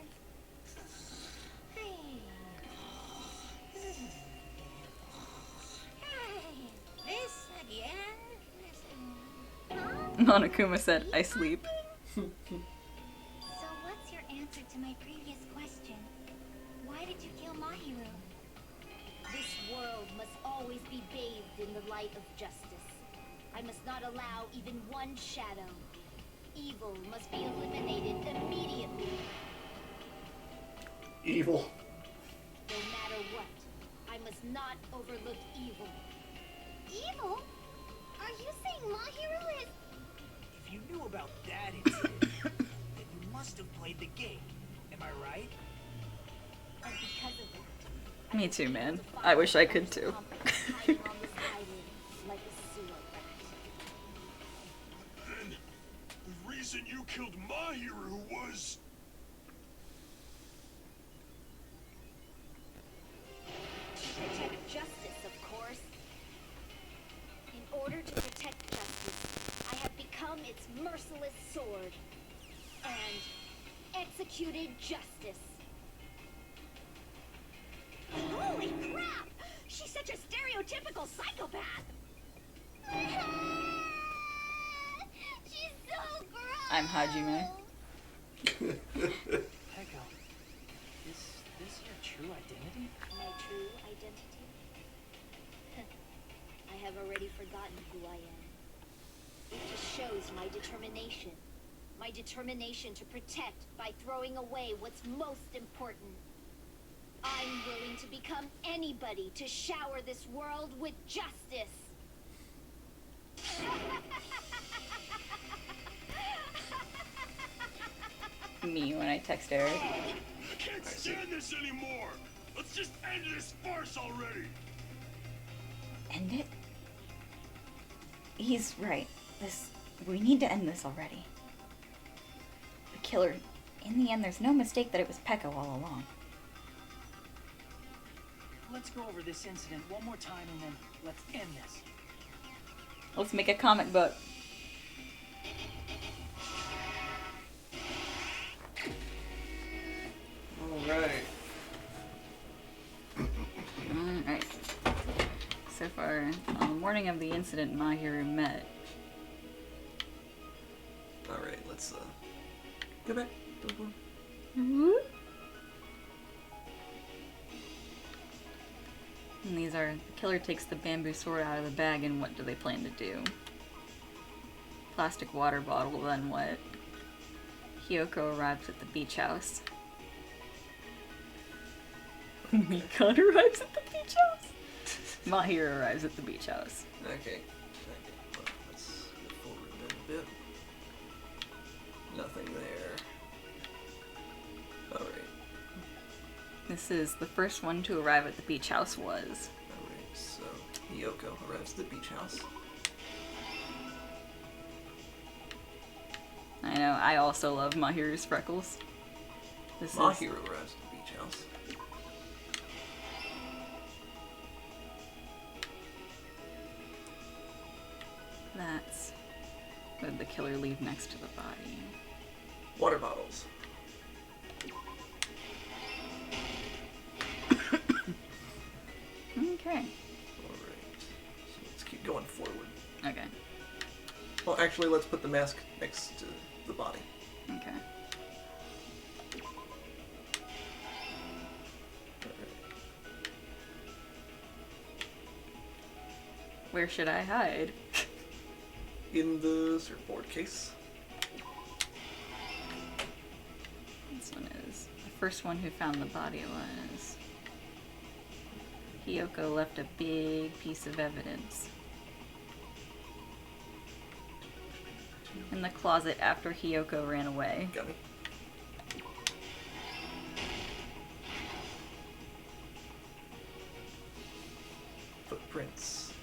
This again? Huh? Monokuma said, I sleep. So what's your answer to my previous question? Why did you kill Mahiru? This world must always be bathed in the light of justice. I must not allow even one shadow. Evil must be eliminated immediately. Evil. No matter what, I must not overlook evil. Evil? Are you saying Mahiru is... If you knew about that incident, then you must have played the game. Am I right? And because of that, Me too, man. I wish I could too. hiding on this island like a sewer rat. Then, the reason you killed Mahiru was... To protect justice, of course. In order to protect justice, I have become its merciless sword. And executed justice. Holy crap! She's such a stereotypical psychopath! She's so gross. I'm Hajime. Peko, is this your true identity? My true identity? I have already forgotten who I am. It just shows my determination. My determination to protect by throwing away what's most important. I'm willing to become anybody to shower this world with justice. Me when I text Eric. I can't stand this anymore! Let's just end this farce already! End it? He's right. We need to end this already. The killer, in the end, there's no mistake that it was Peko all along. Let's go over this incident one more time and then let's end this. Let's make a comic book. Alright. Alright. So far, on the morning of the incident, Mahiru met. Alright, let's go back. And these are, the killer takes the bamboo sword out of the bag, and what do they plan to do? Plastic water bottle, then what? Hiyoko arrives at the beach house. Mikon arrives at the beach house? Mahiru arrives at the beach house. Okay. Well, let's go forward a bit. Nothing there. Alright. This is the first one to arrive at the beach house was. Alright, so Hiyoko arrives at the beach house. I know, I also love Mahiru's freckles. This Mahiru is arrives at the beach house. that's where the killer leave next to the body. Water bottles. Okay. Alright. So let's keep going forward. Okay. Well, actually, let's put the mask next to the body. Okay. Where should I hide? In the surfboard case. This one is. The first one who found the body was. Hiyoko left a big piece of evidence in the closet after Hiyoko ran away. Got me. Footprints.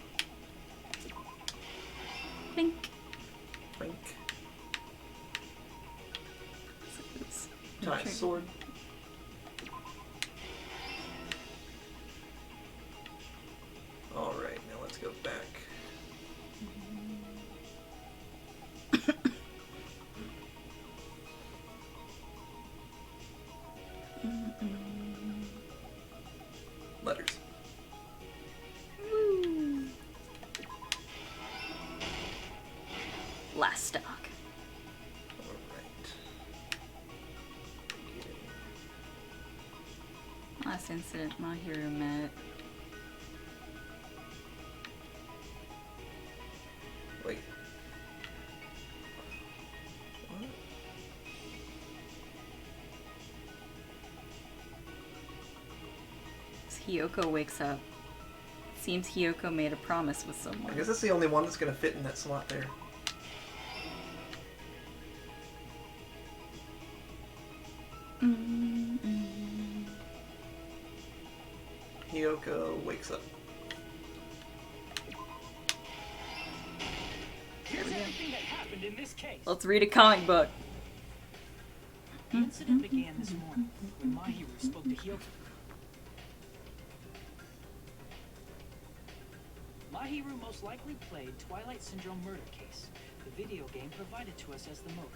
Blink. Blink. This is- Tie sword. Alright, now let's go back. incident Mahiru met. Wait. What? As Hiyoko wakes up, it seems Hiyoko made a promise with someone. I guess that's the only one that's gonna fit in that slot there. Hiyoko wakes up. Here's everything that happened in this case. Let's read a comic book. The incident began this morning when Mahiru spoke to Hiyoko. Mahiru most likely played Twilight Syndrome Murder Case, the video game provided to us as the motive.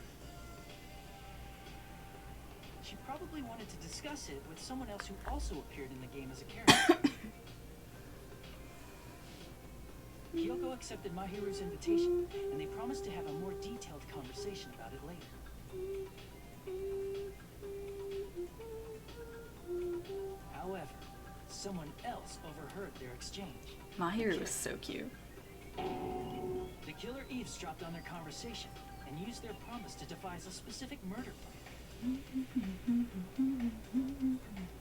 She probably wanted to discuss it with someone else who also appeared in the game as a character. Hiyoko accepted Mahiru's invitation, and they promised to have a more detailed conversation about it later. However, someone else overheard their exchange. Mahiru is so cute. The killer eavesdropped on their conversation and used their promise to devise a specific murder plan.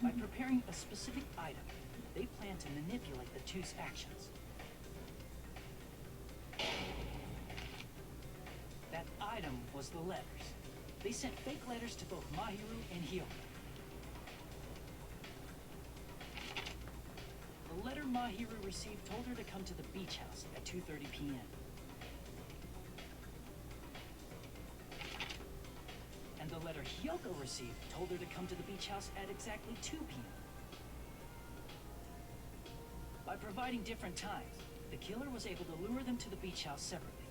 By preparing a specific item, they planned to manipulate the two's actions. That item was the letters. They sent fake letters to both Mahiru and Hiyoko. The letter Mahiru received told her to come to the beach house at 2:30 p.m. And the letter Hiyoko received told her to come to the beach house at exactly 2 p.m. By providing different times, the killer was able to lure them to the beach house separately.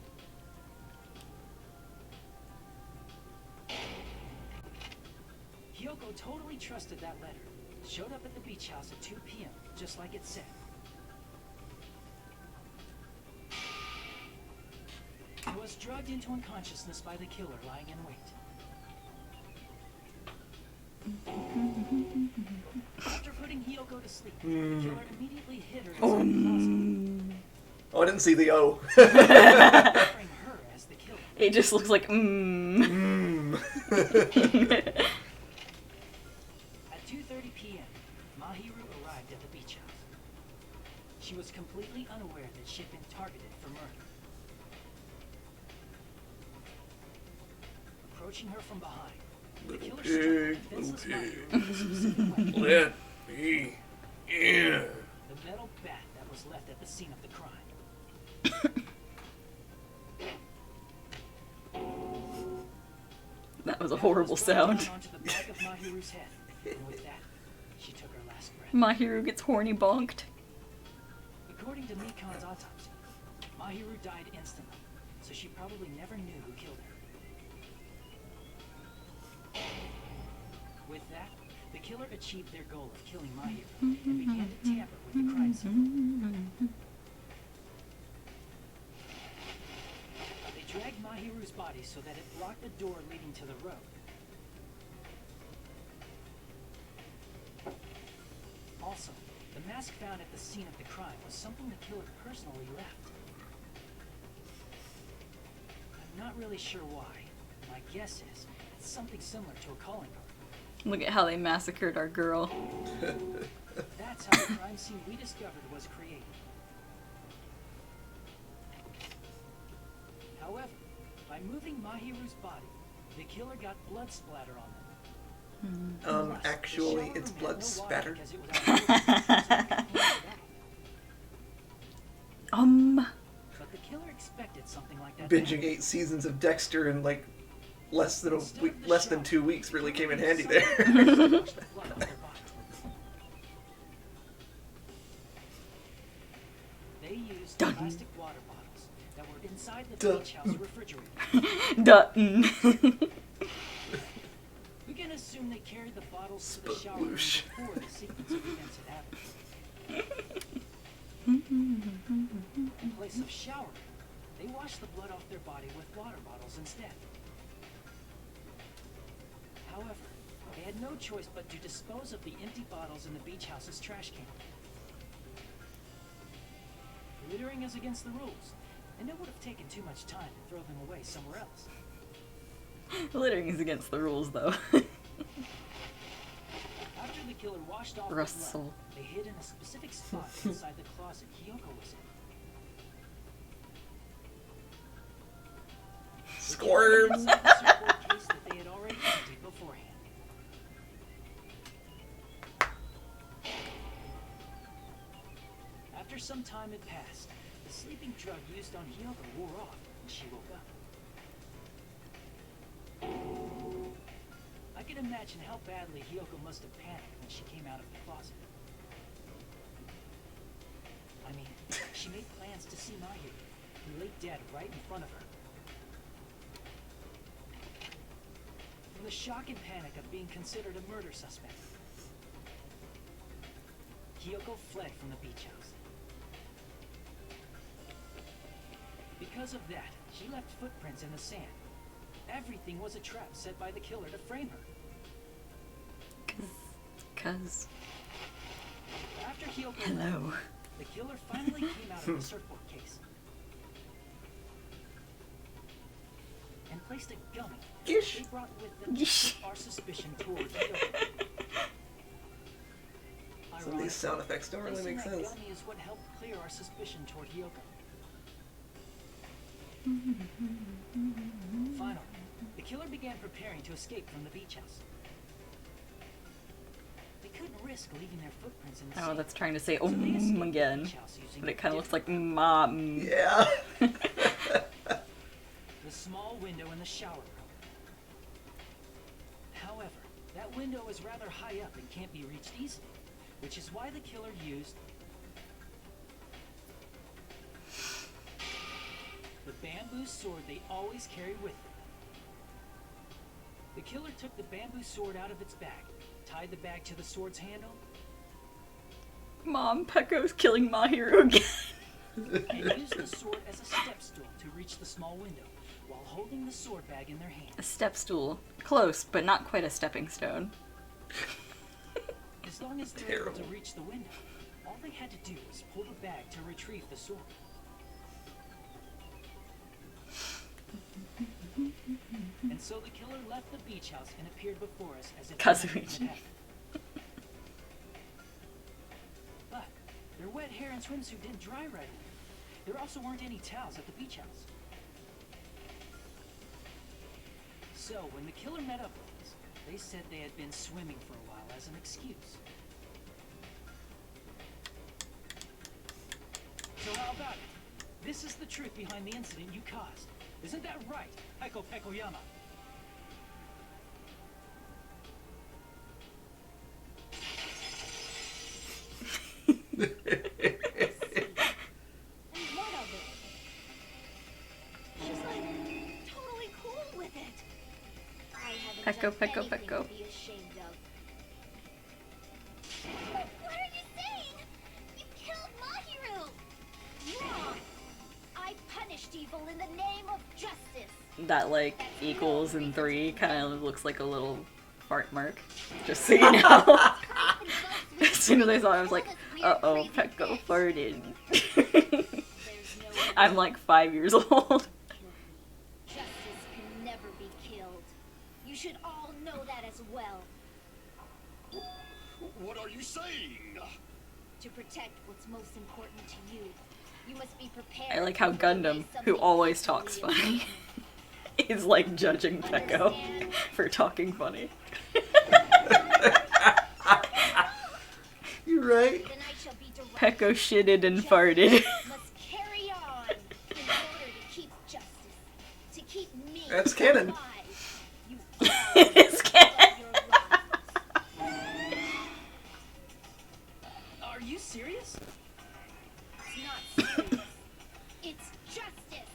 Hiyoko totally trusted that letter, showed up at the beach house at 2 p.m., just like it said. Was drugged into unconsciousness by the killer lying in wait. After putting Hiyoko to sleep, the killer immediately hit her inside the closet. Oh, I didn't see the O. Offering her as the killer. It just looks like At 2:30 p.m., Mahiru arrived at the beach house. She was completely unaware that she'd been targeted for murder. Approaching her from behind, the killer struck the defenseless Mahiru with a specific weapon. Let me in. The metal bat that was left at the scene of the crime. that was a horrible sound. Onto the back of Mahiru's head, and with that, she took her last breath. Mahiru gets horny bonked. According to Mikan's autopsy, Mahiru died instantly, so she probably never knew who killed her. With that, the killer achieved their goal of killing Mahiru and began to tamper with the crime scene. They dragged Mahiru's body so that it blocked the door leading to the road. Also, the mask found at the scene of the crime was something the killer personally left. I'm not really sure why. My guess is it's something similar to a calling card. Look at how they massacred our girl. That's how the crime scene we discovered was created. However, by moving Mahiru's body, the killer got blood splatter on them. Plus, the Actually, shower it's room blood had no water spattered. because it was outdoors. But the killer expected something like that. to Binging happen. 8 seasons of Dexter in like less than Instead of the less than shower, 2 weeks really came in handy someone there. washed the blood off their body. They used Dun. plastic water bottles that were inside the Dun. beach house refrigerator. Dutton. We can assume they carried the bottles to the shower room Sploosh. before the sequence of events had happened. In place of showering, they washed the blood off their body with water bottles instead. However, They had no choice but to dispose of the empty bottles in the beach house's trash can. Littering is against the rules, and it would have taken too much time to throw them away somewhere else. Littering is against the rules, though. After the killer washed off the Russell. blood, they hid in a specific spot inside the closet Hiyoko was in. Squirm! Inside the surfboard case that they had already emptied beforehand. After some time had passed, the sleeping drug used on Hiyoko wore off and she woke up. I can imagine how badly Hiyoko must have panicked when she came out of the closet. I mean, she made plans to see Mahiru, who lay dead right in front of her. From the shock and panic of being considered a murder suspect, Hiyoko fled from the beach house. Because of that, she left footprints in the sand. Everything was a trap set by the killer to frame her. Cause. After Hiyoko Hello. left, the killer finally came out of the surfboard case and placed a gummy Gish. they brought with them to Gish. put our suspicion toward Hiyoko. Some of these sound effects don't really Placing make that sense. gummy is what helped clear our suspicion toward Hiyoko. Finally, the killer began preparing to escape from the beach house. They couldn't risk leaving their footprints in the Oh, sand, that's trying to say so they escaped the again. beach house using But a it kind of looks like different mom. Yeah. the small window in the shower room. However, that window is rather high up and can't be reached easily, which is why the killer used the bamboo sword they always carry with them. The killer took the bamboo sword out of its bag, tied the bag to the sword's handle, Mom, Pekko's killing Mahiru again. and used the sword as a step stool to reach the small window, while holding the sword bag in their hand. A step stool. Close, but not quite a stepping stone. As long as they were able to reach the window, all they had to do was pull the bag to retrieve the sword. And so the killer left the beach house and appeared before us as if nothing had Kazuichi. happened. But their wet hair and swimsuit didn't dry right away. There also weren't any towels at the beach house. So when the killer met up with us, they said they had been swimming for a while as an excuse. So how about it? This is the truth behind the incident you caused. Isn't that right, Peko Pekoyama? And what of it? She's like totally cool with it. I haven't Pecco, done Pecco, anything Pecco. to be ashamed of. What are you saying? You killed Mahiru! Wrong! I punished evil in the name of justice. That, like, equals in 3 kind of looks like a little fart mark. Just so you know. As soon as I saw it, I was like, uh-oh, Pekko farted. I'm like 5 years old. Justice can never be killed. You should all know that as well. What are you saying? To protect what's most important to you, you must be prepared. I like how to face Gundam, who something always talks equally funny, is like judging Pekko Understand? for talking funny. You're right. The night shall be direct. Pekko shitted and farted. Must carry on in order to keep justice, to keep me That's canon. alive. You all It is canon. love your lives. Are you serious? It's not serious. It's justice.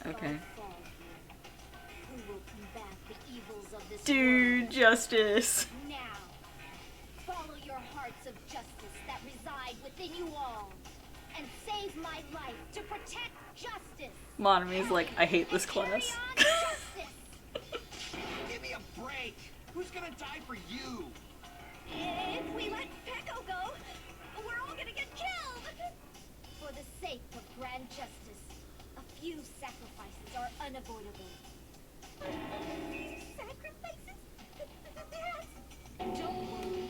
If Okay. I fall here, who will combat the evils of this Dude, world? justice. Now, follow your hearts of justice that reside within you all, and save my life to protect justice. Monomi's like, I hate this class. Carry on justice. Give me a break. Who's gonna die for you? If we let Pecco go, we're all gonna get killed! For the sake of grand justice, a few sacrifices are unavoidable. Sacrifices? Don't worry.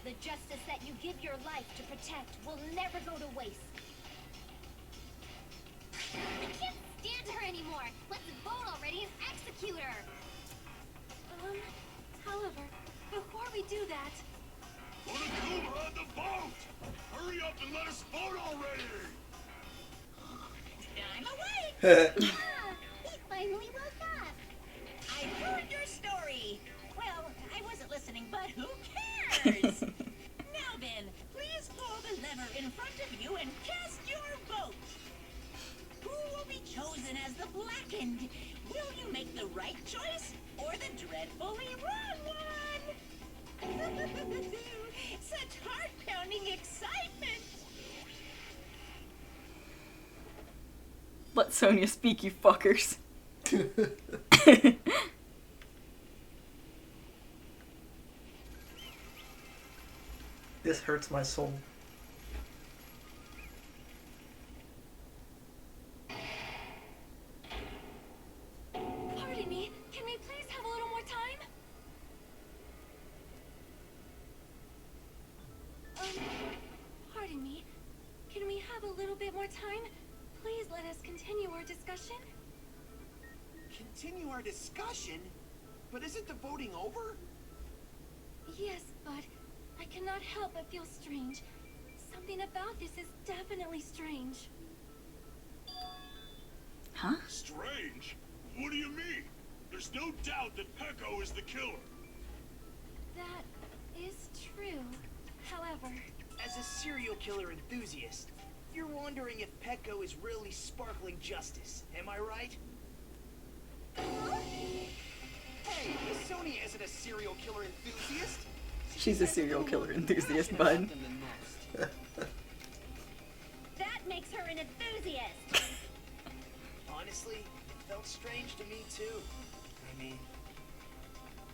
The justice that you give your life to protect will never go to waste. I can't stand her anymore. Let's vote already and execute her. However, before we do that, Put a cooler on the boat! Hurry up and let us vote already! I'm awake! He finally woke up. I heard your story. Well, I wasn't listening, but who cares? Now then, please pull the lever in front of you and cast your vote. Who will be chosen as the blackened? Will you make the right choice or the dreadfully wrong one? Such heart-pounding excitement! Let Sonia speak, you fuckers. This hurts my soul. pardon me, can we please have a little more time? Pardon me, can we have a little bit more time? Please let us continue our discussion. Continue our discussion? But isn't the voting over? Yes, but I cannot help but feel strange. Something about this is definitely strange. Huh? Strange? What do you mean? There's no doubt that Pecco is the killer. That is true. However, As a serial killer enthusiast, you're wondering if Pecco is really sparkling justice, am I right? Hey, Miss Sonia isn't a serial killer enthusiast. She's a serial killer enthusiast, bud. That makes her an enthusiast. Honestly, it felt strange to me too. I mean,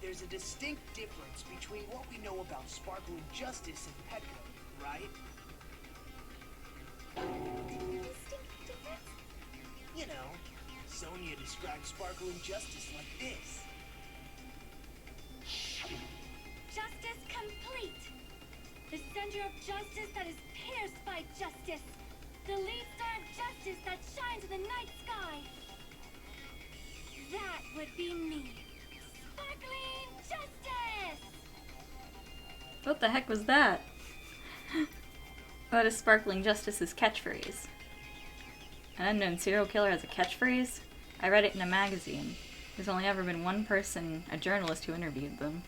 there's a distinct difference between what we know about sparkling justice and Pecco, right? Distinct difference? You know, Sonia described sparkling justice like this. justice complete. The center of justice that is pierced by justice. The lead star of justice that shines in the night sky. That would be me. Sparkling justice! What the heck was that? That is Sparkling Justice's catchphrase. An unknown serial killer has a catchphrase? I read it in a magazine. There's only ever been one person, a journalist, who interviewed them.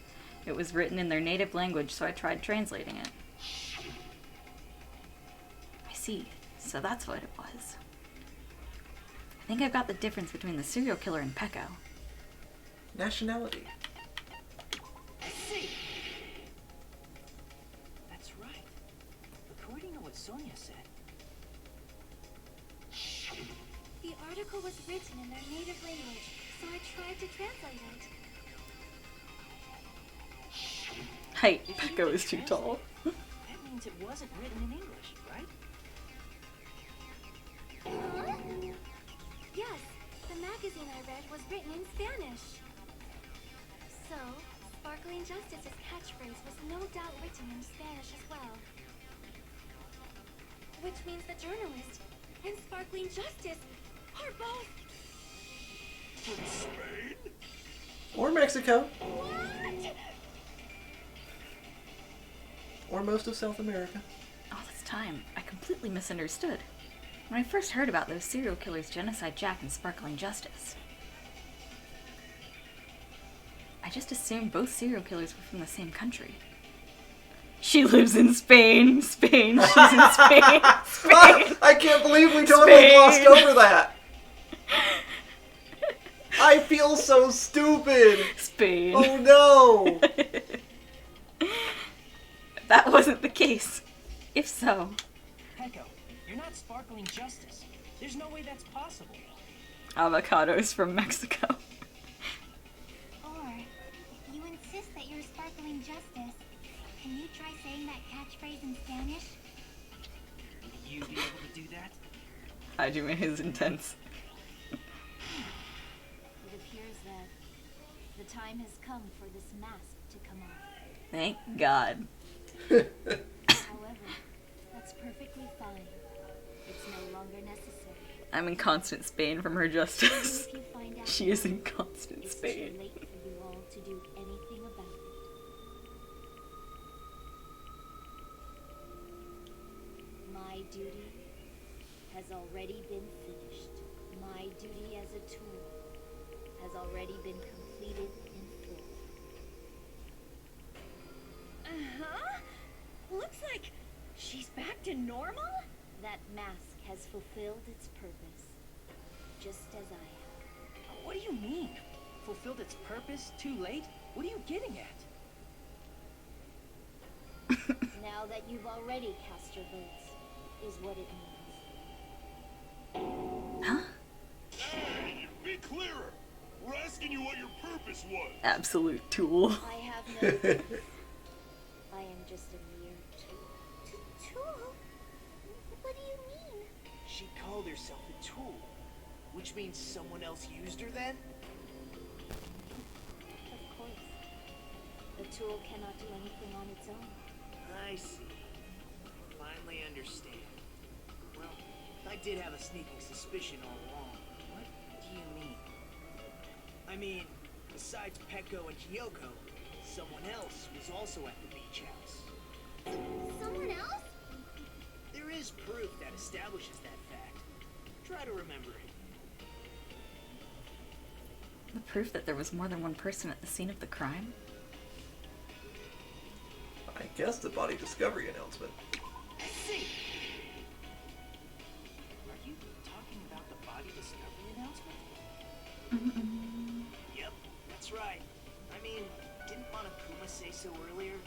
It was written in their native language, so I tried translating it. I see. So that's what it was. I think I've got the difference between the serial killer and Pecco. Nationality. I see. That's right. According to what Sonia said. The article was written in their native language, so I tried to translate it. Height, Pecco is too tall. That means it wasn't written in English, right? Huh? Yes, the magazine I read was written in Spanish. So, Sparkling Justice's catchphrase was no doubt written in Spanish as well. Which means the journalist and Sparkling Justice are both... From Spain? Or Mexico. What? Or most of South America. All this time, I completely misunderstood. When I first heard about those serial killers, Genocide Jack and Sparkling Justice, I just assumed both serial killers were from the same country. She lives in Spain. Spain. She's in Spain. Spain. I can't believe we totally Spain. glossed over that. I feel so stupid. Spain. Oh no. That wasn't the case. If so, Pecco, you're not Sparkling Justice. There's no way that's possible. avocados from Mexico. Or, you and insist that you're sparkling justice. Can you try saying that catchphrase in Spanish? Would you be able to do that? Hajime is intense. It appears that the time has come for this mask to come off. Thank God. However, that's perfectly fine. It's no longer necessary. I'm in constant Spain from her justice. If you find out She is in now, constant it's Spain. too late for you all to do anything about it. My duty has already been finished. My duty as a tool has already been completed in full. Uh-huh. Looks like she's back to normal? That mask has fulfilled its purpose, just as I have. What do you mean? Fulfilled its purpose? Too late? What are you getting at? Now that you've already cast your votes, is what it means. Huh? Hey, be clearer. We're asking you what your purpose was. Absolute tool. I have no votes. I am just a mere tool. Tool? What do you mean? She called herself a tool, which means someone else used her then? Of course. A tool cannot do anything on its own. I see. Finally understand. Well, I did have a sneaking suspicion all along. What do you mean? I mean, besides Peko and Kyoko, someone else was also at the beach house. Someone else? There is proof that establishes that fact. Try to remember it. The proof that there was more than one person at the scene of the crime? I guess the body discovery announcement. I see. Are you talking about the body discovery announcement? Yep, that's right. I mean, didn't Monokuma say so earlier?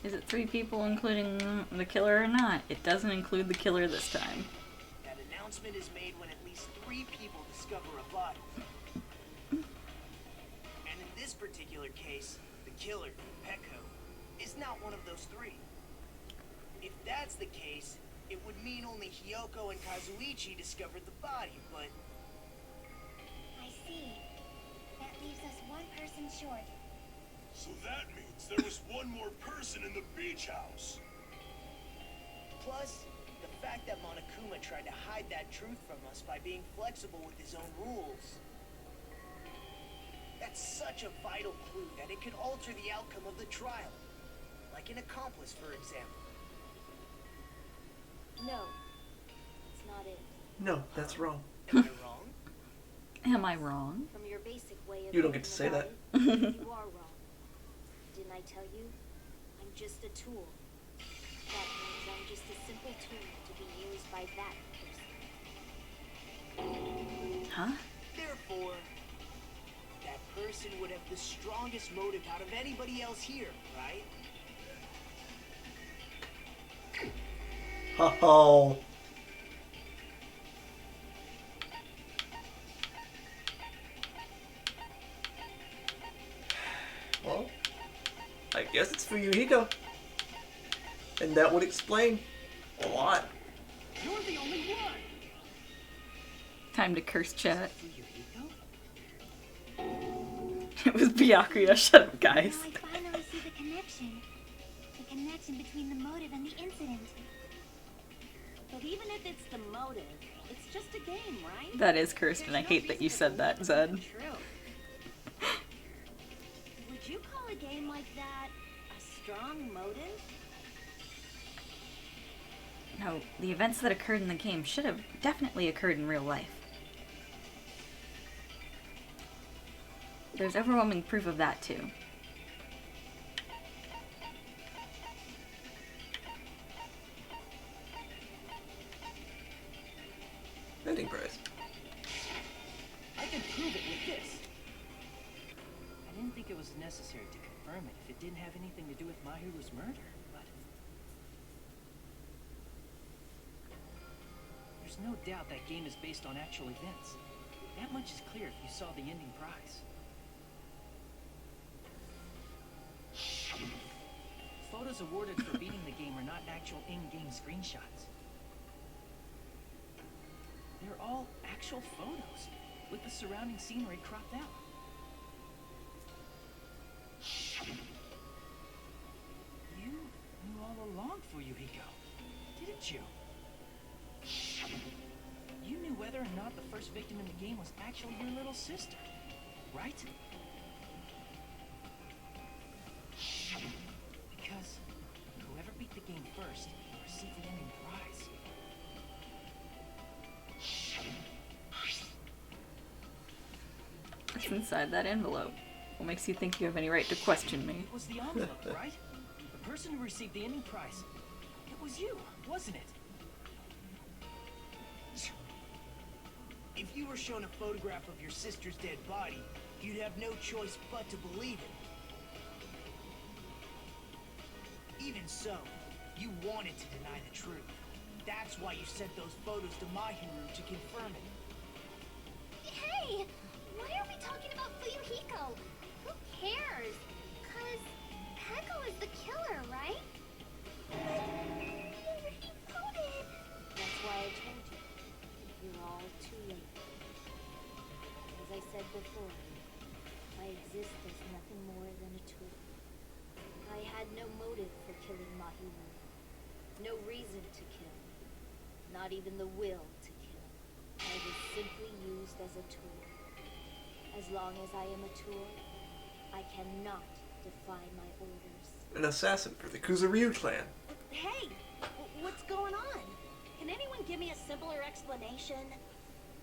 Is it 3 people including the killer or not? It doesn't include the killer this time. That announcement is made when at least 3 people discover a body. And in this particular case, the killer, Peko, is not one of those 3. If that's the case, it would mean only Hyoko and Kazuichi discovered the body, but I see. That leaves us one person short. So that means there was one more person in the beach house. plus, the fact that Monokuma tried to hide that truth from us by being flexible with his own rules. That's such a vital clue that it could alter the outcome of the trial. Like an accomplice, for example. No, it's not it. No, that's wrong. Am I wrong? Am I wrong? From your basic way of You don't get to say thinking that. about it, you are wrong. Didn't I tell you? I'm just a tool. That means I'm just a simple tool to be used by that person. Huh? Therefore, that person would have the strongest motive out of anybody else here, right? Oh. Well, I guess it's Fuyuhiko. And that would explain a lot. You're the only one! Time to curse chat. Fuyuhiko? It was Byakuya. Shut up, guys. Now I finally see the connection. The connection between the motive and the incident. But even if it's the motive, it's just a game, right? That is cursed, and I hate that you said that, Zed. True. Would you call a game like that a strong motive? No, the events that occurred in the game should have definitely occurred in real life. There's overwhelming proof of that, too. Ending prize. I can prove it with this. I didn't think it was necessary to confirm it if it didn't have anything to do with Mahiru's murder, but... There's no doubt that game is based on actual events. That much is clear if you saw the ending prize. Photos awarded for beating the game are not actual in-game screenshots. They're all actual photos, with the surrounding scenery cropped out. You knew all along Fuyuhiko, didn't you? You knew whether or not the first victim in the game was actually your little sister, right? Because whoever beat the game first received the ending prize. What's inside that envelope? What makes you think you have any right to question me? It was the envelope, right? The person who received the ending prize. It was you, wasn't it? If you were shown a photograph of your sister's dead body, you'd have no choice but to believe it. Even so, you wanted to deny the truth. That's why you sent those photos to Mahiru to confirm it. Hey! Why are we talking about Fuyuhiko? Who cares? 'Cause Peko is the killer, right? He voted. That's why I told you. You're all too late. As I said before, I exist as nothing more than a tool. I had no motive for killing Mahiru. No reason to kill. Not even the will to kill. I was simply used as a tool. As long as I am a tool, I cannot defy my orders. An assassin for the Kuzuryu clan. Hey, what's going on? Can anyone give me a simpler explanation?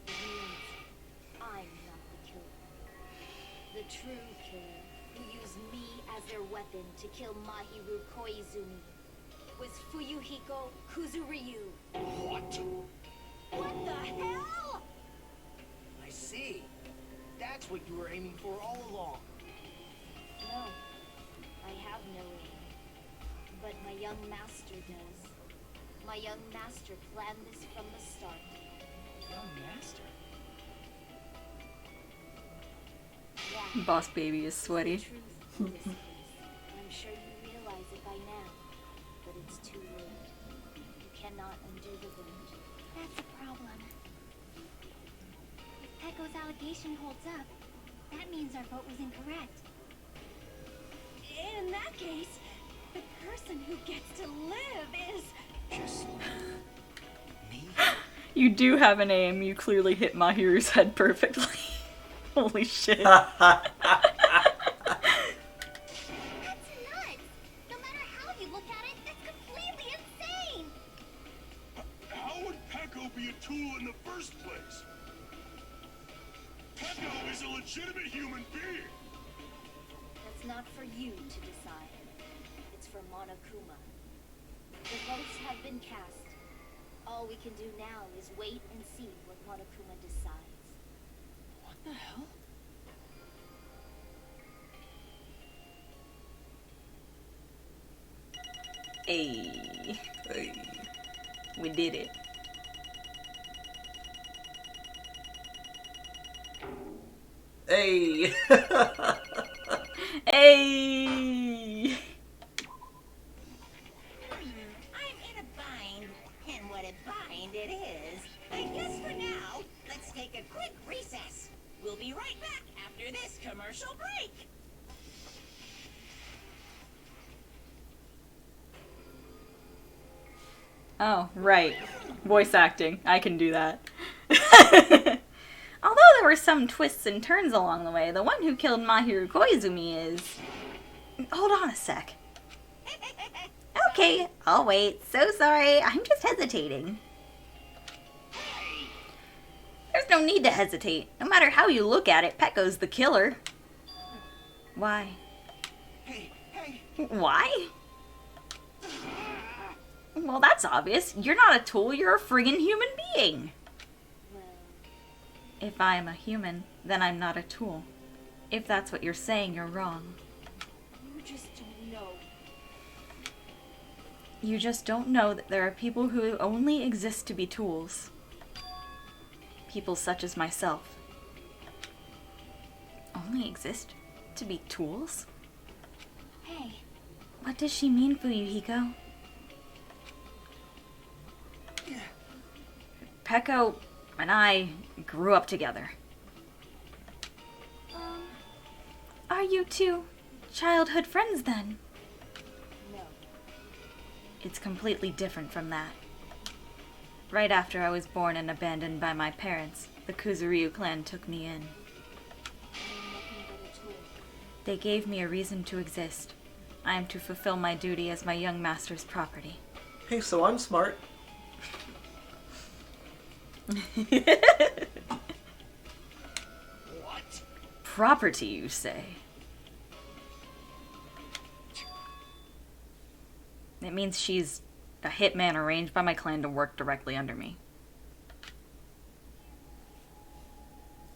Means I'm not the killer. The true killer, who used me as their weapon to kill Mahiru Koizumi, was Fuyuhiko Kuzuryu. What? What the hell? I see. That's what you were aiming for all along. No, I have no aim. But my young master does. My young master planned this from the start. Young master? Yeah. Boss baby is The sweaty. truth in this case. I'm sure you realize it by now, but it's too late. You cannot undo the vote. That's the problem. If Peko's allegation holds up, that means our vote was incorrect. In that case, the person who gets to live is... Just me? You do have an aim. You clearly hit Mahiru's head perfectly. Holy shit. That's nuts! No matter how you look at it, that's completely insane! How would Peko be a tool in the first place? Peko is a legitimate human being! That's not for you to decide. It's for Monokuma. The votes have been cast. All we can do now is wait and see what Monokuma decides. What the hell? Hey. Hey. We did it. Hey. Hey. I'm in a bind, and what a bind it is. I guess for now, let's take a quick recess. We'll be right back after this commercial break. Oh, right. Voice acting. I can do that. Although there were some twists and turns along the way, the one who killed Mahiru Koizumi is... Hold on a sec. Okay, I'll wait. So sorry. I'm just hesitating. There's no need to hesitate. No matter how you look at it, Peko's the killer. Why? Hey, hey! Why? Well, that's obvious. You're not a tool, you're a friggin' human being. Well, If I am a human, then I'm not a tool. If that's what you're saying, you're wrong. you just don't know. You just don't know that there are people who only exist to be tools. People such as myself. only exist to be tools? Hey, What does she mean, Fuyuhiko? Peko and I grew up together. Are you two childhood friends then? No. It's completely different from that. Right after I was born and abandoned by my parents, the Kuzuryu clan took me in. I am nothing but a tool. They gave me a reason to exist. I am to fulfill my duty as my young master's property. Hey, so I'm smart. What? Property, you say? It means she's a hitman arranged by my clan to work directly under me.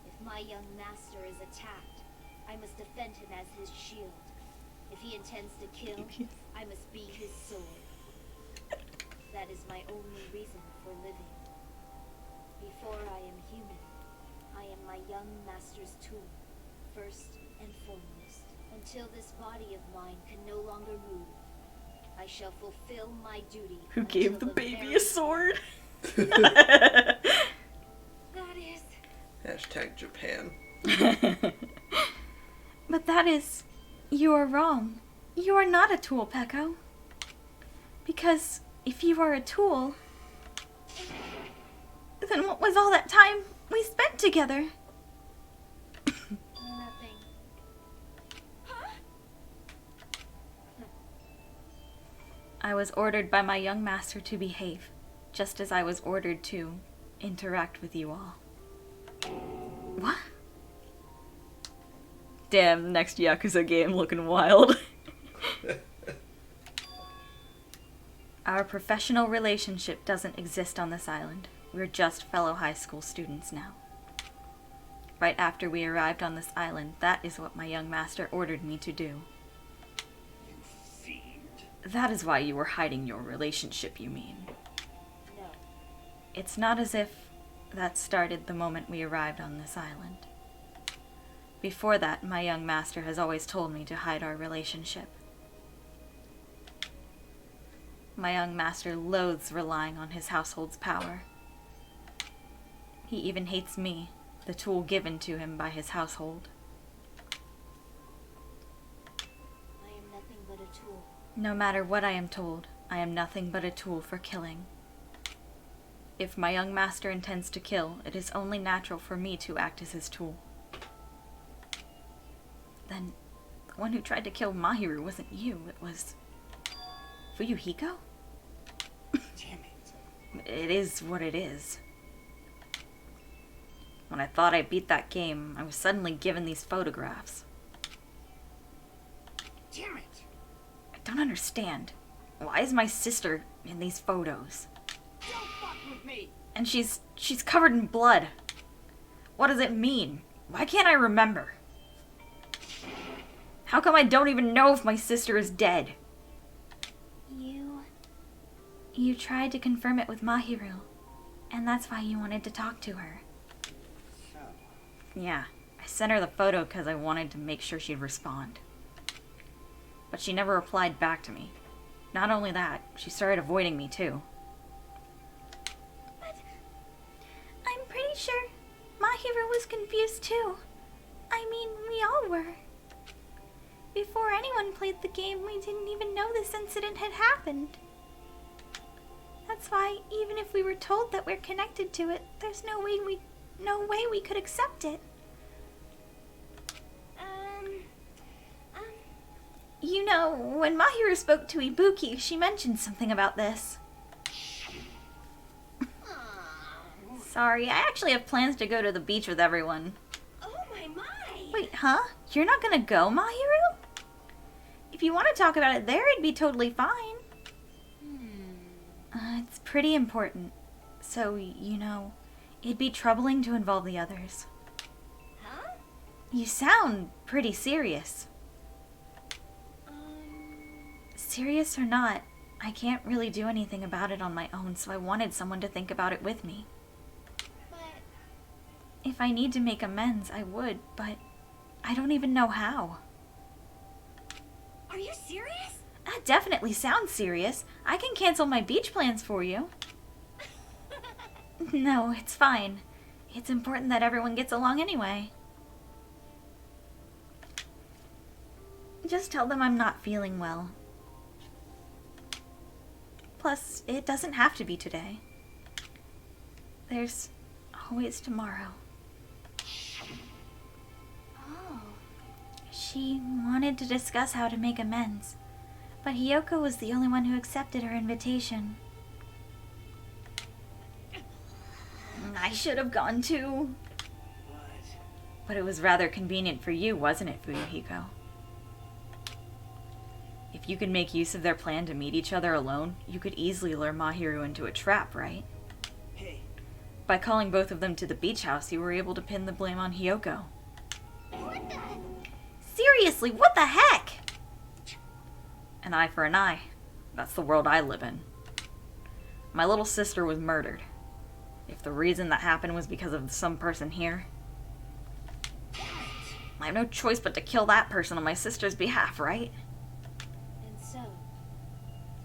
If my young master is attacked, I must defend him as his shield. If he intends to kill, I must be his sword. That is my only reason for living. Before I am human, I am my young master's tool, first and foremost. Until this body of mine can no longer move, I shall fulfill my duty. Who gave the until baby very a sword? that is... Hashtag Japan. But that is... You are wrong. You are not a tool, Peko. Because if you are a tool, then what was all that time we spent together? Nothing. I was ordered by my young master to behave, just as I was ordered to interact with you all. What? Damn, next Yakuza game looking wild. Our professional relationship doesn't exist on this island. We're just fellow high school students now. Right after we arrived on this island, that is what my young master ordered me to do. You fiend. That is why you were hiding your relationship, you mean? No. It's not as if that started the moment we arrived on this island. Before that, my young master has always told me to hide our relationship. My young master loathes relying on his household's power. He even hates me, the tool given to him by his household. I am nothing but a tool. No matter what I am told, I am nothing but a tool for killing. If my young master intends to kill, it is only natural for me to act as his tool. Then, the one who tried to kill Mahiru wasn't you, it was... Fuyuhiko? Damn it. It is what it is. When I thought I beat that game, I was suddenly given these photographs. Damn it. I don't understand. Why is my sister in these photos? Don't fuck with me. And she's covered in blood. What does it mean? Why can't I remember? How come I don't even know if my sister is dead? You tried to confirm it with Mahiru, and that's why you wanted to talk to her. So, Yeah, I sent her the photo because I wanted to make sure she'd respond. But she never replied back to me. Not only that, she started avoiding me too. But I'm pretty sure Mahiru was confused too. I mean, we all were. Before anyone played the game, we didn't even know this incident had happened. That's why, even if we were told that we're connected to it, there's no way we could accept it. You know, when Mahiru spoke to Ibuki, she mentioned something about this. Sorry, I actually have plans to go to the beach with everyone. Oh my! Wait, huh? You're not gonna go, Mahiru? If you want to talk about it there, it'd be totally fine. It's pretty important. So, you know, it'd be troubling to involve the others. Huh? You sound pretty serious. Serious or not, I can't really do anything about it on my own, so I wanted someone to think about it with me. But If I need to make amends, I would, but I don't even know how. Are you serious? That definitely sounds serious. I can cancel my beach plans for you. No, it's fine. It's important that everyone gets along anyway. Just tell them I'm not feeling well. Plus, it doesn't have to be today. There's always tomorrow. Oh. She wanted to discuss how to make amends, but Hiyoko was the only one who accepted her invitation. I should have gone too. But it was rather convenient for you, wasn't it, Fuyuhiko? If you could make use of their plan to meet each other alone, you could easily lure Mahiru into a trap, right? Hey, By calling both of them to the beach house, you were able to pin the blame on Hiyoko. What the? Seriously, what the heck? An eye for an eye. That's the world I live in. My little sister was murdered. If the reason that happened was because of some person here, I have no choice but to kill that person on my sister's behalf, right? And so,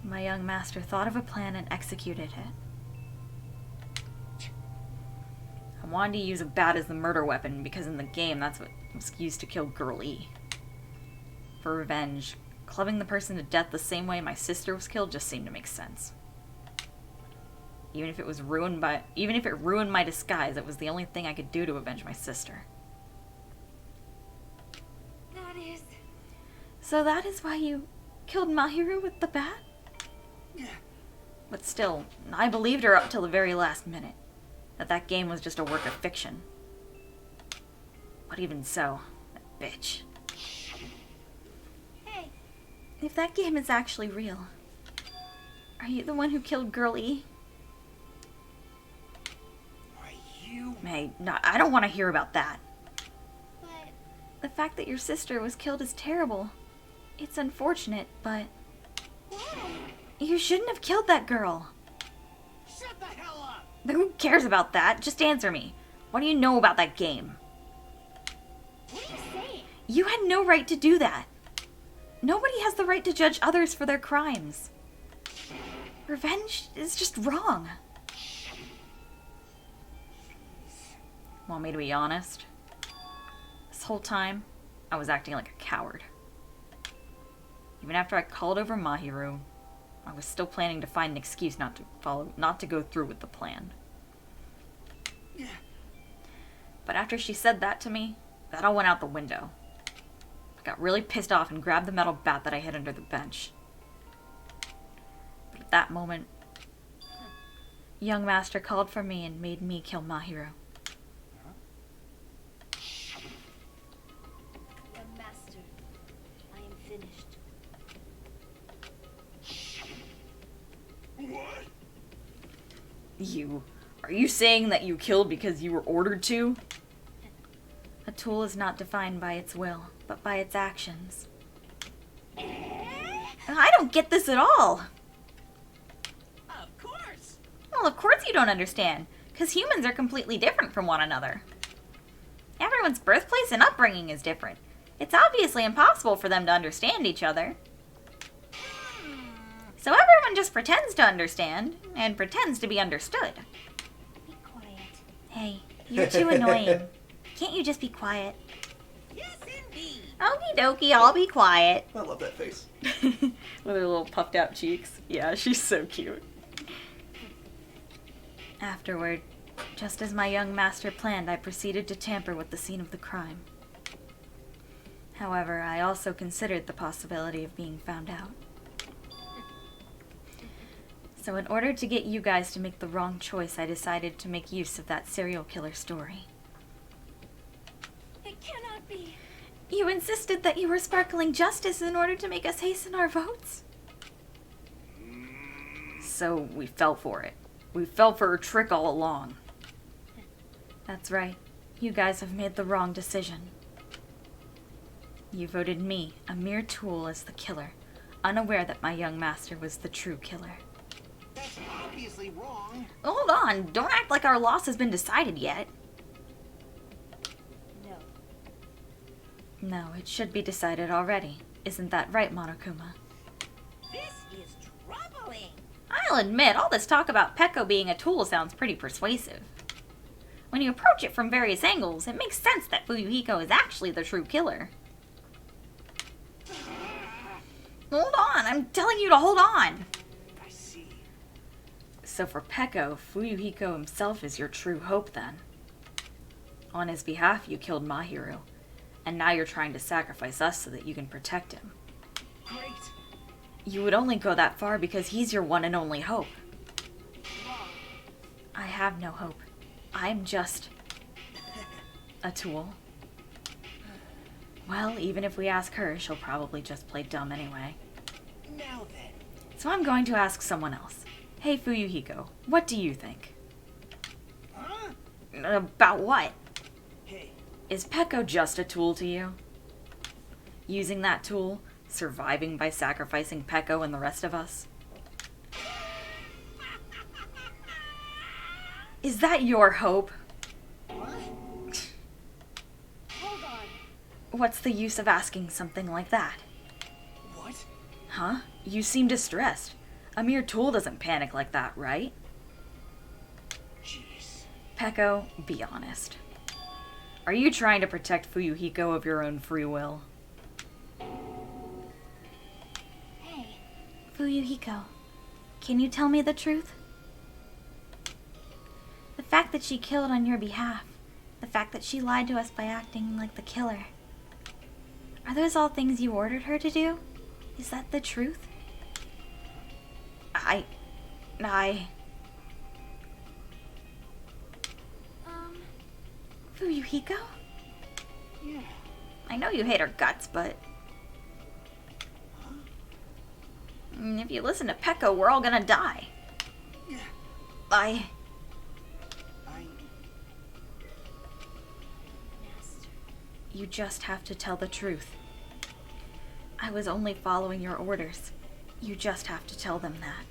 My young master thought of a plan and executed it. I wanted to use a bat as the murder weapon because in the game that's what was used to kill Girl E. For revenge, clubbing the person to death the same way my sister was killed just seemed to make sense. Even if it ruined my disguise, it was the only thing I could do to avenge my sister. that is... So that is why you killed Mahiru with the bat? But still, I believed her up till the very last minute. That game was just a work of fiction. But even so, that bitch. Hey, If that game is actually real, are you the one who killed Girl E? are you... Hey, no, I don't want to hear about that. but The fact that your sister was killed is terrible. It's unfortunate, but why? you shouldn't have killed that girl. Shut the hell up! Who cares about that? Just answer me. What do you know about that game? What are you saying? You had no right to do that. Nobody has the right to judge others for their crimes. Revenge is just wrong. Want me to be honest? This whole time, I was acting like a coward. Even after I called over Mahiru, I was still planning to find an excuse not to go through with the plan. But after she said that to me, that all went out the window. I got really pissed off and grabbed the metal bat that I hid under the bench. But at that moment, young master called for me and made me kill Mahiru. Young master, I am finished. What? Are you saying that you killed because you were ordered to? A tool is not defined by its will, but by its actions. I don't get this at all. Of course. Well, of course you don't understand, because humans are completely different from one another. Everyone's birthplace and upbringing is different. It's obviously impossible for them to understand each other. So everyone just pretends to understand, and pretends to be understood. Be quiet. Hey, you're too annoying. Can't you just be quiet? Yes, indeed. Okie dokie, I'll be quiet. I love that face. With her little puffed out cheeks. Yeah, she's so cute. Afterward, just as my young master planned, I proceeded to tamper with the scene of the crime. However, I also considered the possibility of being found out. So in order to get you guys to make the wrong choice, I decided to make use of that serial killer story. It cannot be. You insisted that you were sparkling justice in order to make us hasten our votes? So we fell for it. We fell for her trick all along. That's right. You guys have made the wrong decision. You voted me, a mere tool, as the killer, unaware that my young master was the true killer. That's obviously wrong. Hold on, don't act like our loss has been decided yet. No. No, it should be decided already. Isn't that right, Monokuma? This is troubling. I'll admit, all this talk about Peko being a tool sounds pretty persuasive. When you approach it from various angles, it makes sense that Fuyuhiko is actually the true killer. Hold on, I'm telling you to hold on! I see. So for Peko, Fuyuhiko himself is your true hope then. On his behalf, you killed Mahiru, and now you're trying to sacrifice us so that you can protect him. Great. You would only go that far because he's your one and only hope. Wrong. I have no hope. I'm just a tool. Well, even if we ask her, she'll probably just play dumb anyway. Now then. So I'm going to ask someone else. Hey, Fuyuhiko, what do you think? Huh? About what? Hey, Is Peko just a tool to you? Using that tool, surviving by sacrificing Peko and the rest of us? Is that your hope? what? Hold on. What's the use of asking something like that? What? Huh? You seem distressed. A mere tool doesn't panic like that, right? Jeez. Peko, be honest. Are you trying to protect Fuyuhiko of your own free will? Hey, Fuyuhiko, can you tell me the truth? The fact that she killed on your behalf, the fact that she lied to us by acting like the killer, are those all things you ordered her to do? Is that the truth? I... Fuyuhiko? Yeah. I know you hate her guts, but... if you listen to Peko, we're all gonna die. Yeah. I... Master. You just have to tell the truth. I was only following your orders. You just have to tell them that.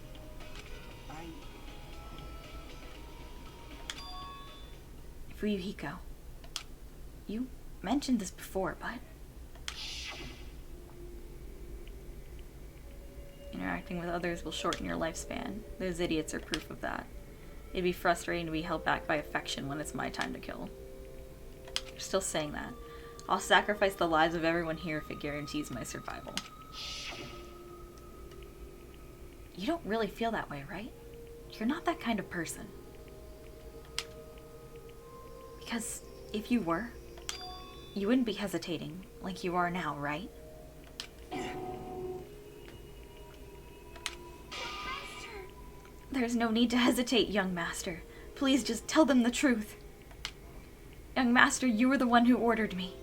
Fuyuhiko, you mentioned this before, but... interacting with others will shorten your lifespan. Those idiots are proof of that. It'd be frustrating to be held back by affection when it's my time to kill. You're still saying that. I'll sacrifice the lives of everyone here if it guarantees my survival. You don't really feel that way, right? You're not that kind of person. Because if you were, you wouldn't be hesitating like you are now, right? There's no need to hesitate, young master. Please just tell them the truth. Young master, you were the one who ordered me.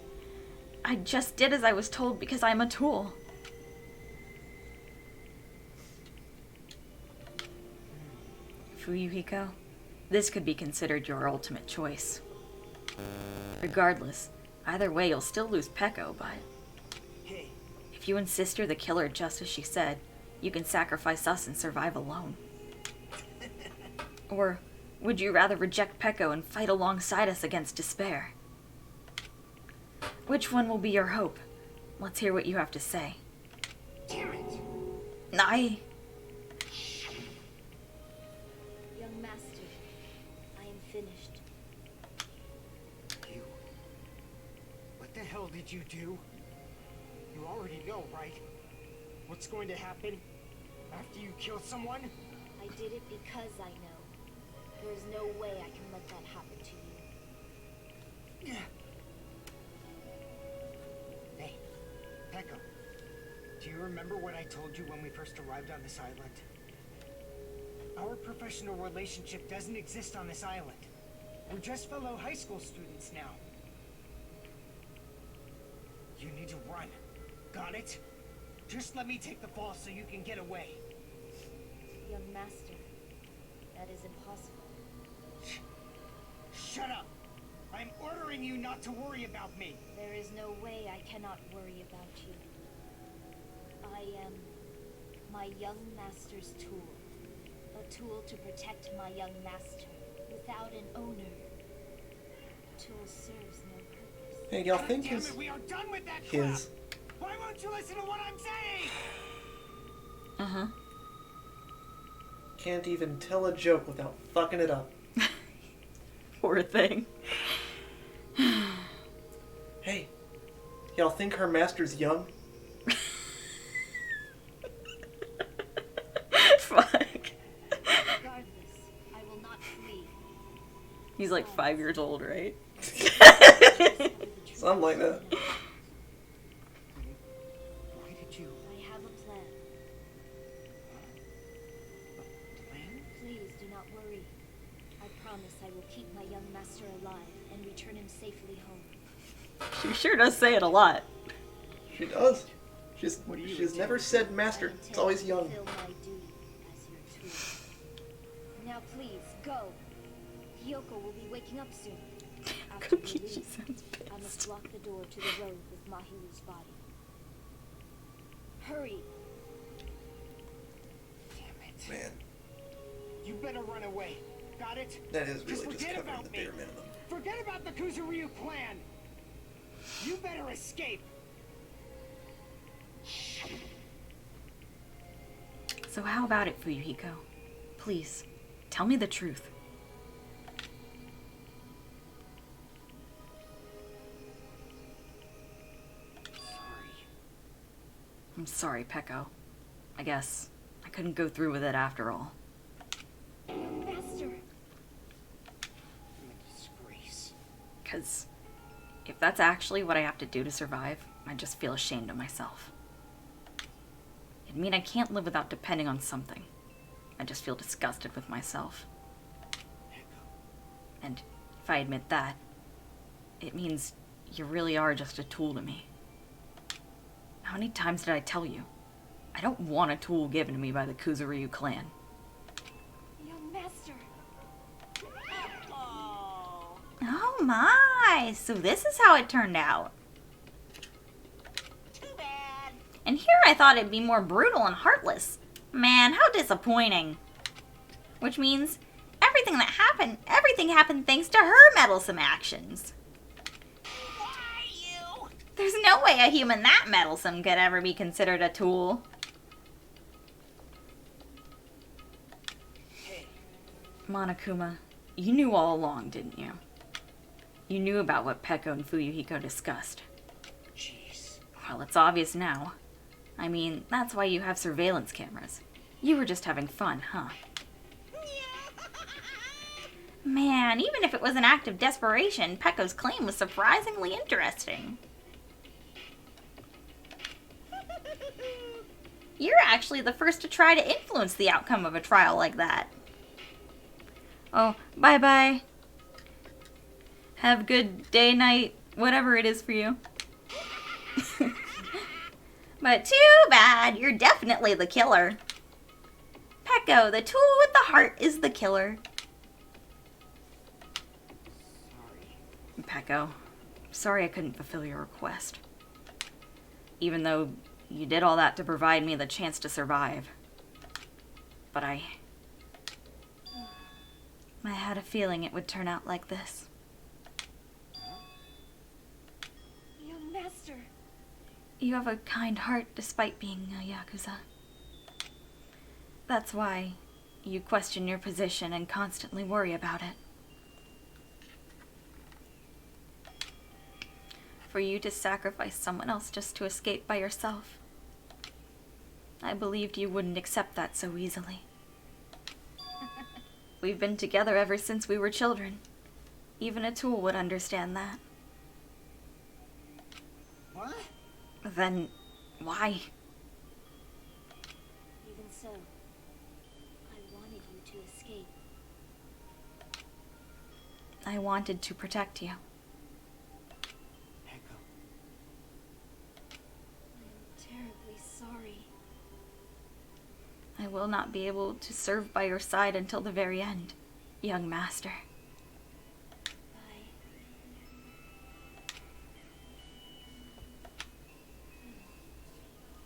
I just did as I was told because I'm a tool. Fuyuhiko, this could be considered your ultimate choice. Regardless, either way you'll still lose Peko, but... Hey. if you insist you're the killer just as she said, you can sacrifice us and survive alone. Or would you rather reject Peko and fight alongside us against despair? Which one will be your hope? Let's hear what you have to say. Damn it. Young master, I am finished. You. What the hell did you do? You already know, right? What's going to happen after you kill someone? I did it because I know. There is no way I can let that happen to you. Hey, Peko. Do you remember what I told you when we first arrived on this island? Our professional relationship doesn't exist on this island. We're just fellow high school students now. You need to run. Got it? Just let me take the fall so you can get away. Young master, that is impossible. Shut up! I'm ordering you not to worry about me. There is no way I cannot worry about you. I am my young master's tool. A tool to protect my young master without an owner. Tool serves no purpose. Hey, y'all think Damn his... it, we are done with that his... crap. Why won't you listen to what I'm saying? Uh-huh. can't even tell a joke without fucking it up. Poor thing. Hey, y'all think her master's young? Fuck. Regardless, I will not flee. He's like 5 years old, right? Something like that. Why did you... I have a plan. Plan? Please do not worry. I promise I will keep my young master alive and return him safely home. She sure does say it a lot. She does. She's never said master. It's always young. Fulfill my duty as your tool. Now please, go. Hiyoko will be waking up soon. After we Cookie, she leave, sounds I must pissed. lock the door to the road with Mahiru's body. Hurry! Damn it. Man, You better run away. Got it? that is really just forget covering about the me. bare minimum. Forget about the Kuzuryu clan. You better escape. So how about it, Fuyuhiko? Please, tell me the truth. Sorry. I'm sorry, Peko. I guess I couldn't go through with it after all. Master! I'm a disgrace. Because if that's actually what I have to do to survive, I just feel ashamed of myself. It'd mean I can't live without depending on something. I just feel disgusted with myself. And if I admit that, it means you really are just a tool to me. How many times did I tell you? I don't want a tool given to me by the Kuzuryu clan. Young master! Oh my, so this is how it turned out. Too bad. And here I thought it'd be more brutal and heartless. Man, how disappointing. Which means everything happened thanks to her meddlesome actions. Why you? There's no way a human that meddlesome could ever be considered a tool. Hey, Monokuma, you knew all along, didn't you? You knew about what Peko and Fuyuhiko discussed. jeez. Well, it's obvious now. I mean, that's why you have surveillance cameras. You were just having fun, huh? Man, even if it was an act of desperation, Peko's claim was surprisingly interesting. You're actually the first to try to influence the outcome of a trial like that. Oh, bye-bye. Have good day, night, whatever it is for you. But too bad, you're definitely the killer. Peko, the tool with the heart, is the killer. Sorry. Peko, sorry I couldn't fulfill your request. Even though you did all that to provide me the chance to survive. But I had a feeling it would turn out like this. Young master! You have a kind heart despite being a Yakuza. That's why you question your position and constantly worry about it. For you to sacrifice someone else just to escape by yourself. I believed you wouldn't accept that so easily. We've been together ever since we were children. Even a tool would understand that. What? Then, why? Even so, I wanted you to escape. I wanted to protect you. Echo. I'm terribly sorry. I will not be able to serve by your side until the very end, young master. Bye.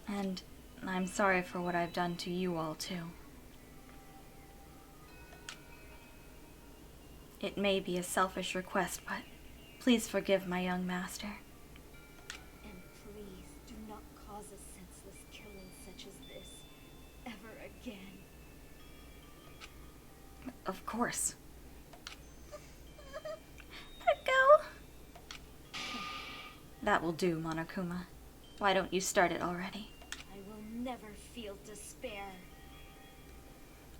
And I'm sorry for what I've done to you all, too. It may be a selfish request, but Please forgive my young master. And please do not cause a senseless killing such as this ever again. Of course. Echo! That will do, Monokuma. Why don't you start it already? I will never feel despair.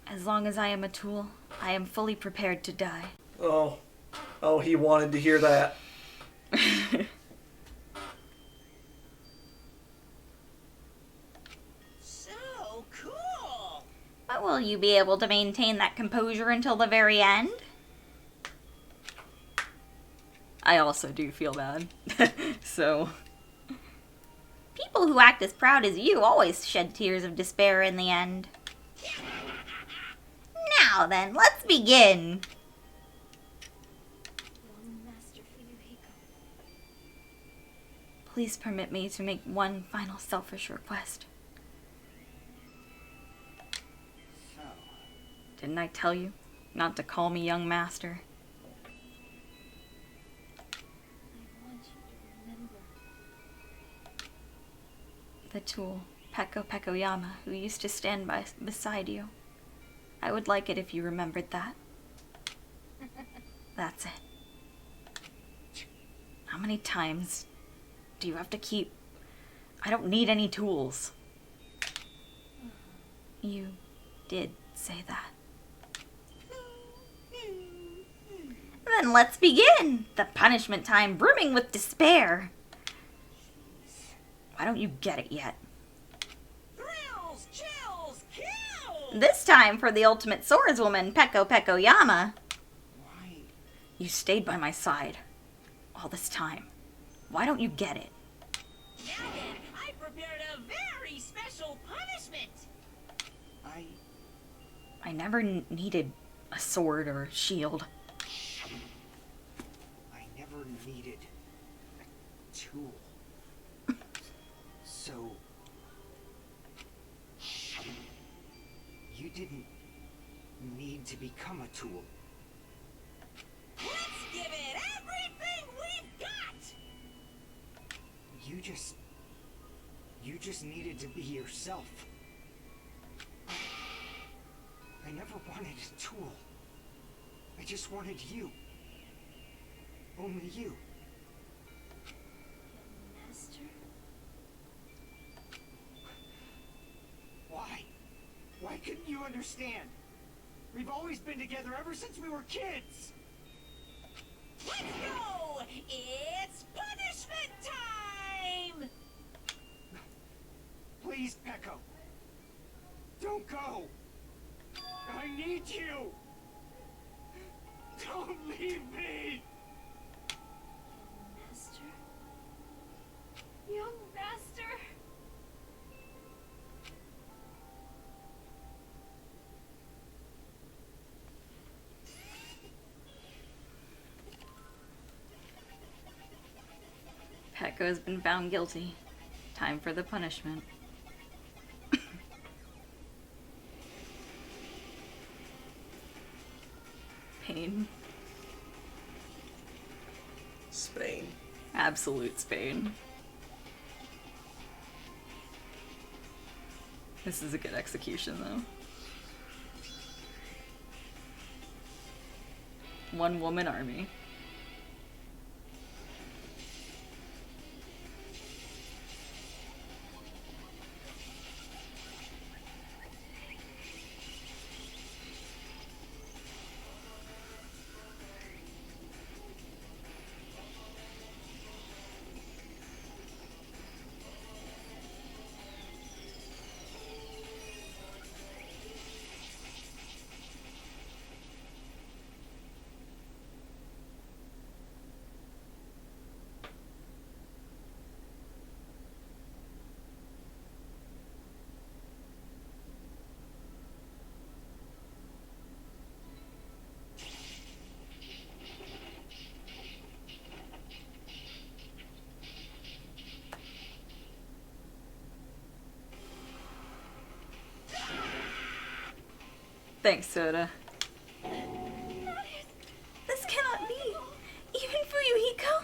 As long as I am a tool, I am fully prepared to die. Oh. Oh, he wanted to hear that. So cool! But will you be able to maintain that composure until the very end? I also do feel bad. So... People who act as proud as you always shed tears of despair in the end. Now then, let's begin! Young Master Fuyuhiko. Please permit me to make one final selfish request. So, Didn't I tell you not to call me young master? I want you to remember. The tool, Peko Pekoyama, who used to stand beside you. I would like it if you remembered that. That's it. How many times do you have to keep... I don't need any tools. You did say that. Then let's begin! The punishment time brimming with despair. Why don't you get it yet? Thrills, chills, kills! This time for the ultimate swordswoman, Peko Pekoyama. why? You stayed by my side all this time. Why don't you get it? Now then, I prepared a very special punishment! I never needed a sword or a shield. I never needed a tool. So... you didn't need to become a tool. Let's give it everything we've got! You just needed to be yourself. I never wanted a tool. I just wanted you. Only you. Master? Why? Why couldn't you understand? We've always been together ever since we were kids. Let's go! It's punishment time! Please, Peko. Don't go. I need you. Don't leave me. Master? Young Master? Peko has been found guilty. Time for the punishment. Pain. Spain. Absolute Spain. This is a good execution, though. One woman army. Thanks, Soda. This cannot be. Even Fuyuhiko?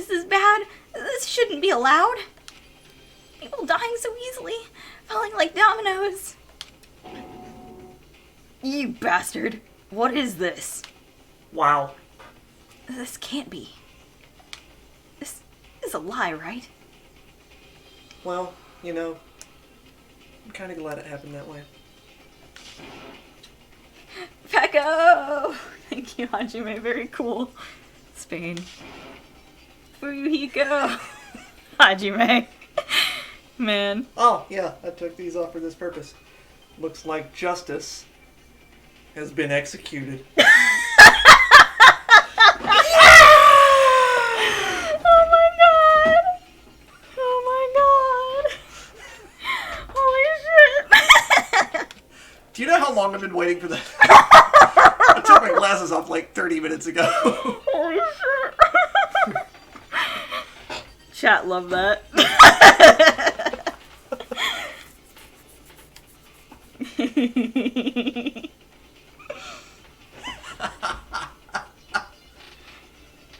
This is bad. This shouldn't be allowed. People dying so easily, falling like dominoes. You bastard. What is this? Wow. This can't be. This is a lie, right? Well, you know, I'm kind of glad it happened that way. Peko! Thank you, Hajime. Very cool. Spain. Fuyuhiko. Hajime. Man. Oh, yeah, I took these off for this purpose. Looks like justice has been executed. Oh my god! Oh my god! Holy shit! Do you know how long I've been waiting for that? I took my glasses off like 30 minutes ago. Holy shit! Chat love that.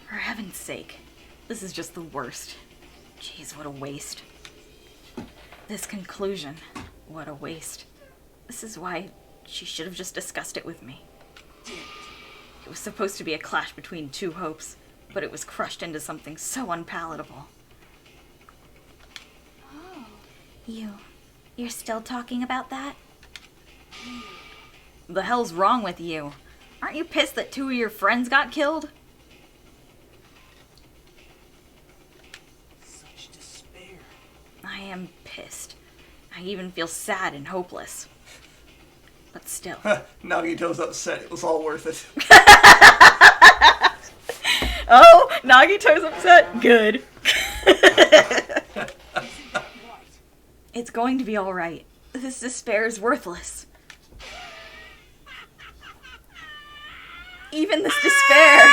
For heaven's sake, this is just the worst. Jeez, what a waste. This conclusion, what a waste. This is why she should have just discussed it with me. It was supposed to be a clash between two hopes, but it was crushed into something so unpalatable. Oh. You're still talking about that? The hell's wrong with you? Aren't you pissed that 2 of your friends got killed? Such despair. I am pissed. I even feel sad and hopeless. But still. Nagito's upset. It was all worth it. Oh, Nagito's upset? Good. It's going to be alright. This despair is worthless. Even this despair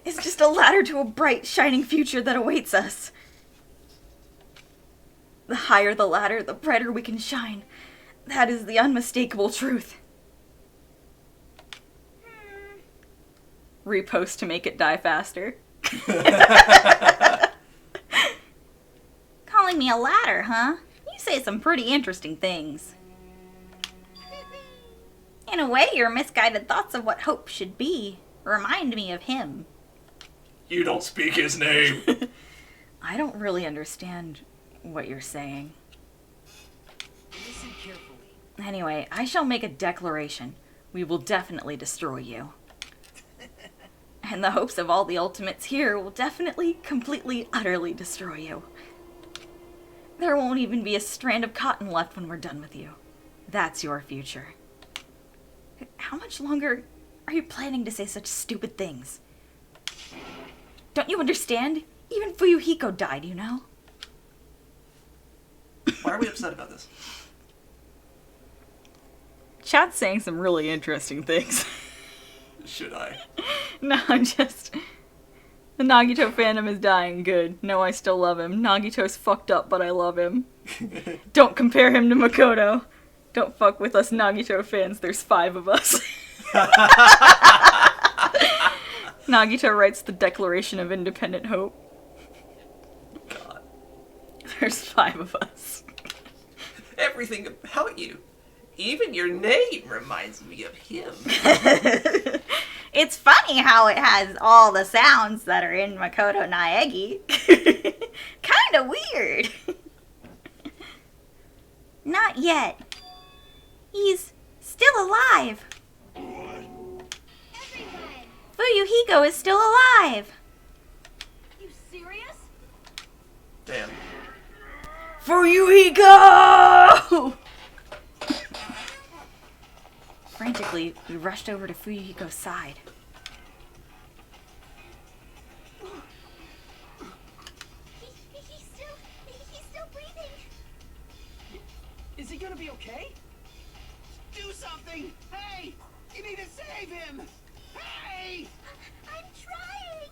is just a ladder to a bright, shining future that awaits us. The higher the ladder, the brighter we can shine. That is the unmistakable truth. Repost to make it die faster. Calling me a ladder, huh? You say some pretty interesting things. In a way, your misguided thoughts of what hope should be remind me of him. You don't speak his name. I don't really understand what you're saying. Listen carefully. Anyway, I shall make a declaration. We will definitely destroy you. And the hopes of all the ultimates here will definitely, completely, utterly destroy you. There won't even be a strand of cotton left when we're done with you. That's your future. How much longer are you planning to say such stupid things? Don't you understand? Even Fuyuhiko died, you know? Why are we upset about this? Chat's saying some really interesting things. Should I? No, I'm just... The Nagito fandom is dying. Good. No, I still love him. Nagito's fucked up, but I love him. Don't compare him to Makoto. Don't fuck with us Nagito fans. There's 5 of us. Nagito writes the Declaration of Independent Hope. God. There's 5 of us. Everything about you. Even your name reminds me of him. It's funny how it has all the sounds that are in Makoto Naegi. Kinda weird. Not yet. He's still alive. Everyone! Fuyuhiko is still alive. You serious? Damn. Fuyuhiko! Frantically, we rushed over to Fuyuhiko's side. He's still breathing. Is he gonna be okay? Do something! Hey! You need to save him! Hey! I'm trying.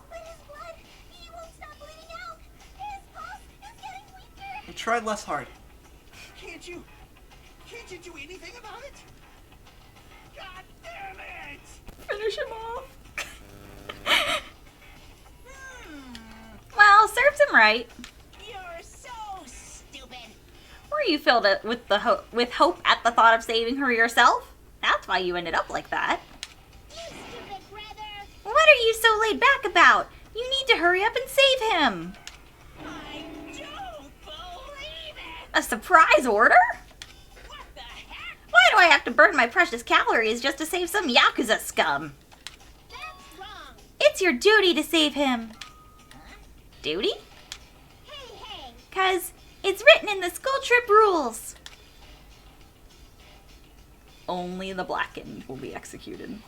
But his blood, he won't stop bleeding out. His pulse is getting weaker. I tried less hard. Can't you do anything about it? God damn it! Finish him off. serves him right. You're so stupid. Were you filled with hope at the thought of saving her yourself? That's why you ended up like that. You stupid brother. What are you so laid back about? You need to hurry up and save him. I don't believe it. A surprise order? What the heck? Why do I have to burn my precious calories just to save some Yakuza scum? That's wrong. It's your duty to save him. Duty? Hey. 'Cause it's written in the school trip rules. Only the blackened will be executed.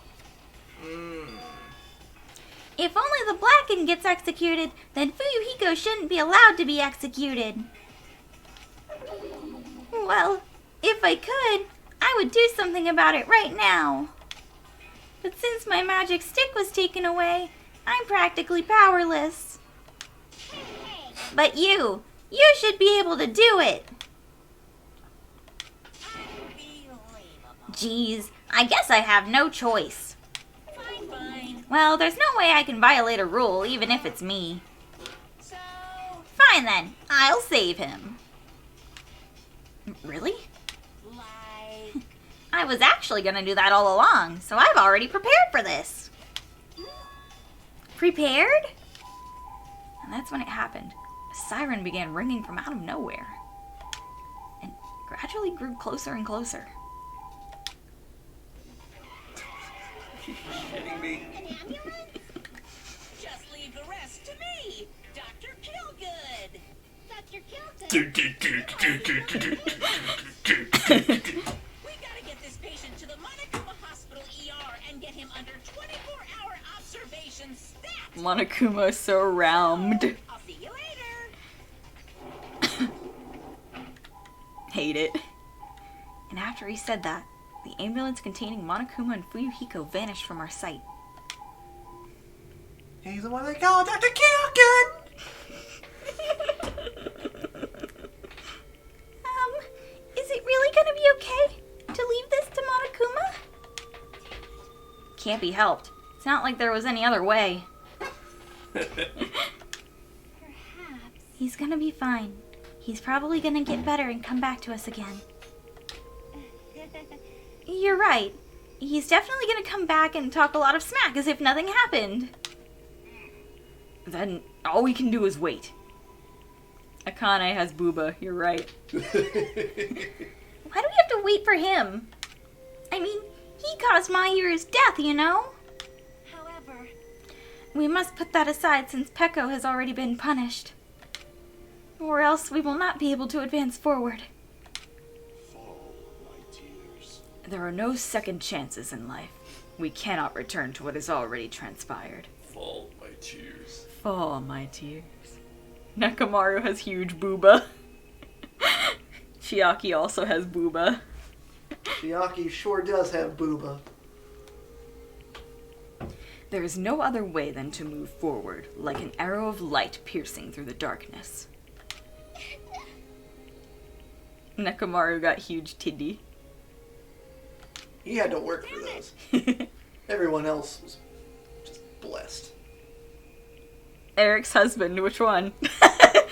If only the blackened gets executed, then Fuyuhiko shouldn't be allowed to be executed. Well, if I could, I would do something about it right now. But since my magic stick was taken away, I'm practically powerless. But you should be able to do it. Unbelievable. Geez, I guess I have no choice. Fine. Well, there's no way I can violate a rule, even if it's me. So, Fine then, I'll save him. Really? like, I was actually gonna do that all along, so I've already prepared for this. Prepared? And that's when it happened. A siren began ringing from out of nowhere. And gradually grew closer and closer. Kidding me? An ambulance? just leave the rest to me, Dr. Killgood. Dr. Kilton. We gotta get this patient to the Monokuma Hospital ER and get him under 24-hour observation stat. Monokuma surround. I'll see you later. Hate it. And after he said that, the ambulance containing Monokuma and Fuyuhiko vanished from our sight. He's the one they call Dr. Kilgood! Is it really gonna be okay to leave this to Monokuma? Can't be helped. It's not like there was any other way. Perhaps. He's gonna be fine. He's probably gonna get better and come back to us again. You're right. He's definitely gonna come back and talk a lot of smack as if nothing happened. Then all we can do is wait. Akane has Booba, you're right. Why do we have to wait for him? I mean, he caused Mahiru's death, you know? However, We must put that aside since Peko has already been punished. Or else we will not be able to advance forward. Fall, my tears. There are no second chances in life. We cannot return to what has already transpired. Fall, my tears. Fall, my tears. Nekamaru has huge booba. Chiaki also has booba. Chiaki sure does have booba. There is no other way than to move forward, like an arrow of light piercing through the darkness. Nekamaru got huge titty. He had to work for those. Everyone else was just blessed. Eric's husband, which one?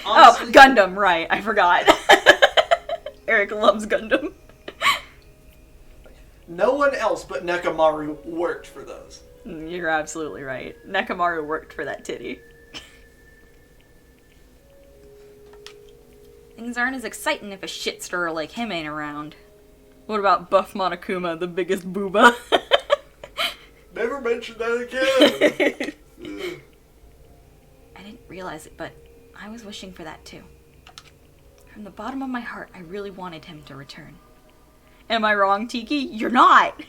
Honestly- Oh, Gundam, right. I forgot. Eric loves Gundam. No one else but Nekamaru worked for those. You're absolutely right. Nekamaru worked for that titty. Things aren't as exciting if a shit stirrer like him ain't around. What about Buff Monokuma, the biggest booba? Never mention that again. Ugh. I didn't realize it, but I was wishing for that too. From the bottom of my heart, I really wanted him to return. Am I wrong, Tiki? You're not!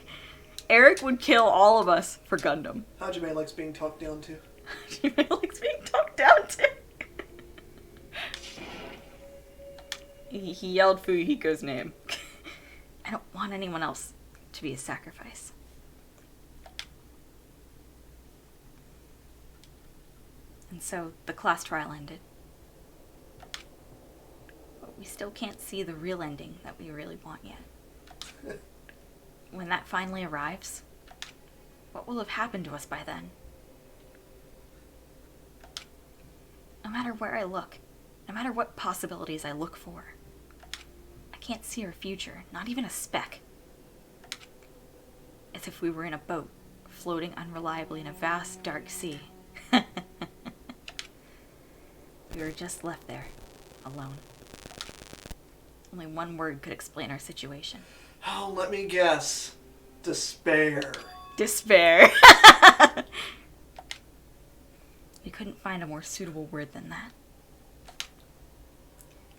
Eric would kill all of us for Gundam. Hajime likes being talked down to. He likes being talked down to. He yelled Fuyuhiko's name. I don't want anyone else to be a sacrifice. And so the class trial ended. But we still can't see the real ending that we really want yet. When that finally arrives, what will have happened to us by then? No matter where I look, no matter what possibilities I look for, I can't see our future, not even a speck. As if we were in a boat, floating unreliably in a vast, dark sea. We were just left there, alone. Only one word could explain our situation. Oh, let me guess. Despair. Despair. You couldn't find a more suitable word than that.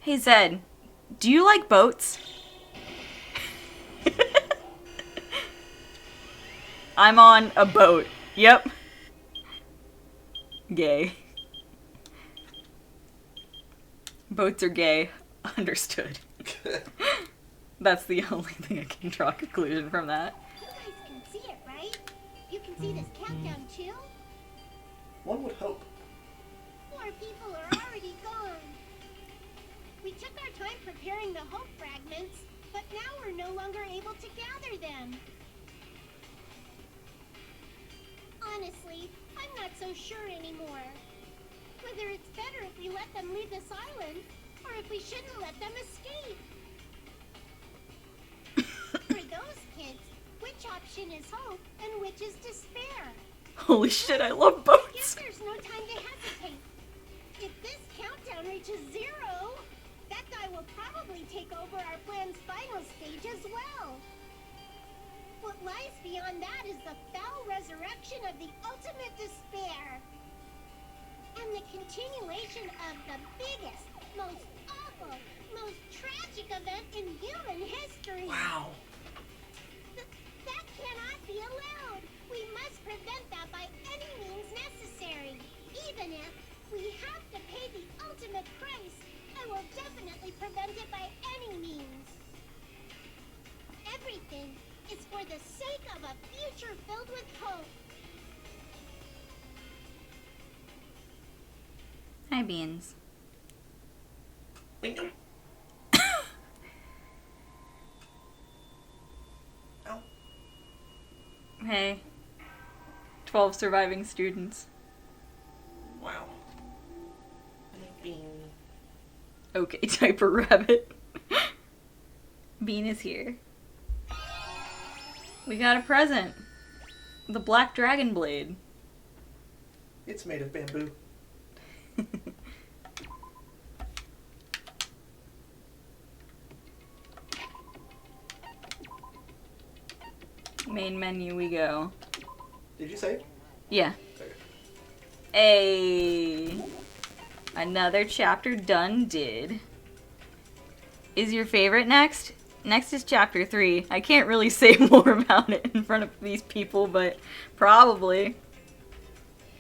Hey Zed, do you like boats? I'm on a boat. Yep. Gay. Boats are gay. Understood. That's the only thing I can draw a conclusion from that. You guys can see it, right? You can see this countdown too? One would hope. More people are already gone. We took our time preparing the hope fragments, but now we're no longer able to gather them. Honestly, I'm not so sure anymore. Whether it's better if we let them leave this island, or if we shouldn't let them escape. For those kids, which option is hope and which is despair? Holy shit, I love I guess boats. there's no time to hesitate. If this countdown reaches 0, that guy will probably take over our plan's final stage as well. What lies beyond that is the foul resurrection of the ultimate despair. And the continuation of the biggest, most awful, most tragic event in human history. Wow. That cannot be allowed. We must prevent that by any means necessary. Even if we have to pay the ultimate price, I will definitely prevent it by any means. Everything is for the sake of a future filled with hope. Hi, Beans. Ow. Hey. 12 surviving students. Wow. Okay, diaper rabbit. Bean is here. We got a present. The Black Dragon Blade. It's made of bamboo. Main menu we go. Did you say? Yeah. Okay. Hey. Another chapter done did. Is your favorite next? Next is chapter 3. I can't really say more about it in front of these people, but probably.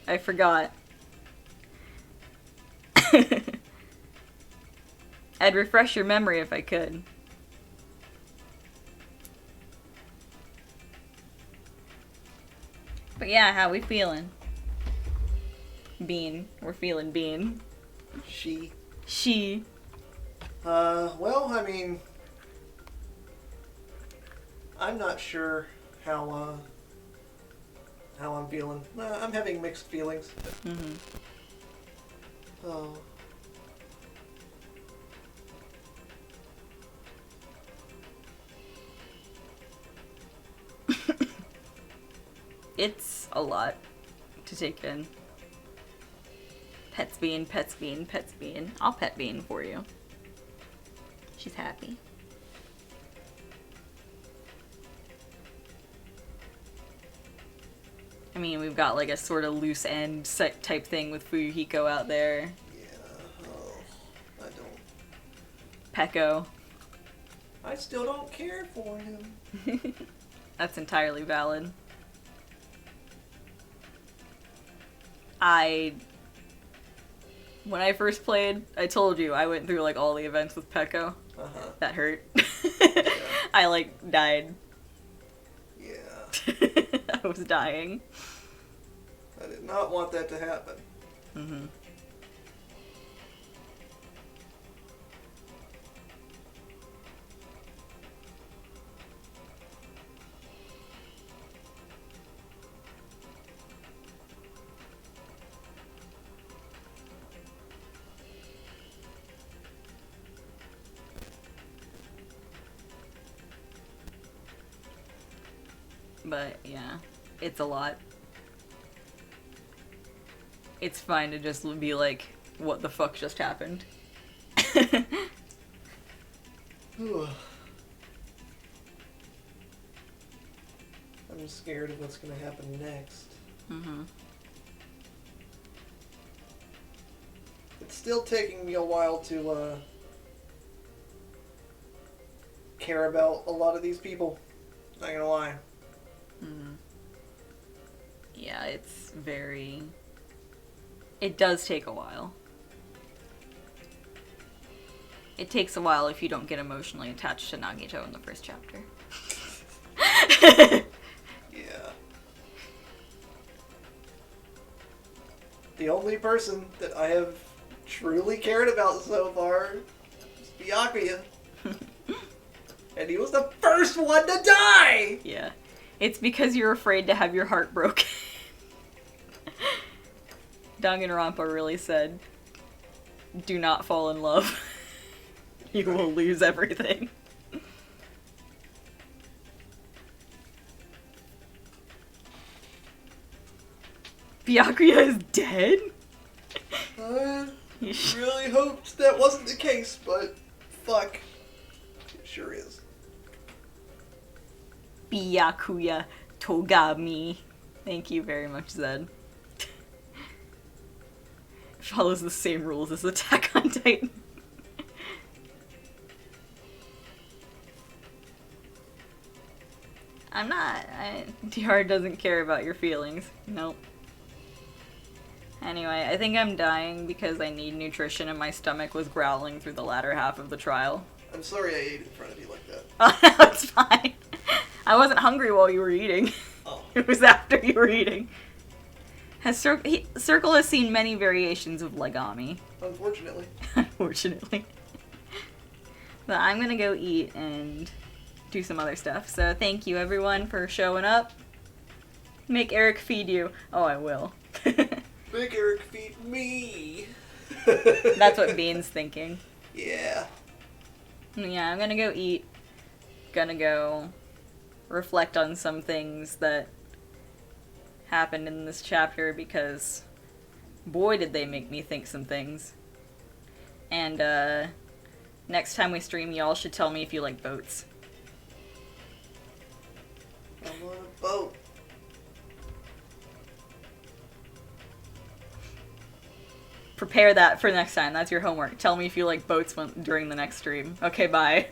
I forgot. I'd refresh your memory if I could. But yeah, how we feeling? Bean. We're feeling Bean. She. She. Well, I mean, I'm not sure how I'm feeling. I'm having mixed feelings. Mm-hmm. Oh. It's a lot to take in. Pets Bean, Pets Bean, Pets Bean. I'll pet Bean for you. She's happy. I mean, we've got like a sort of loose end type thing with Fuyuhiko out there. Yeah. Oh, I don't. Peko. I still don't care for him. That's entirely valid. When I first played, I told you I went through like all the events with Peko. Uh-huh. That hurt. Yeah. I like died. Yeah. I was dying. I did not want that to happen. Mm-hmm. But, yeah. It's a lot. It's fine to just be like, what the fuck just happened? I'm scared of what's gonna happen next. Mm-hmm. It's still taking me a while to care about a lot of these people. Not gonna lie. Mm-hmm. Yeah, it's very... It does take a while. It takes a while if you don't get emotionally attached to Nagito in the first chapter. Yeah. The only person that I have truly cared about so far is Byakuya. And he was the first one to die! Yeah. It's because you're afraid to have your heart broken. Danganronpa really said, do not fall in love. You will lose everything. Byakuya is dead? I really hoped that wasn't the case, but fuck. It sure is. Byakuya Togami. Thank you very much, Zed. Follows the same rules as Attack on Titan. I'm not. DR doesn't care about your feelings. Nope. Anyway, I think I'm dying because I need nutrition and my stomach was growling through the latter half of the trial. I'm sorry I ate in front of you like that. Oh, no, it's fine. I wasn't hungry while you were eating. Oh. It was after you were eating. Circle has seen many variations of Legami. Unfortunately. Unfortunately. But I'm gonna go eat and do some other stuff. So thank you everyone for showing up. Make Eric feed you. Oh, I will. Make Eric feed me. That's what Bean's thinking. Yeah. Yeah, I'm gonna go eat. Gonna go reflect on some things that happened in this chapter because boy did they make me think some things. And next time we stream, y'all should tell me if you like boats. I'm on a boat. Prepare that for next time. That's your homework. Tell me if you like boats during the next stream. Okay, bye.